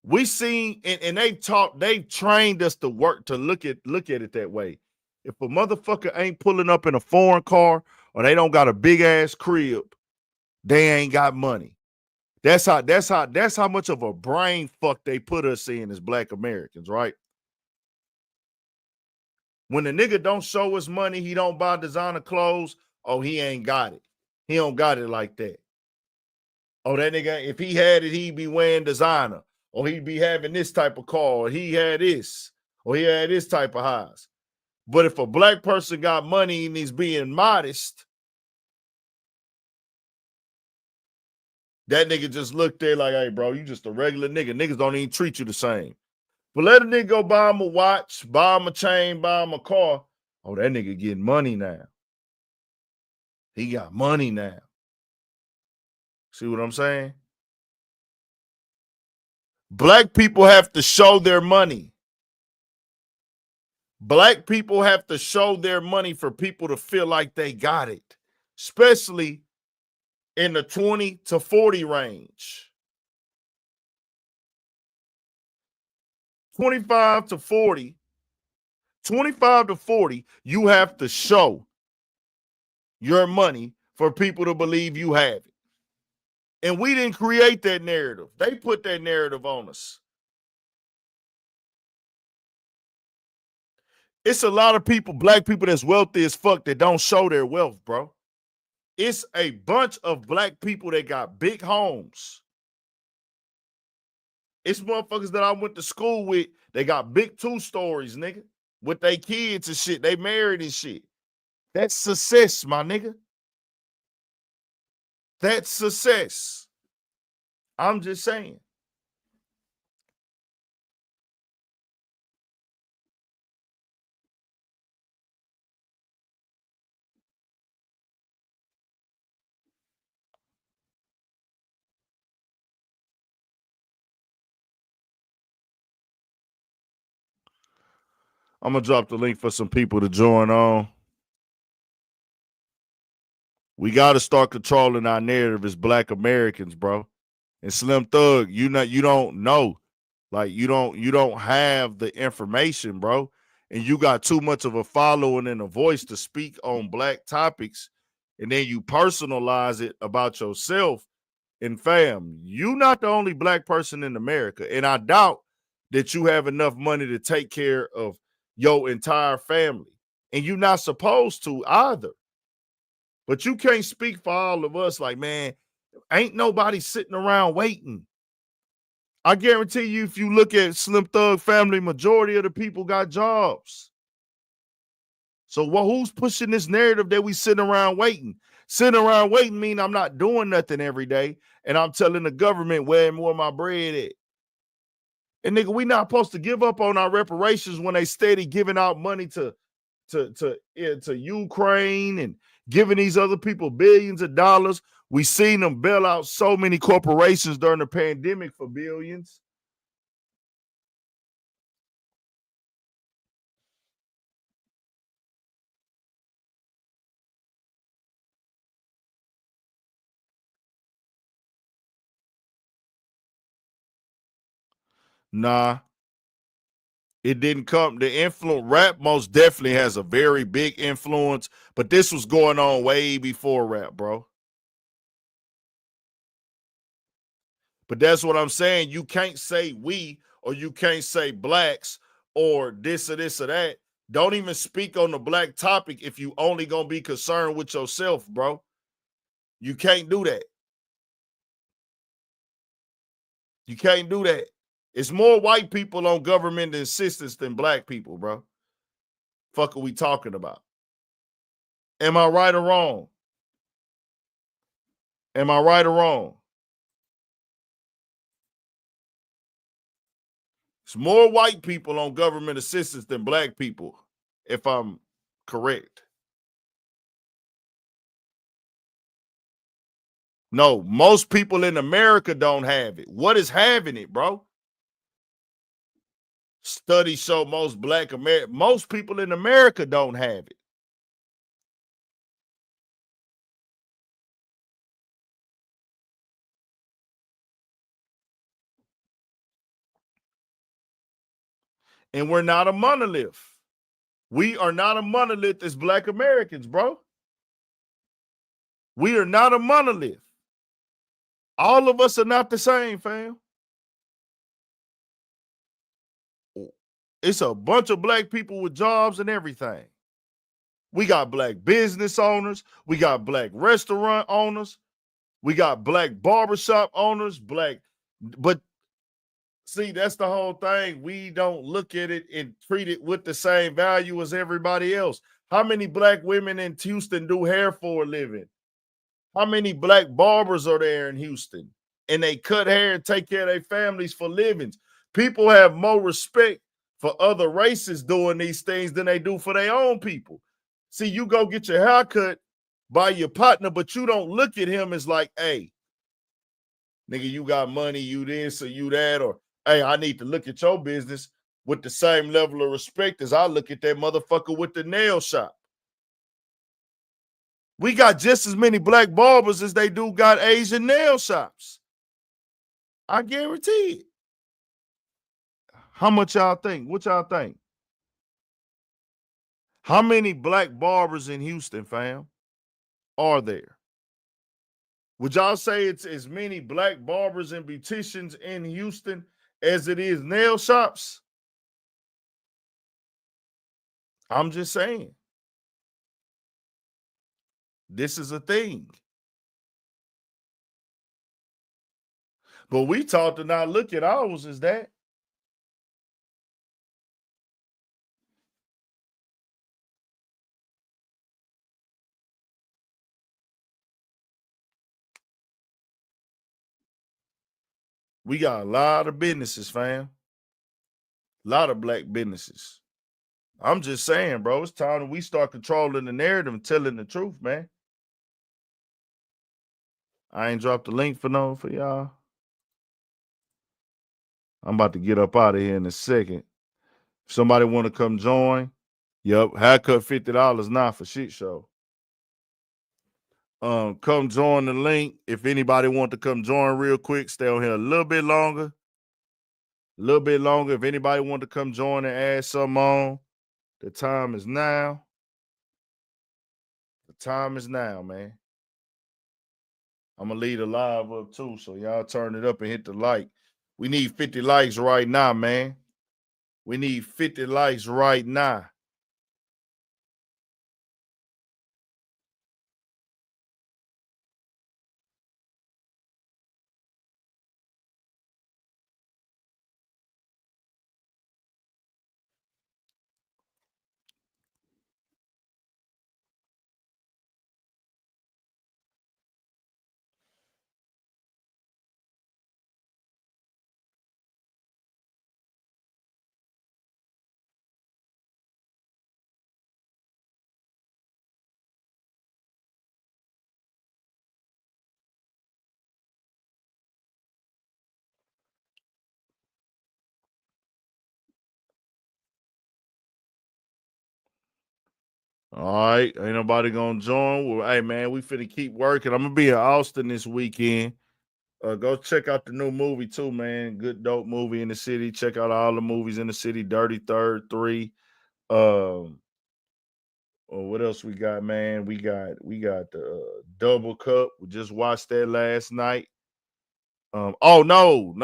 we seen and they've trained us to work to look at it that way. If a motherfucker ain't pulling up in a foreign car or they don't got a big ass crib, they ain't got money. That's how much of a brain fuck they put us in as black Americans, right? When the nigga don't show us money, he don't buy designer clothes, oh, he ain't got it. He don't got it like that. Oh, that nigga, if he had it, he'd be wearing designer. Or he'd be having this type of car, or he had this, or he had this type of house. But if a black person got money and he's being modest, that nigga just looked there like, hey, bro, you just a regular nigga. Niggas don't even treat you the same. But let a nigga go buy him a watch, buy him a chain, buy him a car. Oh, that nigga getting money now. He got money now. See what I'm saying? Black people have to show their money. Black people have to show their money for people to feel like they got it. Especially in the 20 to 40 range. 25 to 40, 25 to 40, you have to show your money for people to believe you have it. And we didn't create that narrative. They put that narrative on us. It's a lot of people, black people that's wealthy as fuck that don't show their wealth, bro. It's a bunch of black people that got big homes. It's motherfuckers that I went to school with. They got big 2 stories, nigga, with their kids and shit. They married and shit. That's success, my nigga. That's success. I'm just saying. I'm going to drop the link for some people to join on. We got to start controlling our narrative as black Americans, bro. And Slim Thug, you don't know. Like you don't have the information, bro. And you got too much of a following and a voice to speak on black topics, and then you personalize it about yourself. And fam, you not the only black person in America. And I doubt that you have enough money to take care of your entire family. And you're not supposed to either. But you can't speak for all of us like, man, ain't nobody sitting around waiting. I guarantee you, if you look at Slim Thug family, majority of the people got jobs. So who's pushing this narrative that we sitting around waiting? Sitting around waiting mean I'm not doing nothing every day, and I'm telling the government where my bread at. And nigga, we not supposed to give up on our reparations when they steady giving out money to Ukraine and giving these other people billions of dollars. We seen them bail out so many corporations during the pandemic for billions. Nah, it didn't come. The influence, rap most definitely has a very big influence, but this was going on way before rap, bro. But that's what I'm saying. You can't say we, or you can't say blacks, or this or this or that. Don't even speak on the black topic if you only gonna be concerned with yourself, bro. You can't do that. You can't do that. It's more white people on government assistance than black people, bro. Fuck are we talking about? Am I right or wrong? Am I right or wrong? It's more white people on government assistance than black people, if I'm correct. No, most people in America don't have it. What is having it, bro? Studies show most people in America don't have it. And we're not a monolith. We are not a monolith as black Americans, bro. We are not a monolith. All of us are not the same, fam. It's a bunch of black people with jobs and everything. We got black business owners. We got black restaurant owners. We got black barbershop owners, but see, that's the whole thing. We don't look at it and treat it with the same value as everybody else. How many black women in Houston do hair for a living? How many black barbers are there in Houston? And they cut hair and take care of their families for livings. People have more respect for other races doing these things than they do for their own people. See, you go get your hair cut by your partner, but you don't look at him as like, hey, nigga, you got money, you this or you that, or hey, I need to look at your business with the same level of respect as I look at that motherfucker with the nail shop. We got just as many black barbers as they do got Asian nail shops. I guarantee it. How much y'all think? What y'all think? How many black barbers in Houston, fam, are there? Would y'all say it's as many black barbers and beauticians in Houston as it is nail shops? I'm just saying. This is a thing. But we taught to not look at ours as that. We got a lot of businesses, fam. A lot of black businesses. I'm just saying, bro, it's time that we start controlling the narrative and telling the truth, man. I ain't dropped the link for y'all. I'm about to get up out of here in a second. If somebody want to come join, yep, haircut $50 now for shit show. Come join the link. If anybody want to come join real quick, stay on here a little bit longer. A little bit longer. If anybody want to come join and add something on, the time is now. The time is now, man. I'm gonna leave the live up too, so y'all turn it up and hit the like. We need 50 likes right now, man. We need 50 likes right now. All right, ain't nobody gonna join. Well, hey man, we finna keep working. I'm gonna be in Austin this weekend. Go check out the new movie too, man. Good dope movie in the city. Check out all the movies in the city. Dirty Third 3. What else we got, man? We got the Double Cup. We just watched that last night. Oh no.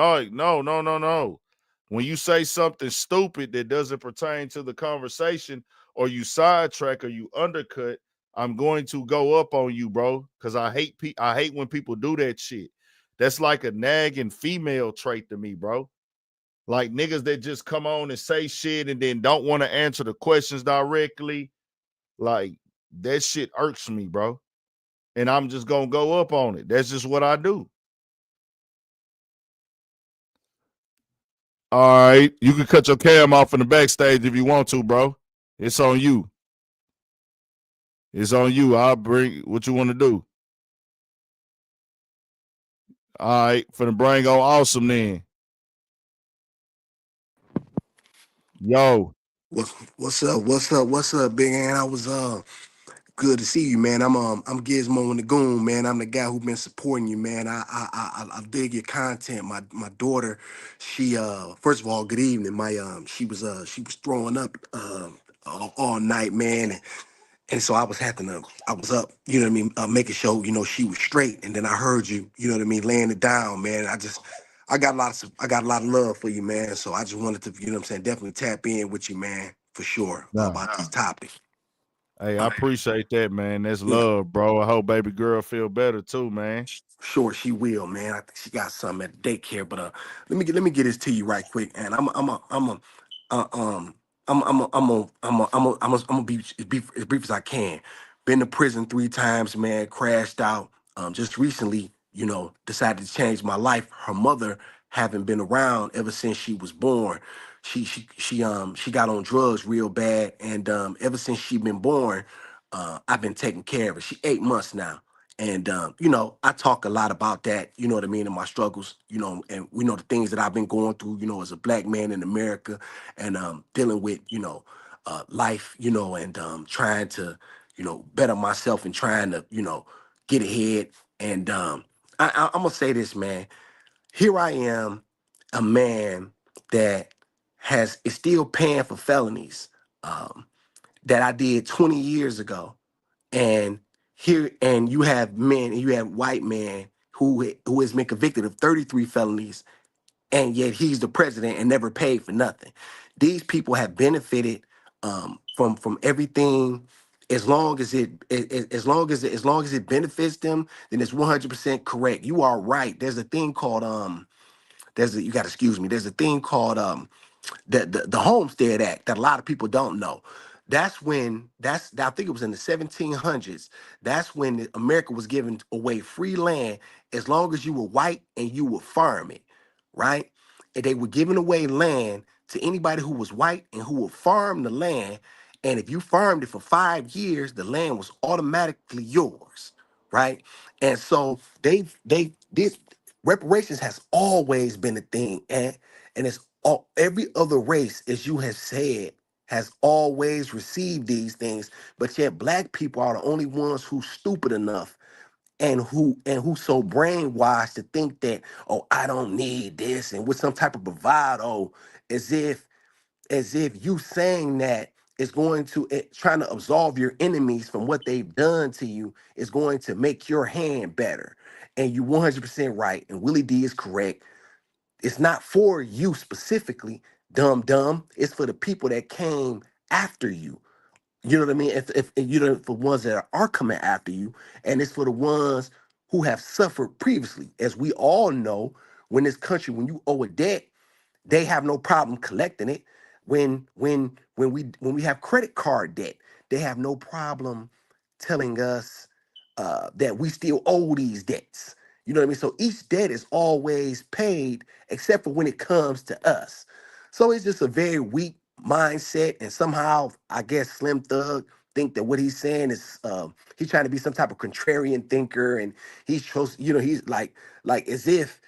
When you say something stupid that doesn't pertain to the conversation, or you sidetrack or you undercut, I'm going to go up on you, bro. Because I hate when people do that shit. That's like a nagging female trait to me, bro. Like niggas that just come on and say shit and then don't want to answer the questions directly. Like that shit irks me, bro. And I'm just gonna go up on it. That's just what I do. All right, you can cut your cam off in the backstage if you want to, bro. It's on you. It's on you. I'll bring what you want to do. All right, for the bring on awesome then. Yo, What's up? What's up? What's up, Big Ant? I was good to see you, man. I'm Gizmo and the Goon, man. I'm the guy who been supporting you, man. I dig your content. My daughter, she first of all, good evening. My she was throwing up all night, man. And so I was up, you know what I mean, making sure, you know, she was straight. And then I heard you, you know what I mean, laying it down, man. I got I got a lot of love for you, man. So I just wanted to, you know what I'm saying, definitely tap in with you, man, for sure, nah. about these topics. Hey, I appreciate that, man. That's Yeah, love, bro. I hope baby girl feel better too, man. sure she will, man. I think she got something at the daycare, but let me get this to you right quick, and uh, um I'm gonna be as brief as I can. Been to prison 3 times, man. Crashed out. Just recently, you know, decided to change my life. Her mother haven't been around ever since she was born. She got on drugs real bad, and ever since she been born, I've been taking care of her. She 8 months now. And you know, I talk a lot about that, you know what I mean, in my struggles, you know, and we know the things that I've been going through, you know, as a black man in America, and dealing with, you know, life, you know, and trying to, better myself and trying to, get ahead. And I'm gonna say this, man. Here I am, a man that is still paying for felonies that I did 20 years ago. And you have men, and you have white men who has been convicted of 33 felonies, and yet he's the president and never paid for nothing. These people have benefited from everything. As long as it benefits them, then it's 100% correct. You are right. There's a thing called you got to excuse me. There's a thing called the Homestead Act that a lot of people don't know. I think it was in the 1700s. That's when America was giving away free land as long as you were white and you would farm it, right? And they were giving away land to anybody who was white and who would farm the land. And if you farmed it for 5 years, the land was automatically yours, right? And so they this reparations has always been a thing, and it's all every other race, as you have said, has always received these things, but yet black people are the only ones who's stupid enough and who so brainwashed to think that, oh, I don't need this, and with some type of bravado, as if you saying that is going to trying to absolve your enemies from what they've done to you is going to make your hand better. And you 100% right, and Willie D is correct. It's not for you specifically, dumb. It's for the people that came after you. You know what I mean? If for ones that are coming after you, and it's for the ones who have suffered previously. As we all know, when you owe a debt, they have no problem collecting it. When we have credit card debt, they have no problem telling us that we still owe these debts. You know what I mean? So each debt is always paid, except for when it comes to us. So it's just a very weak mindset, and somehow I guess Slim Thug think that what he's saying is he's trying to be some type of contrarian thinker, and he's like as if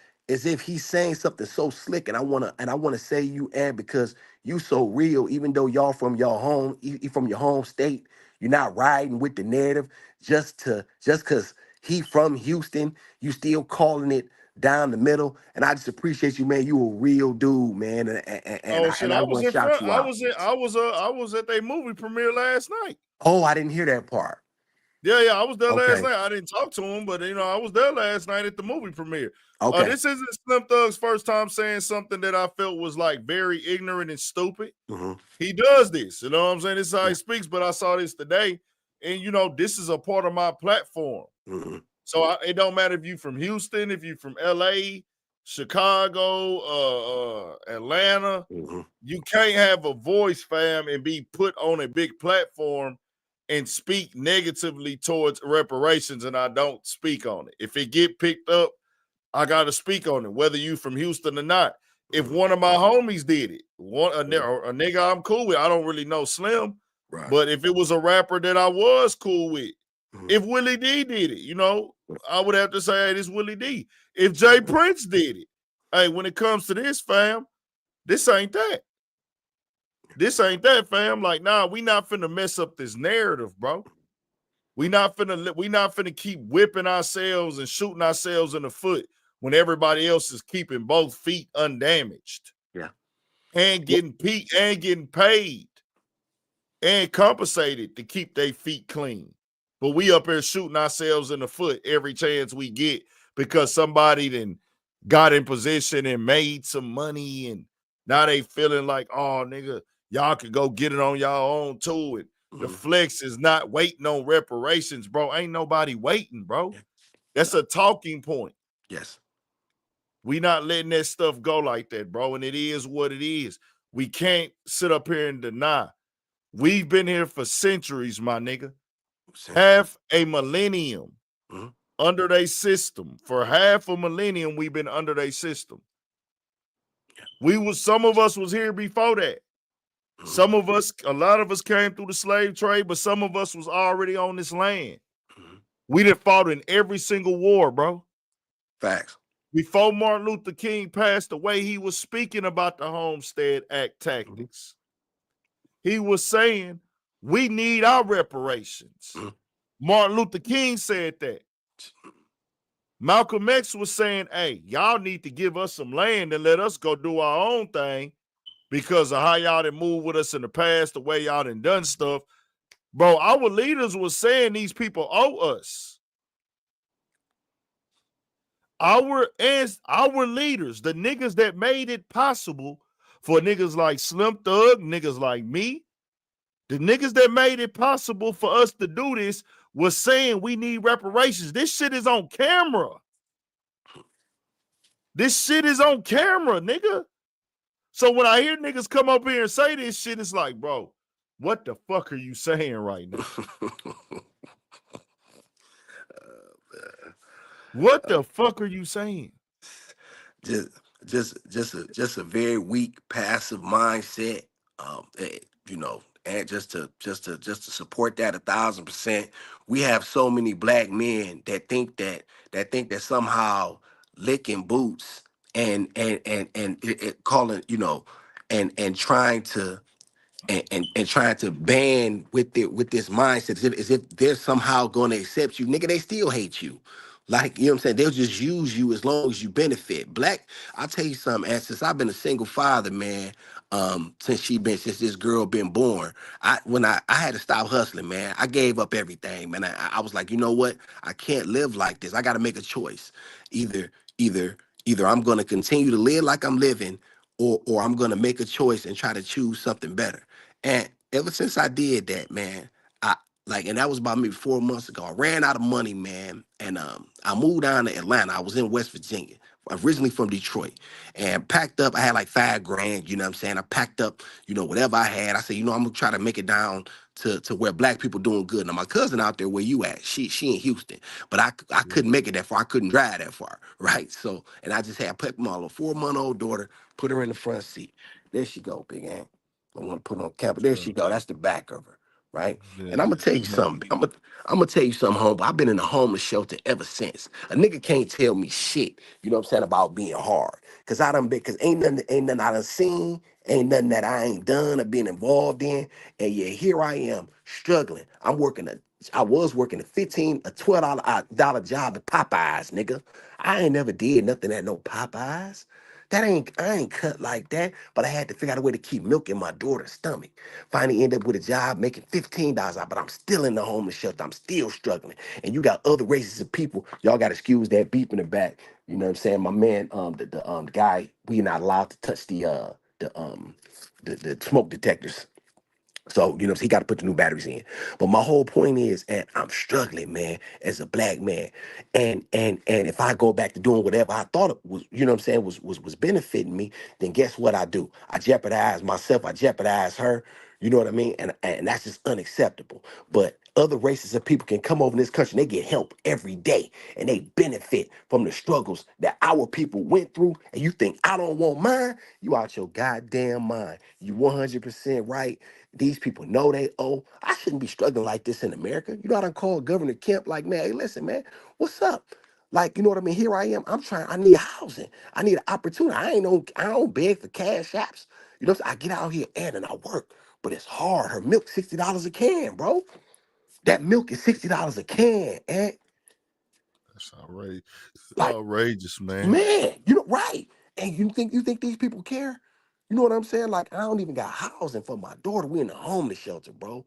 he's saying something so slick, and I wanna say you, and because you so real, even though y'all from your home, from your home state, you're not riding with the narrative just because he from Houston, you still calling it down the middle. And I just appreciate you, man. You a real dude, man, Oh shit, I I don't was want to in shout front. you out. I was at their movie premiere last night. Oh, I didn't hear that part. Yeah, I was there last Okay, night. I didn't talk to him, but I was there last night at the movie premiere. okay. This isn't Slim Thug's first time saying something that I felt was like very ignorant and stupid. Hmm. He does this, you know what I'm saying? This is how Yeah. he speaks, but I saw this today, and this is a part of my platform. Hmm. So it don't matter if you from Houston, if you from LA, Chicago, Atlanta, Hmm. you can't have a voice, fam, and be put on a big platform and speak negatively towards reparations, and I don't speak on it. If it get picked up, I got to speak on it, whether you from Houston or not. If Hmm. one of my homies did it, a Hmm. nigga I'm cool with, I don't really know Slim, Right. but if it was a rapper that I was cool with, Hmm. if Willie D did it, I would have to say, hey, this Willie D. If Jay Prince did it, hey, when it comes to this, fam, this ain't that. This ain't that, fam. Like, nah, we not finna mess up this narrative, bro. We not finna keep whipping ourselves and shooting ourselves in the foot when everybody else is keeping both feet undamaged Yeah. and Well, getting paid and compensated to keep their feet clean. But we up here shooting ourselves in the foot every chance we get because somebody then got in position and made some money, and now they feeling like, oh, nigga, y'all could go get it on y'all own too. And the mhm. flex is not waiting on reparations, bro. Ain't nobody waiting, bro. Yeah. That's No. a talking point. Yes. We not letting that stuff go like that, bro. And it is what it is. We can't sit up here and deny. We've been here for centuries, my nigga. Half a millennium Mhm. under their system. For half a millennium, we've been under their system. Some of us was here before that. Mhm. Some of us, a lot of us came through the slave trade, but some of us was already on this land. Mhm. We done fought in every single war, bro. Facts. Before Martin Luther King passed away, he was speaking about the Homestead Act Mhm. tactics. He was saying, We need our reparations. Martin Luther King said that. Malcolm X was saying, hey, y'all need to give us some land and let us go do our own thing because of how y'all done moved with us in the past, the way y'all done stuff. Bro, our leaders was saying these people owe us. Our leaders, the niggas that made it possible for niggas like Slim Thug, niggas like me, the niggas that made it possible for us to do this was saying we need reparations. This shit is on camera. This shit is on camera, nigga. So when I hear niggas come up here and say this shit, it's like, bro, what the fuck are you saying right now? What the fuck are you saying? Just a very weak, passive mindset. You know, and just to support that 1,000%. We have so many black men that think that somehow licking boots and calling, you know, and trying to and trying to ban with this mindset as if they're somehow going to accept you, nigga. They still hate you. Like, you know what I'm saying? They'll just use you as long as you benefit. Black, I'll tell you something, and since I've been a single father, man, since this girl been born, I had to stop hustling, man. I gave up everything, man. I was like, you know what? I can't live like this. I got to make a choice. Either either either I'm going to continue to live like I'm living, or I'm going to make a choice and try to choose something better. And ever since I did that, man, and that was about maybe 4 months ago. I ran out of money, man, and I moved down to Atlanta. I was in West Virginia, originally from Detroit, and packed up. I had like $5,000. You know what I'm saying? I packed up, you know, whatever I had. I said, you know, I'm gonna try to make it down to where black people doing good. Now my cousin out there, where you at? She in Houston, but I couldn't make it that far. I couldn't drive that far, right? So, and I just had put my little 4-month-old daughter, put her in the front seat. There she go, big Aunt. I want to put on camera. There she go. That's the back of her, right? And I'm gonna tell you something. I'm gonna tell you something, home. I've been in a homeless shelter ever since. A nigga can't tell me shit, you know what I'm saying, about being hard. Cause I done been, cause ain't nothing I done seen, ain't nothing that I ain't done or been involved in. And yeah, here I am struggling. I was working a $12 job at Popeyes, nigga. I ain't never did nothing at no Popeyes. I ain't cut like that, but I had to figure out a way to keep milk in my daughter's stomach. Finally ended up with a job making $15 out, but I'm still in the homeless shelter. I'm still struggling. And you got other races of people. Y'all got to excuse that beep in the back. You know what I'm saying? My man, the guy, we not allowed to touch the smoke detectors. So, you know, so he got to put the new batteries in. But my whole point is, and I'm struggling, man, as a black man. And if I go back to doing whatever I thought it was, you know what I'm saying, was benefiting me, then guess what I do? I jeopardize myself, I jeopardize her. You know what I mean? And that's just unacceptable. But other races of people can come over in this country and they get help every day and they benefit from the struggles that our people went through. And you think I don't want mine? You out your goddamn mind. You 100% right. These people know they owe. I shouldn't be struggling like this in America. You know, I done called Governor Kemp like, man, hey, listen, man, what's up? Like, you know what I mean? Here I am. I need housing. I need an opportunity. I don't beg for cash apps. You know, I get out here and I work, but it's hard. Her milk, $60 a can, bro. That milk is $60 a can, and That's outrageous. like, Outrageous, man. man, you know, right? And you think these people care? You know what I'm saying? Like, I don't even got housing for my daughter. We in the homeless shelter, bro.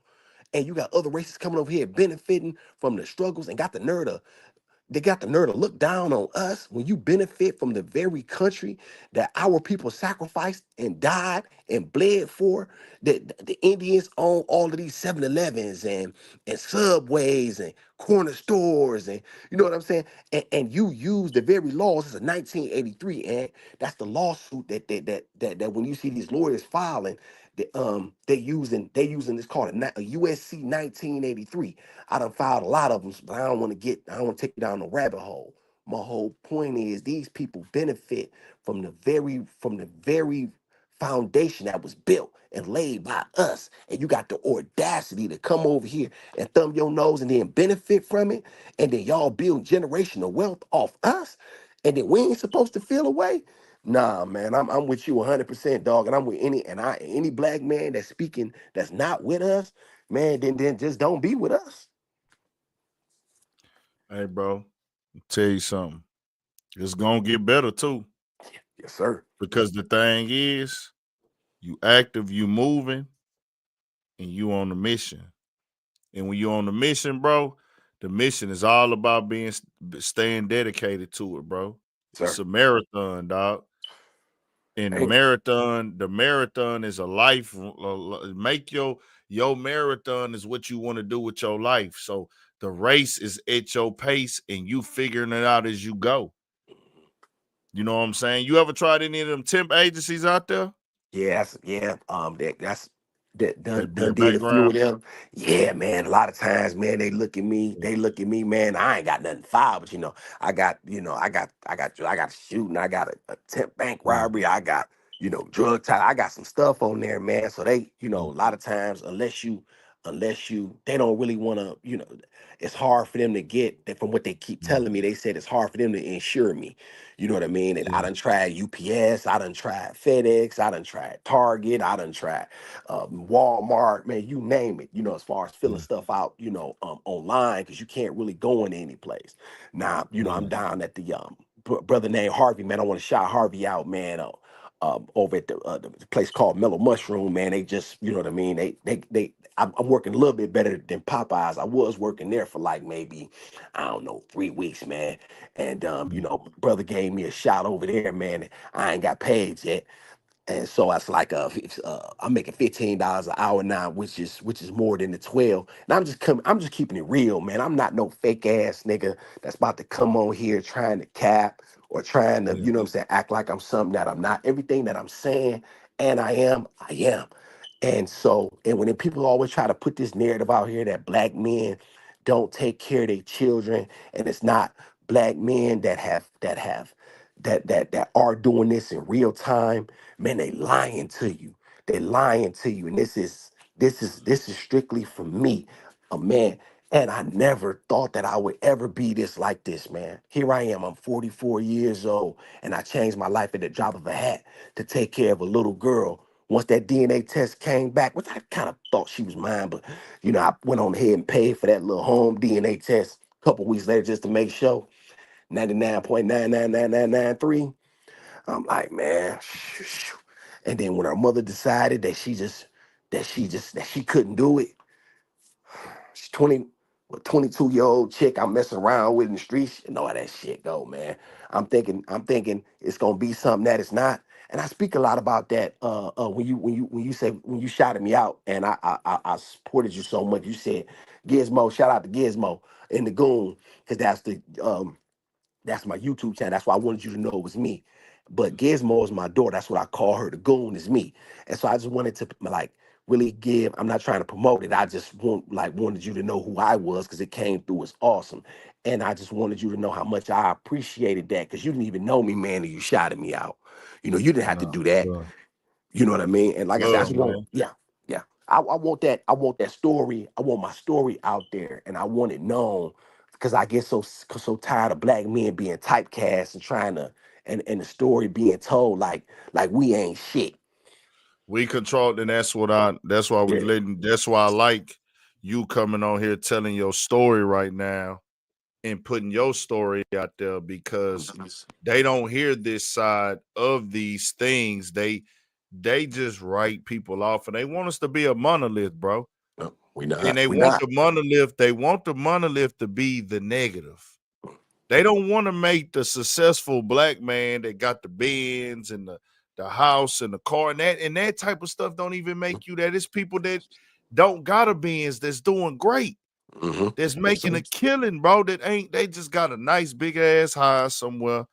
And you got other races coming over here benefiting from the struggles and they got the nerve to look down on us when you benefit from the very country that our people sacrificed and died and bled for. The Indians own all of these 7-Elevens and Subways and corner stores, and you know what I'm saying? And you use the very laws. It's a 1983, and that's the lawsuit that when you see these lawyers filing, they using this called a USC 1983. I done filed a lot of them, but I don't want to take you down the rabbit hole. My whole point is these people benefit from the very foundation that was built and laid by us. And you got the audacity to come over here and thumb your nose and then benefit from it. And then y'all build generational wealth off us. And then we ain't supposed to feel away. Nah, man, I'm with you 100%, dog. And I'm with any black man that's speaking that's not with us. man, then just don't be with us. Hey, bro, tell you something. It's gonna get better too. Yes, sir. Because the thing is, you active, you moving, and you on the mission. And when you on the mission, bro, the mission is all about staying dedicated to it, bro. Sir. It's a marathon, dog. And Hey, the marathon is a life. Make your marathon is what you want to do with your life. So the race is at your pace, and you figuring it out as you go. You know what I'm saying? You ever tried any of them temp agencies out there? yeah, that They done pay done a did a few background. of them. Yeah, man. A lot of times, man, they look at me, man. I ain't got nothing filed, but I got shooting, I got a temp bank Yeah, robbery, I got, drug tie, I got some stuff on there, man. So they, a yeah, lot of times, they don't really want to, it's hard for them to get that. From what they keep yeah, telling me, they said it's hard for them to insure me. You know what I mean? And I yeah, done tried UPS, I done tried FedEx, I done tried Target, I done tried Walmart, man, you name it, as far as filling yeah, stuff out, online, because you can't really go in any place. Now, yeah, I'm down at the brother named Harvey, man. I want to shout Harvey out, man. Over at the place called Mellow Mushroom, man. They just, you know what I mean? I'm working a little bit better than Popeyes. I was working there for like maybe, I don't know, 3 weeks, man. And yeah, brother gave me a shot over there, man. I ain't got paid yet. And so it's like I'm making $15 an hour now, which is more than the 12. And I'm just keeping it real, man. I'm not no fake ass nigga that's about to come on here trying to cap or trying to, yeah, you know what I'm saying, act like I'm something that I'm not. Everything that I'm saying and I am. And so, and when people always try to put this narrative out here that black men don't take care of their children, and it's not black men that are doing this in real time, man, they lying to you. They lying to you. And this is strictly for me, a man. And I never thought that I would ever be this like this, man. Here I am. I'm 44 years old, and I changed my life at the drop of a hat to take care of a little girl. Once that DNA test came back, which I kind of thought she was mine, but I went on ahead and paid for that little home DNA test a couple weeks later just to make sure. 99.999993. I'm like, man. And then when her mother decided that she couldn't do it, she's 20, a 22-year-old chick I'm messing around with in the streets. You know how that shit go, man. I'm thinking it's gonna be something that it's not. And I speak a lot about that. When you shouted me out, and I supported you so much. You said Gizmo, shout out to Gizmo and the Goon, because that's my YouTube channel. That's why I wanted you to know it was me. But Gizmo is my daughter. That's what I call her. The Goon is me. And so I just wanted to like really give. I'm not trying to promote it. I just wanted you to know who I was, because it came through as awesome. And I just wanted you to know how much I appreciated that, because you didn't even know me, man, and you shouted me out. You didn't have to nah, do that. love, You know what I mean? And like I said, I love, just want, man. yeah, yeah. I want that. I want that story. I want my story out there, and I want it known, because I get so tired of black men being typecast and trying to, and the story being told like we ain't shit. We control, and Yeah. that's why I like you coming on here telling your story right now and putting your story out there, because they don't hear this side of these things. They just write people off, and they want us to be a monolith, bro. No, we And not. We not. they want the monolith to be the negative. They don't want to make the successful black man that got the Benz and the house and the car, and that type of stuff don't even make you that. It's people that don't got a Benz that's doing great, Mm-hmm. that's Yes, making sir. a killing, bro. They just got a nice big ass house somewhere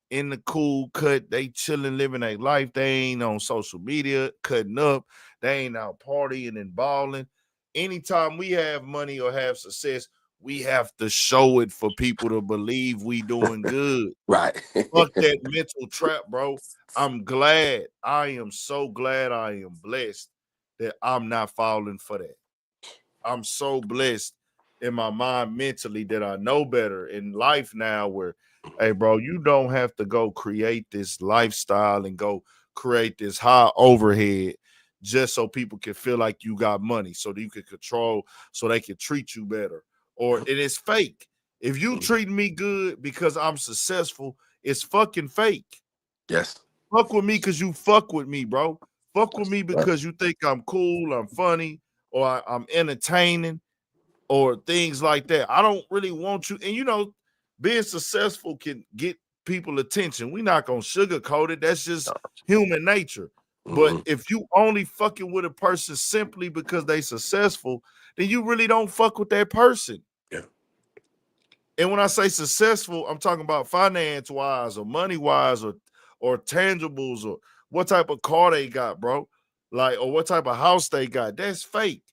in the cool cut. They chilling, living a life. They ain't on social media cutting up. They ain't out partying and balling. Anytime we have money or have success, we have to show it for people to believe we doing good. Right. Fuck that mental trap, bro. I'm glad. I am so glad I am blessed that I'm not falling for that. I'm so blessed in my mind mentally that I know better in life now, where, hey, bro, you don't have to go create this lifestyle and go create this high overhead just so people can feel like you got money, so that you can control, so they can treat you better. Or it is fake. If you treat me good because I'm successful, it's fucking fake. Yes. Fuck with me because you fuck with me, bro. Fuck with me because you think I'm cool, I'm funny, or I'm entertaining, or things like that. I don't really want you. And you know, being successful can get people attention. We're not gonna sugarcoat it. That's just human nature. But if you only fucking with a person simply because they successful, then you really don't fuck with that person. Yeah. And when I say successful, I'm talking about finance wise or money wise or tangibles or what type of car they got, bro. Like, or what type of house they got. That's fake.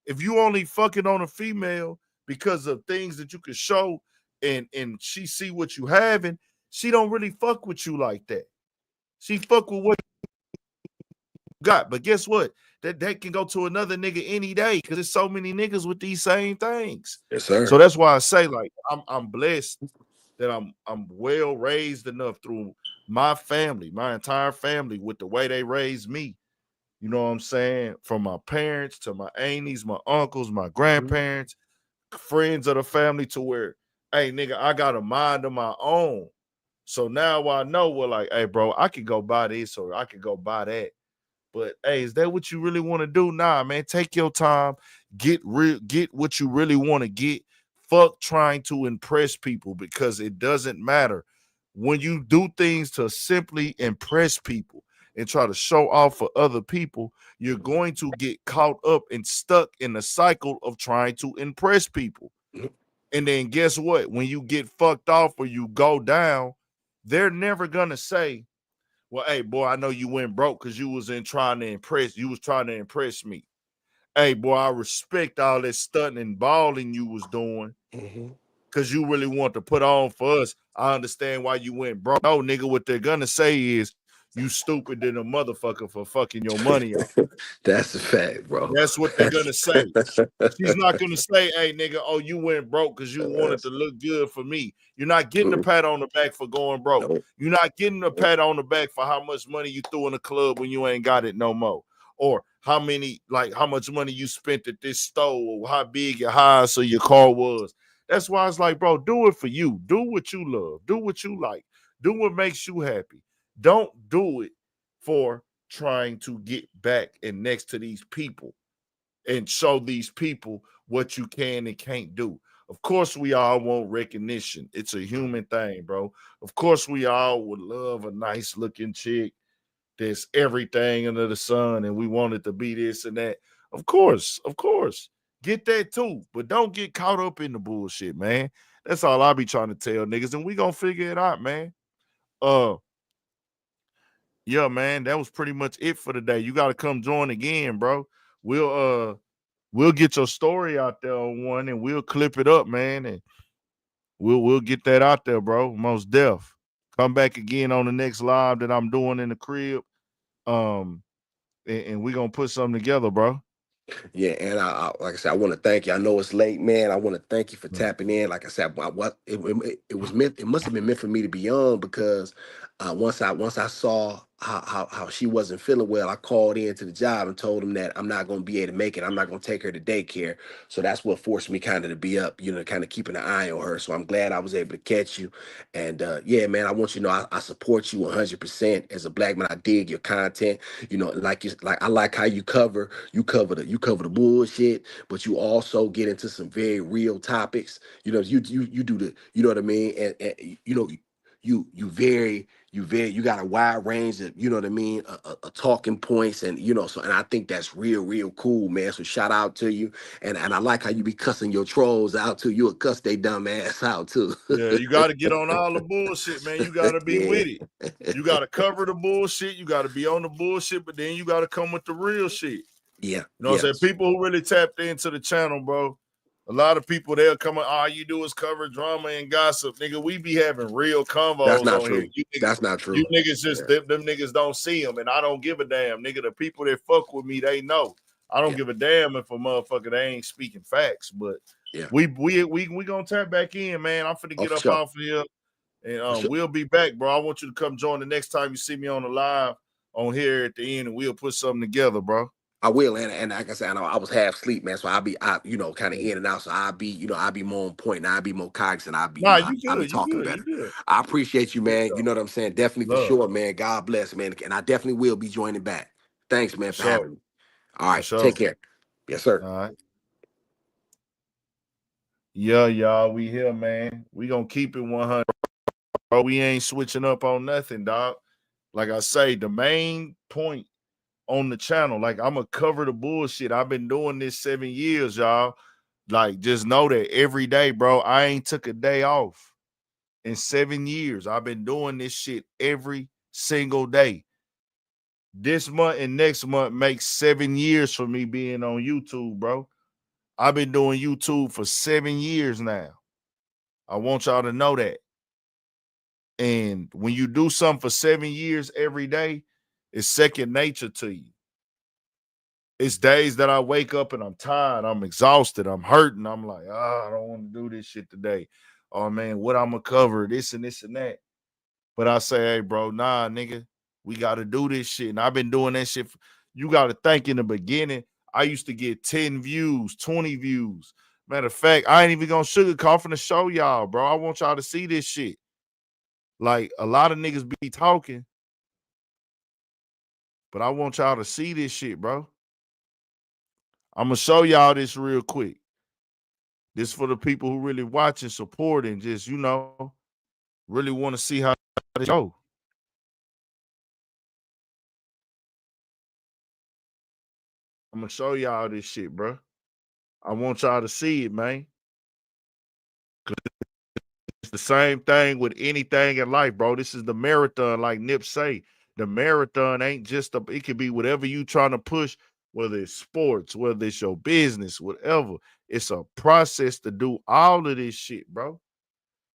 If you only fucking on a female because of things that you can show and she see what you having, she don't really fuck with you like that. She fuck with what you got. But guess what? That can go to another nigga any day because there's so many niggas with these same things. Yes, sir. So that's why I say, like, I'm blessed that I'm well raised enough through my family, my entire family, with the way they raised me. You know what I'm saying? From my parents to my aunties, my uncles, my grandparents, friends of the family, to where, hey, nigga, I got a mind of my own. So now I know, we're like, hey, bro, I could go buy this or I could go buy that. But hey, is that what you really want to do? Nah, man, take your time, get what you really want to get. Fuck trying to impress people, because it doesn't matter. When you do things to simply impress people and try to show off for other people, you're going to get caught up and stuck in the cycle of trying to impress people. And then guess what? When you get fucked off or you go down, they're never gonna say, well, hey, boy, I know you went broke because you was trying to impress me. Hey, boy, I respect all that stunting and balling you was doing because you really want to put on for us. I understand why you went broke. No, nigga, what they're gonna say is you stupid than a motherfucker for fucking your money off. That's a fact, bro. That's what they're gonna say. She's not gonna say, hey, nigga, oh, you went broke because you wanted to look good for me. You're not getting a pat on the back for going broke. Nope. You're not getting a pat on the back for how much money you threw in the club when you ain't got it no more. Or how much money you spent at this store, or how big your house or your car was. That's why it's like, bro, do it for you. Do what you love. Do what you like. Do what makes you happy. Don't do it for trying to get back and next to these people and show these people what you can and can't do. Of course, we all want recognition. It's a human thing, bro. Of course, we all would love a nice looking chick that's everything under the sun, and we want it to be this and that. Of course. Get that too, but don't get caught up in the bullshit, man. That's all I be trying to tell niggas, and we gonna figure it out, man. Yeah, man, that was pretty much it for today. You got to come join again, bro. We'll get your story out there on one, and we'll clip it up, man, and we'll get that out there, bro. Most def. Come back again on the next live that I'm doing in the crib. And we're gonna put something together, bro. Yeah, and like I said, I want to thank you. I know it's late, man. I want to thank you for tapping in. Like I said, it was meant. It must have been meant for me to be on, because once I saw how she wasn't feeling well, I called in to the job and told them that I'm not going to be able to make it. I'm not going to take her to daycare. So that's what forced me kind of to be up, kind of keeping an eye on her. So I'm glad I was able to catch you. And yeah, man, I want you to know I support you 100% as a black man. I dig your content. I like how you cover the bullshit, but you also get into some very real topics. You do the, you know what I mean, and you got a wide range of, you know what I mean, talking points, and and I think that's real cool, man. So shout out to you, and I like how you be cussing your trolls out too. You'll cuss they dumb ass out too. Yeah, you got to get on all the bullshit, man. You got to be with it. You got to cover the bullshit. You got to be on the bullshit, but then you got to come with the real shit. Yeah. You know what I'm saying? People who really tapped into the channel, bro. A lot of people, they'll come on, all you do is cover drama and gossip. Nigga, we be having real convos That's not on true. here. You niggas, That's not true. You niggas just, them niggas don't see them, and I don't give a damn. Nigga, the people that fuck with me, they know. I don't give a damn if a motherfucker, they ain't speaking facts, but we gonna tap back in, man. I'm finna get up off of here, and we'll be back, bro. I want you to come join the next time you see me on the live. on here at the end, and we'll put something together, bro. I will, and like I said, I was half asleep, man. So I'll be, kind of in and out. So I'll be more on point, and I'll be more cognizant. I'll be, Nah, you I'll be good, you talking good, you better. good. I appreciate you, Good man. You stuff. know what I'm saying? Definitely for Love, sure, man. God bless, man. And I definitely will be joining back. Thanks, man, for for sure, having me. All for right, take sure. care. Yes, sir. All right. Yeah, y'all, we here, man. We gonna keep it 100, bro. We ain't switching up on nothing, dog. Like I say, the main point on the channel, like I'm gonna cover the bullshit. I've been doing this 7 years, y'all. Like, just know that every day, bro, I ain't took a day off in 7 years. I've been doing this shit every single day. This month and next month makes 7 years for me being on YouTube, bro. I've been doing YouTube for 7 years now. I want y'all to know that. And when you do something for 7 years every day, it's second nature to you. It's days that I wake up and I'm tired, I'm exhausted, I'm hurting. I'm like, I don't want to do this shit today. Oh man, what I'm gonna cover, this and this and that. But I say, hey, bro, nah, nigga, we gotta do this shit. And I've been doing that shit. You gotta think in the beginning, I used to get 10 views, 20 views. Matter of fact, I ain't even gonna sugarcoat from the show y'all, bro. I want y'all to see this shit. Like, a lot of niggas be talking, but I want y'all to see this shit, bro. I'm gonna show y'all this real quick. This for the people who really watch and support and just, really want to see how this go. I'm gonna show y'all this shit, bro. I want y'all to see it, man. It's the same thing with anything in life, bro. This is the marathon, like Nip say. The marathon ain't just it could be whatever you trying to push, whether it's sports, whether it's your business, whatever. It's a process to do all of this shit, bro.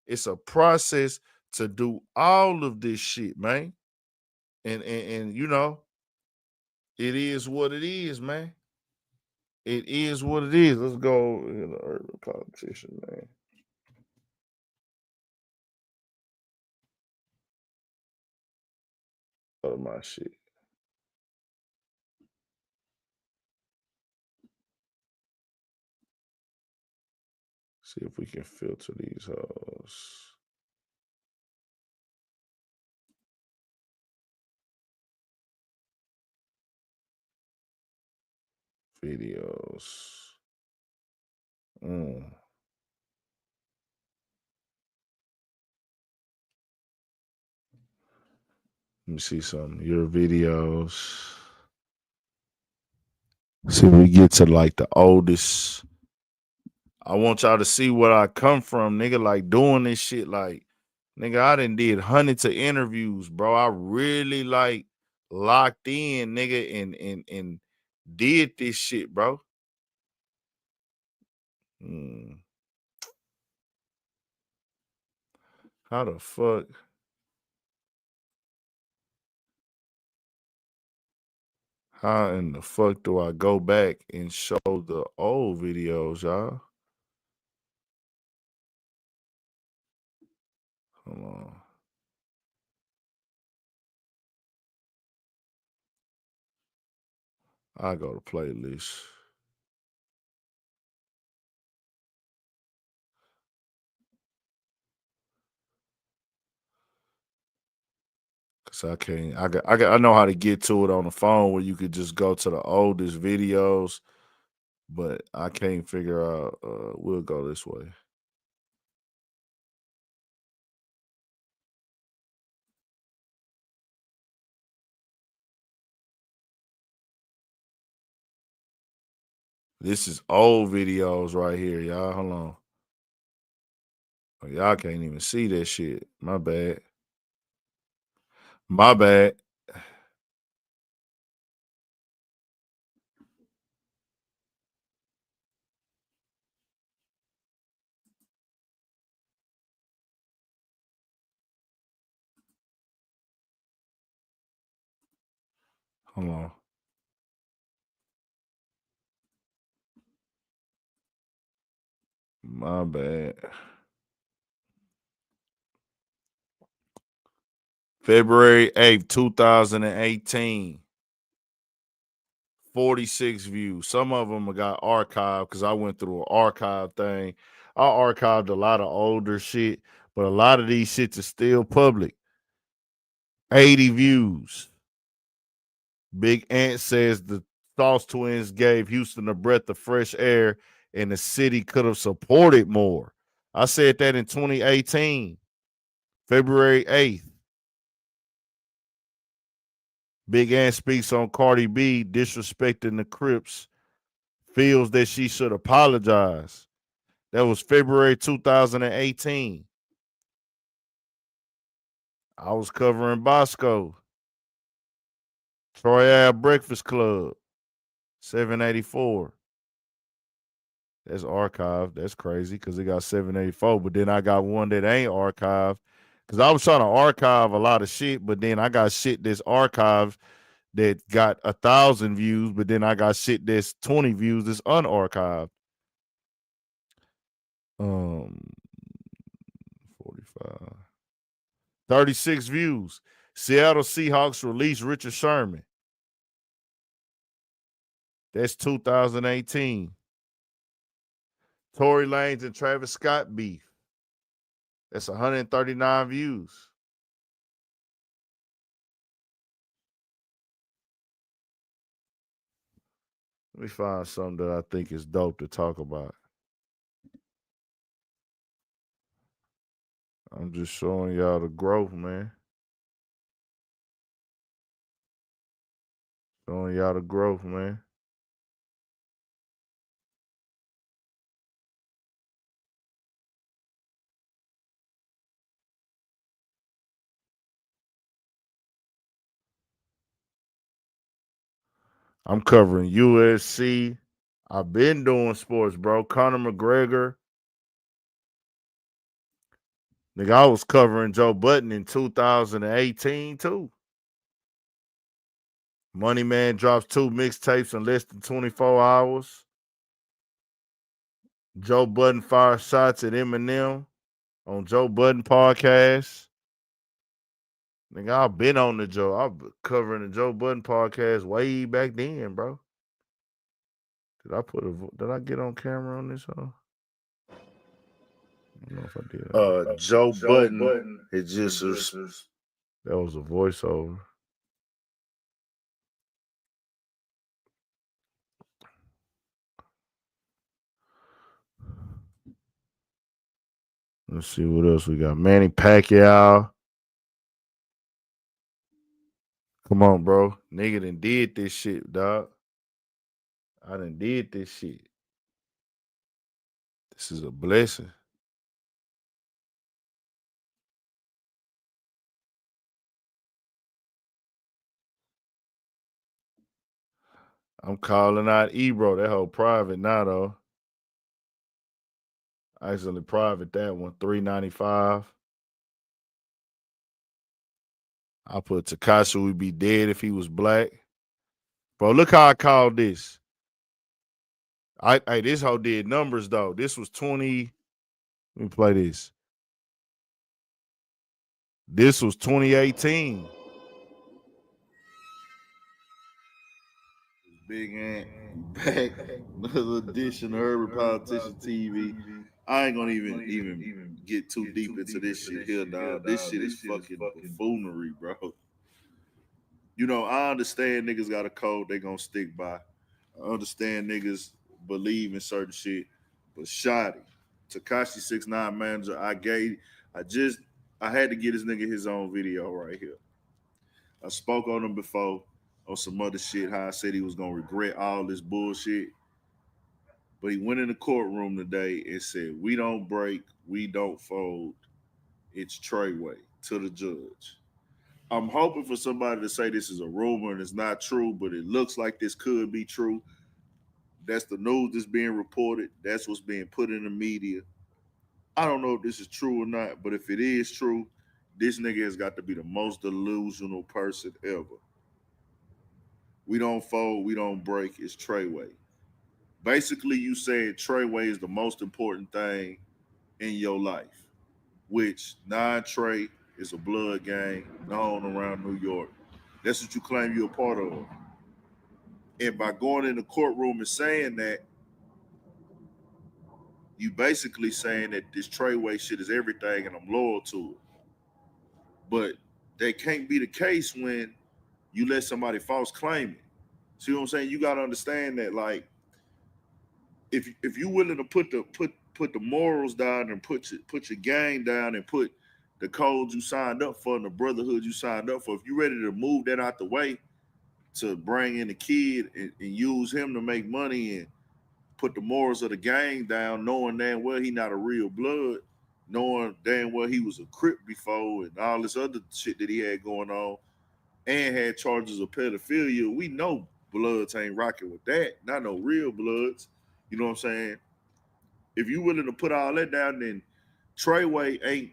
It's a process to do all of this shit, man. And it is what it is, man. It is what it is. Let's go in the urban competition, man. Go to my shit. See if we can filter these hoes. Videos. Let me see some. Your videos. See, we get to like the oldest. I want y'all to see where I come from, nigga. Like, doing this shit, like, nigga, I done did hundreds of interviews, bro. I really like locked in, nigga, and did this shit, bro. How the fuck? How in the fuck do I go back and show the old videos, y'all? Hold on. I go to playlist. Cause I can't. I know how to get to it on the phone where you could just go to the oldest videos, but I can't figure out. We'll go this way. This is old videos right here, y'all. Hold on. Oh, y'all can't even see that shit. My bad. My bad. Hold on. My bad. February 8th, 2018. 46 views. Some of them got archived because I went through an archive thing. I archived a lot of older shit, but a lot of these shits are still public. 80 views. Big Ant says the Sauce Twins gave Houston a breath of fresh air and the city could have supported more. I said that in 2018, February 8th. Big Ant speaks on Cardi B disrespecting the Crips, feels that she should apologize. That was February 2018. I was covering Bosco. Troy Ave Breakfast Club, 784. That's archived. That's crazy because it got 784. But then I got one that ain't archived because I was trying to archive a lot of shit, but then I got shit that's archived that got 1,000 views, but then I got shit that's 20 views that's unarchived. 45. 36 views. Seattle Seahawks released Richard Sherman. That's 2018. Tory Lanez and Travis Scott beef. That's 139 views. Let me find something that I think is dope to talk about. I'm just showing y'all the growth, man. Showing y'all the growth, man. I'm covering UFC. I've been doing sports, bro. Conor McGregor. Nigga, I was covering Joe Budden in 2018, too. Money Man drops 2 mixtapes in less than 24 hours. Joe Budden fires shots at Eminem on Joe Budden podcast. Nigga, I've been on the Joe. I've been covering the Joe Budden podcast way back then, bro. Did I get on camera on this? Huh? I don't know if I did. Joe Budden. It just was. That was a voiceover. Let's see what else we got. Manny Pacquiao. Come on, bro. Nigga done did this shit, dog. I done did this shit. This is a blessing. I'm calling out Ebro. That whole private now, though. I actually private that one, $3.95. I put Tekashi would be dead if he was black. Bro, look how I called this. This hoe did numbers, though. This was 20. Let me play this. This was 2018. Big Ant back. Another edition of Urban Politician TV. I ain't gonna even get too deep into this shit here, dog. This shit is fucking buffoonery, bro. You know, I understand niggas got a code they gonna stick by. I understand niggas believe in certain shit, but Shotty, Tekashi 6ix9ine manager, I had to get this nigga his own video right here. I spoke on him before on some other shit, how I said he was gonna regret all this bullshit. But he went in the courtroom today and said, "We don't break, we don't fold. It's Treyway," to the judge. I'm hoping for somebody to say this is a rumor and it's not true, but it looks like this could be true. That's the news that's being reported. That's what's being put in the media. I don't know if this is true or not, but if it is true, this nigga has got to be the most delusional person ever. We don't fold, we don't break. It's Treyway. Basically, you said Treyway is the most important thing in your life, which non-Trey, It's a blood gang known around New York. That's what you claim you're a part of. And by going in the courtroom and saying that, you basically saying that this Treyway shit is everything and I'm loyal to it. But that can't be the case when you let somebody false claim it. See what I'm saying? You gotta understand that, like, if you're willing to put the morals down and put your gang down and put the codes you signed up for and the brotherhood you signed up for, if you're ready to move that out the way to bring in the kid and use him to make money and put the morals of the gang down, knowing damn well he not a real blood, knowing damn well he was a Crip before and all this other shit that he had going on, and had charges of pedophilia, we know Bloods ain't rocking with that. Not no real Bloods. You know what I'm saying? If you willing to put all that down, then Treyway ain't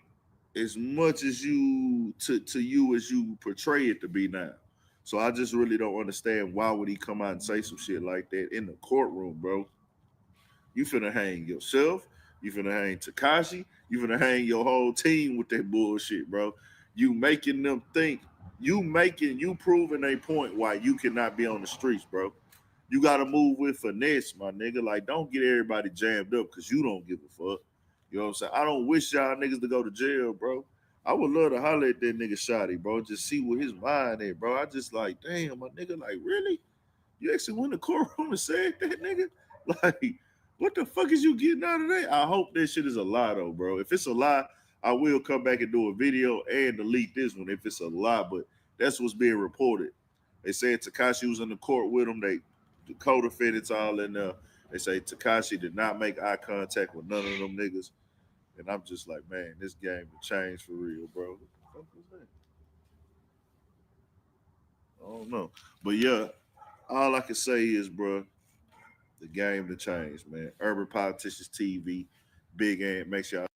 as much as you to you as you portray it to be now. So I just really don't understand why would he come out and say some shit like that in the courtroom, bro. You finna hang yourself. You finna hang Tekashi. You finna hang your whole team with that bullshit, bro. You making them think. You proving a point why you cannot be on the streets, bro. You gotta move with finesse, my nigga. Like, don't get everybody jammed up because you don't give a fuck. You know what I'm saying? I don't wish y'all niggas to go to jail, bro. I would love to holler at that nigga Shotty, bro. Just see what his mind is, bro. I just like, damn, my nigga, like, really? You actually went to courtroom and said that, nigga? Like, what the fuck is you getting out of that? I hope that shit is a lie, though, bro. If it's a lie, I will come back and do a video and delete this one if it's a lie, but that's what's being reported. They said Tekashi was in the court with him. The co-defendants all in there. They say Tekashi did not make eye contact with none of them niggas. And I'm just like, man, this game has changed for real, bro. What the fuck was that? I don't know. But yeah, all I can say is, bro, the game to change, man. Urban Politicians TV, Big Ant. Make sure y'all.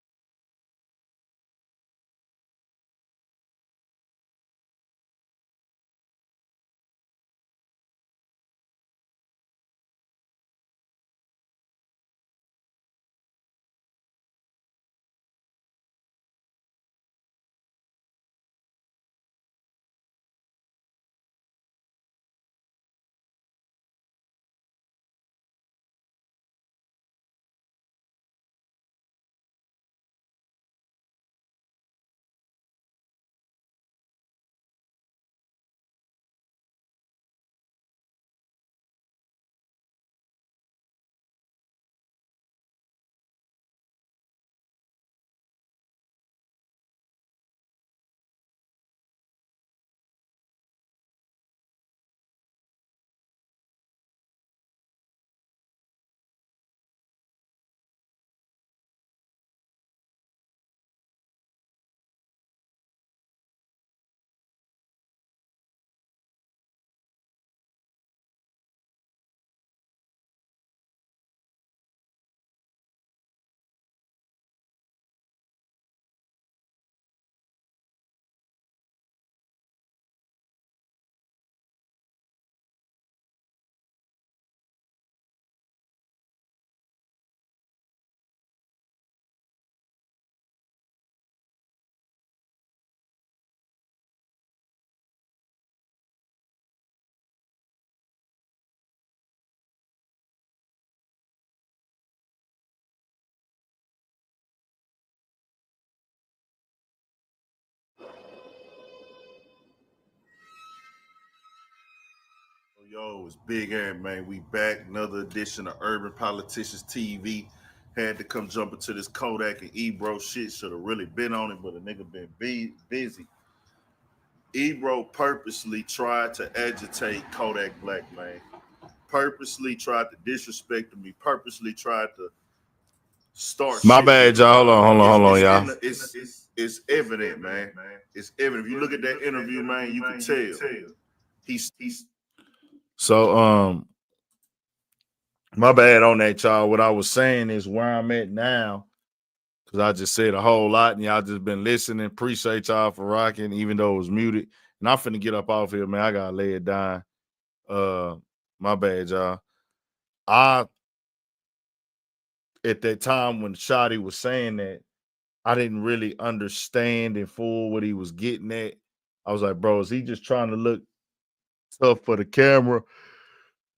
Yo, it's Big Ant, man. We back. Another edition of Urban Politicians TV. Had to come jump into this Kodak and Ebro shit. Should have really been on it, but a nigga been busy. Ebro purposely tried to agitate Kodak Black, man. Purposely tried to disrespect him. He purposely tried to start. My shit bad, with y'all. him. Hold on, y'all. It's evident, man. It's evident. If you look at that interview, man, you can tell. He's So, my bad on that, y'all. What I was saying is where I'm at now, because I just said a whole lot and y'all just been listening. Appreciate y'all for rocking, even though it was muted. And I'm finna get up off here, man. I gotta lay it down. My bad, y'all. At that time when Shotty was saying that, I didn't really understand in full what he was getting at. I was like, bro, is he just trying to look tough for the camera?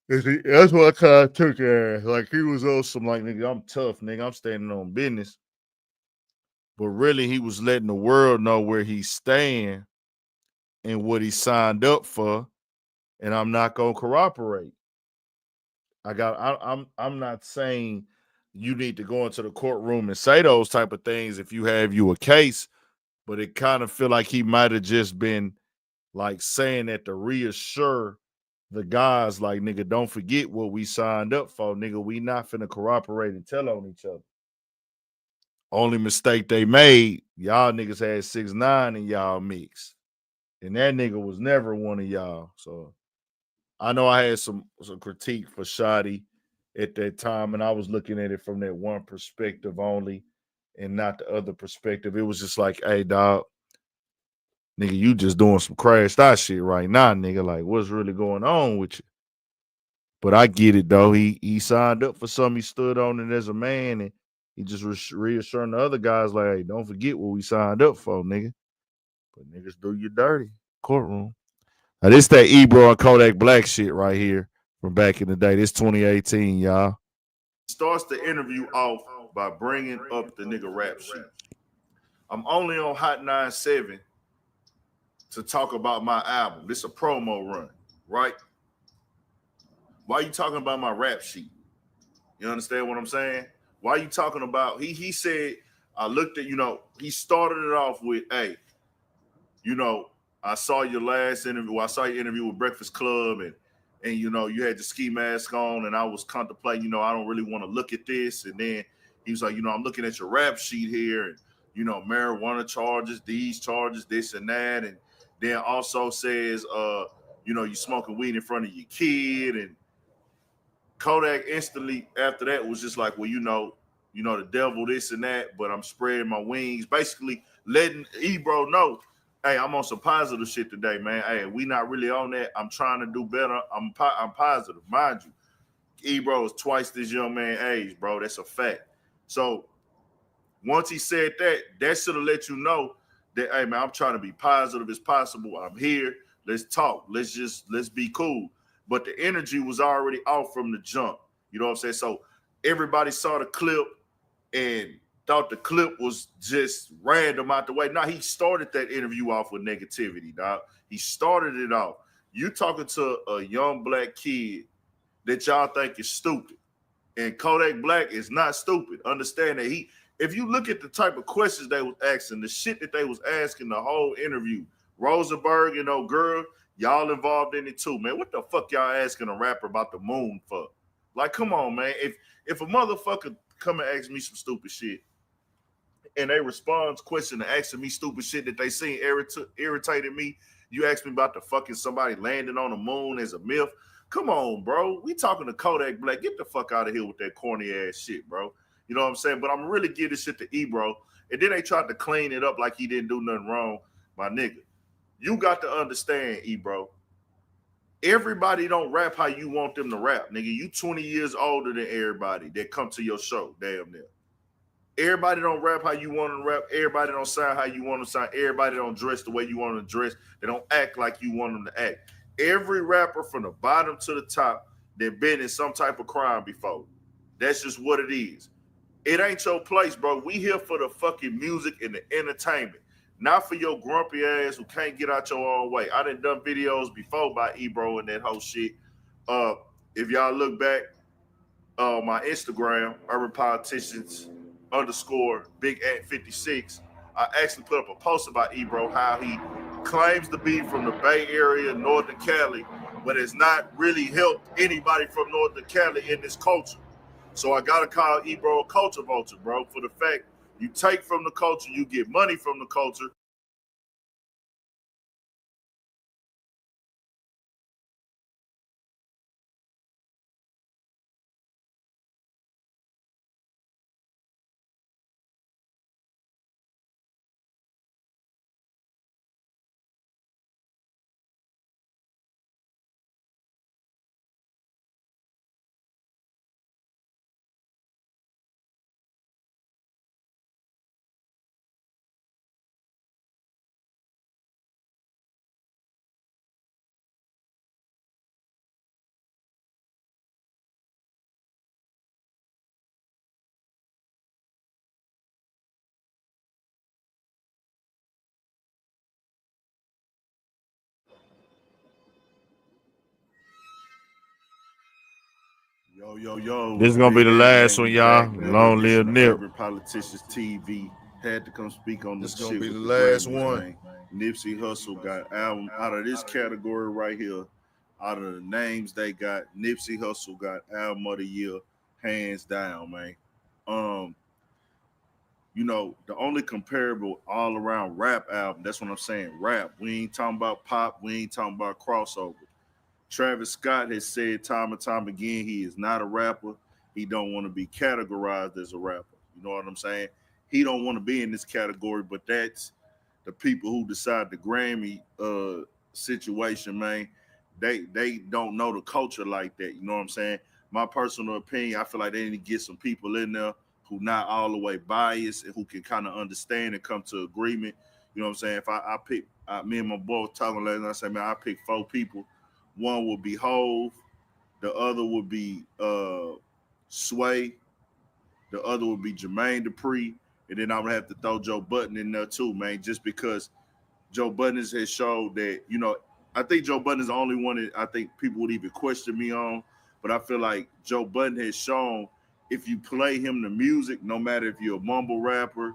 That's what I kind of took as. Like he was on some like, nigga, I'm tough, nigga. I'm standing on business. But really, he was letting the world know where he's staying and what he signed up for. And I'm not gonna cooperate. I'm not saying you need to go into the courtroom and say those type of things if you have you a case, but it kind of feel like he might have just been like saying that to reassure the guys, like, nigga, don't forget what we signed up for, nigga. We not finna cooperate and tell on each other. Only mistake they made, y'all niggas had 6ix9ine in y'all mix. And that nigga was never one of y'all. So I know I had some critique for Shotty at that time, and I was looking at it from that one perspective only and not the other perspective. It was just like, hey, dog, nigga, you just doing some crashed out shit right now, nigga. Like, what's really going on with you? But I get it, though. He signed up for something. He stood on it as a man, and he just reassuring the other guys, like, hey, don't forget what we signed up for, nigga. But niggas do you dirty. Courtroom. Now, this that Ebro and Kodak Black shit right here from back in the day. This 2018, y'all. Starts the interview off by bringing up the nigga rap sheet. I'm only on Hot 97 to talk about my album. This a promo run, right? Why are you talking about my rap sheet? You understand what I'm saying? Why are you talking about? He said, I looked at, he started it off with, hey, I saw your last interview. I saw your interview with Breakfast Club, and you had the ski mask on, and I was contemplating, I don't really want to look at this. And then he was like, I'm looking at your rap sheet here, and marijuana charges, these charges, this and that, and then also says, you smoking weed in front of your kid. And Kodak instantly after that was just like, well, the devil, this and that, but I'm spreading my wings, basically letting Ebro know, hey, I'm on some positive shit today, man. Hey, we not really on that. I'm trying to do better. I'm positive, mind you. Ebro is twice this young man age, bro. That's a fact. So once he said that should have let you know that, hey, man, I'm trying to be positive as possible. I'm here. Let's talk. Let's be cool. But the energy was already off from the jump. You know what I'm saying? So everybody saw the clip and thought the clip was just random out the way. Now, he started that interview off with negativity, dog. He started it off. You talking to a young black kid that y'all think is stupid. And Kodak Black is not stupid. Understand that if you look at the type of questions they was asking, the shit that they was asking the whole interview, Rosenberg and old girl, y'all involved in it too, man. What the fuck y'all asking a rapper about the moon for? Like, come on, man. If a motherfucker come and ask me some stupid shit, and they respond question to asking me stupid shit that they seen irritated me, you ask me about the fucking somebody landing on the moon as a myth. Come on, bro. We talking to Kodak Black. Get the fuck out of here with that corny ass shit, bro. You know what I'm saying? But I'm really giving this shit to Ebro. And then they tried to clean it up like he didn't do nothing wrong. My nigga, you got to understand, Ebro. Everybody don't rap how you want them to rap, nigga. You 20 years older than everybody that come to your show, damn near. Everybody don't rap how you want to rap. Everybody don't sound how you want to sound. Everybody don't dress the way you want to dress. They don't act like you want them to act. Every rapper from the bottom to the top, they've been in some type of crime before. That's just what it is. It ain't your place, bro. We here for the fucking music and the entertainment. Not for your grumpy ass who can't get out your own way. I done videos before by Ebro and that whole shit. If y'all look back, my Instagram, Urban Politicians _ Big at 56. I actually put up a post about Ebro, how he claims to be from the Bay Area, Northern Cali, but has not really helped anybody from Northern Cali in this culture. So I gotta call Ebro a culture vulture, bro, for the fact you take from the culture, you get money from the culture, Yo. This is gonna be the last one, y'all. Long live Nip. Urban Politicians TV had to come speak on this. This gonna shit be with the the last Grammys, one. man. Nipsey Hussle got album out of this category right here. Out of the names they got, Nipsey Hussle got album of the year, hands down, man. You know, the only comparable all around rap album, that's what I'm saying, rap. We ain't talking about pop, we ain't talking about crossover. Travis Scott has said time and time again he is not a rapper. He don't want to be categorized as a rapper. You know what I'm saying? He don't want to be in this category, but that's the people who decide the Grammy situation, man. They don't know the culture like that. You know what I'm saying? My personal opinion, I feel like they need to get some people in there who not all the way biased and who can kind of understand and come to agreement. You know what I'm saying? If I pick, me and my boy was talking last night, I said, man, I pick 4 people. One would be Hove, the other would be Sway, the other would be Jermaine Dupri, and then I would have to throw Joe Budden in there too, man, just because Joe Budden has showed that, you know, I think Joe Budden is the only one that I think people would even question me on, but I feel like Joe Budden has shown if you play him the music, no matter if you're a mumble rapper.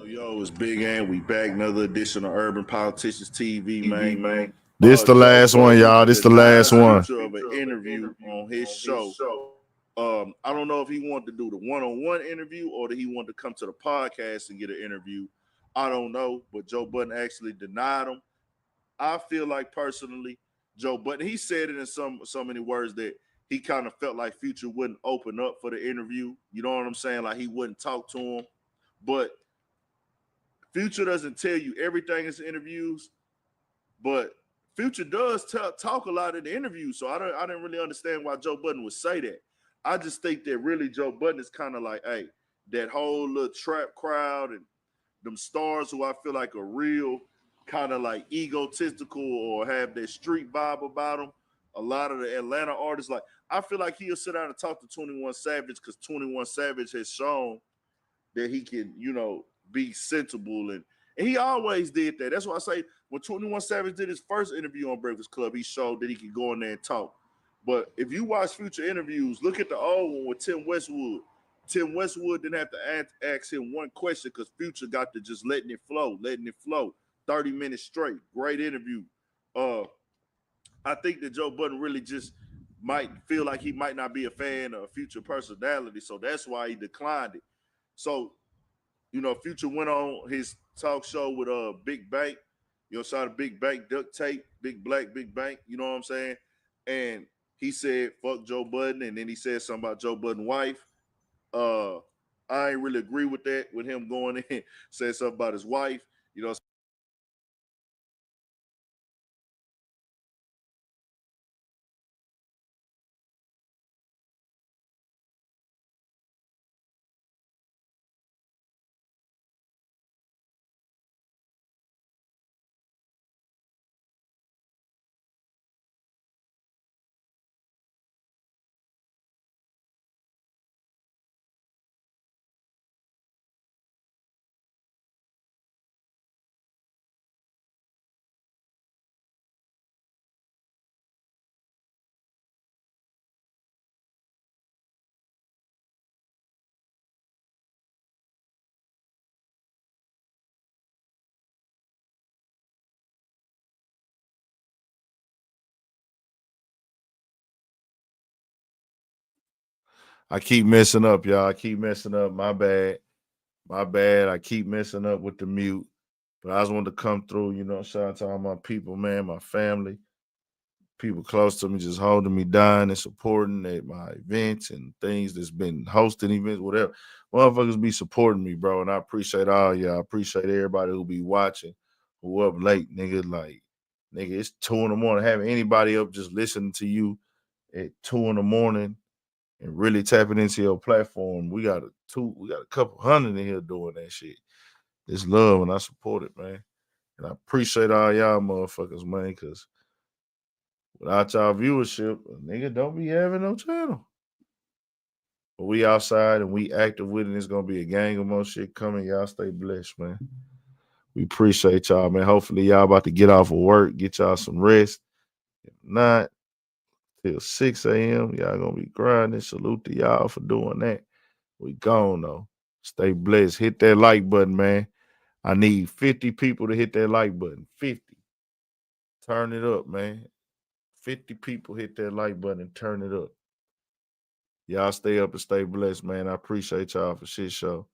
Yo, it's Big Ant. We back, another edition of Urban Politicians TV, man. This the last one, y'all. This the last one. Of an interview on his show. I don't know if he wanted to do the one-on-one interview or that he wanted to come to the podcast and get an interview. I don't know, but Joe Budden actually denied him. I feel like personally, Joe Budden, he said it in so many words that he kind of felt like Future wouldn't open up for the interview. You know what I'm saying? Like he wouldn't talk to him. But Future doesn't tell you everything in interviews, but Future does talk a lot in the interviews. So I didn't really understand why Joe Budden would say that. I just think that really Joe Budden is kind of like, hey, that whole little trap crowd and them stars who I feel like are real kind of like egotistical or have that street vibe about them. A lot of the Atlanta artists, like I feel like he'll sit down and talk to 21 Savage because 21 Savage has shown that he can, you know, be sensible and he always did that. That's why I say when 21 Savage did his first interview on Breakfast Club, he showed that he could go in there and talk. But if you watch Future interviews, look at the old one with Tim Westwood. Tim Westwood didn't have to ask him one question because Future got to just letting it flow. 30 minutes straight. Great interview. I think that Joe Budden really just might feel like he might not be a fan of Future personality, so that's why he declined it. So, you know, Future went on his talk show with Big Bank. You know, saw the Big Bank duct tape, Big Black, Big Bank, you know what I'm saying? And he said, fuck Joe Budden, and then he said something about Joe Budden's wife. I ain't really agree with that, with him going in, saying something about his wife. You know, I keep messing up, y'all. I keep messing up. My bad. I keep messing up with the mute. But I just wanted to come through, you know, shout out to all my people, man, my family. people close to me just holding me down and supporting at my events and things that's been hosting events, whatever. Motherfuckers be supporting me, bro. And I appreciate all y'all. I appreciate everybody who be watching, who up late, nigga. Like, nigga, it's 2 in the morning. Having anybody up just listening to you at 2 in the morning and really tapping into your platform. We got a couple hundred in here doing that shit. It's love and I support it, man. And I appreciate all y'all motherfuckers, man, because without y'all viewership, a nigga don't be having no channel. But we outside and we active with it. It's gonna be a gang of more shit coming. Y'all stay blessed, man. We appreciate y'all, man. Hopefully y'all about to get off of work, get y'all some rest. If not, till 6 a.m., y'all gonna be grinding. Salute to y'all for doing that. We gone though. Stay blessed. Hit that like button, man. I need 50 people to hit that like button. 50. Turn it up, man. 50 people hit that like button and turn it up. Y'all stay up and stay blessed, man. I appreciate y'all for shit show.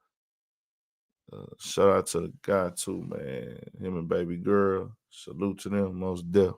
Shout out to the guy too, man. Him and baby girl. Salute to them, most deaf.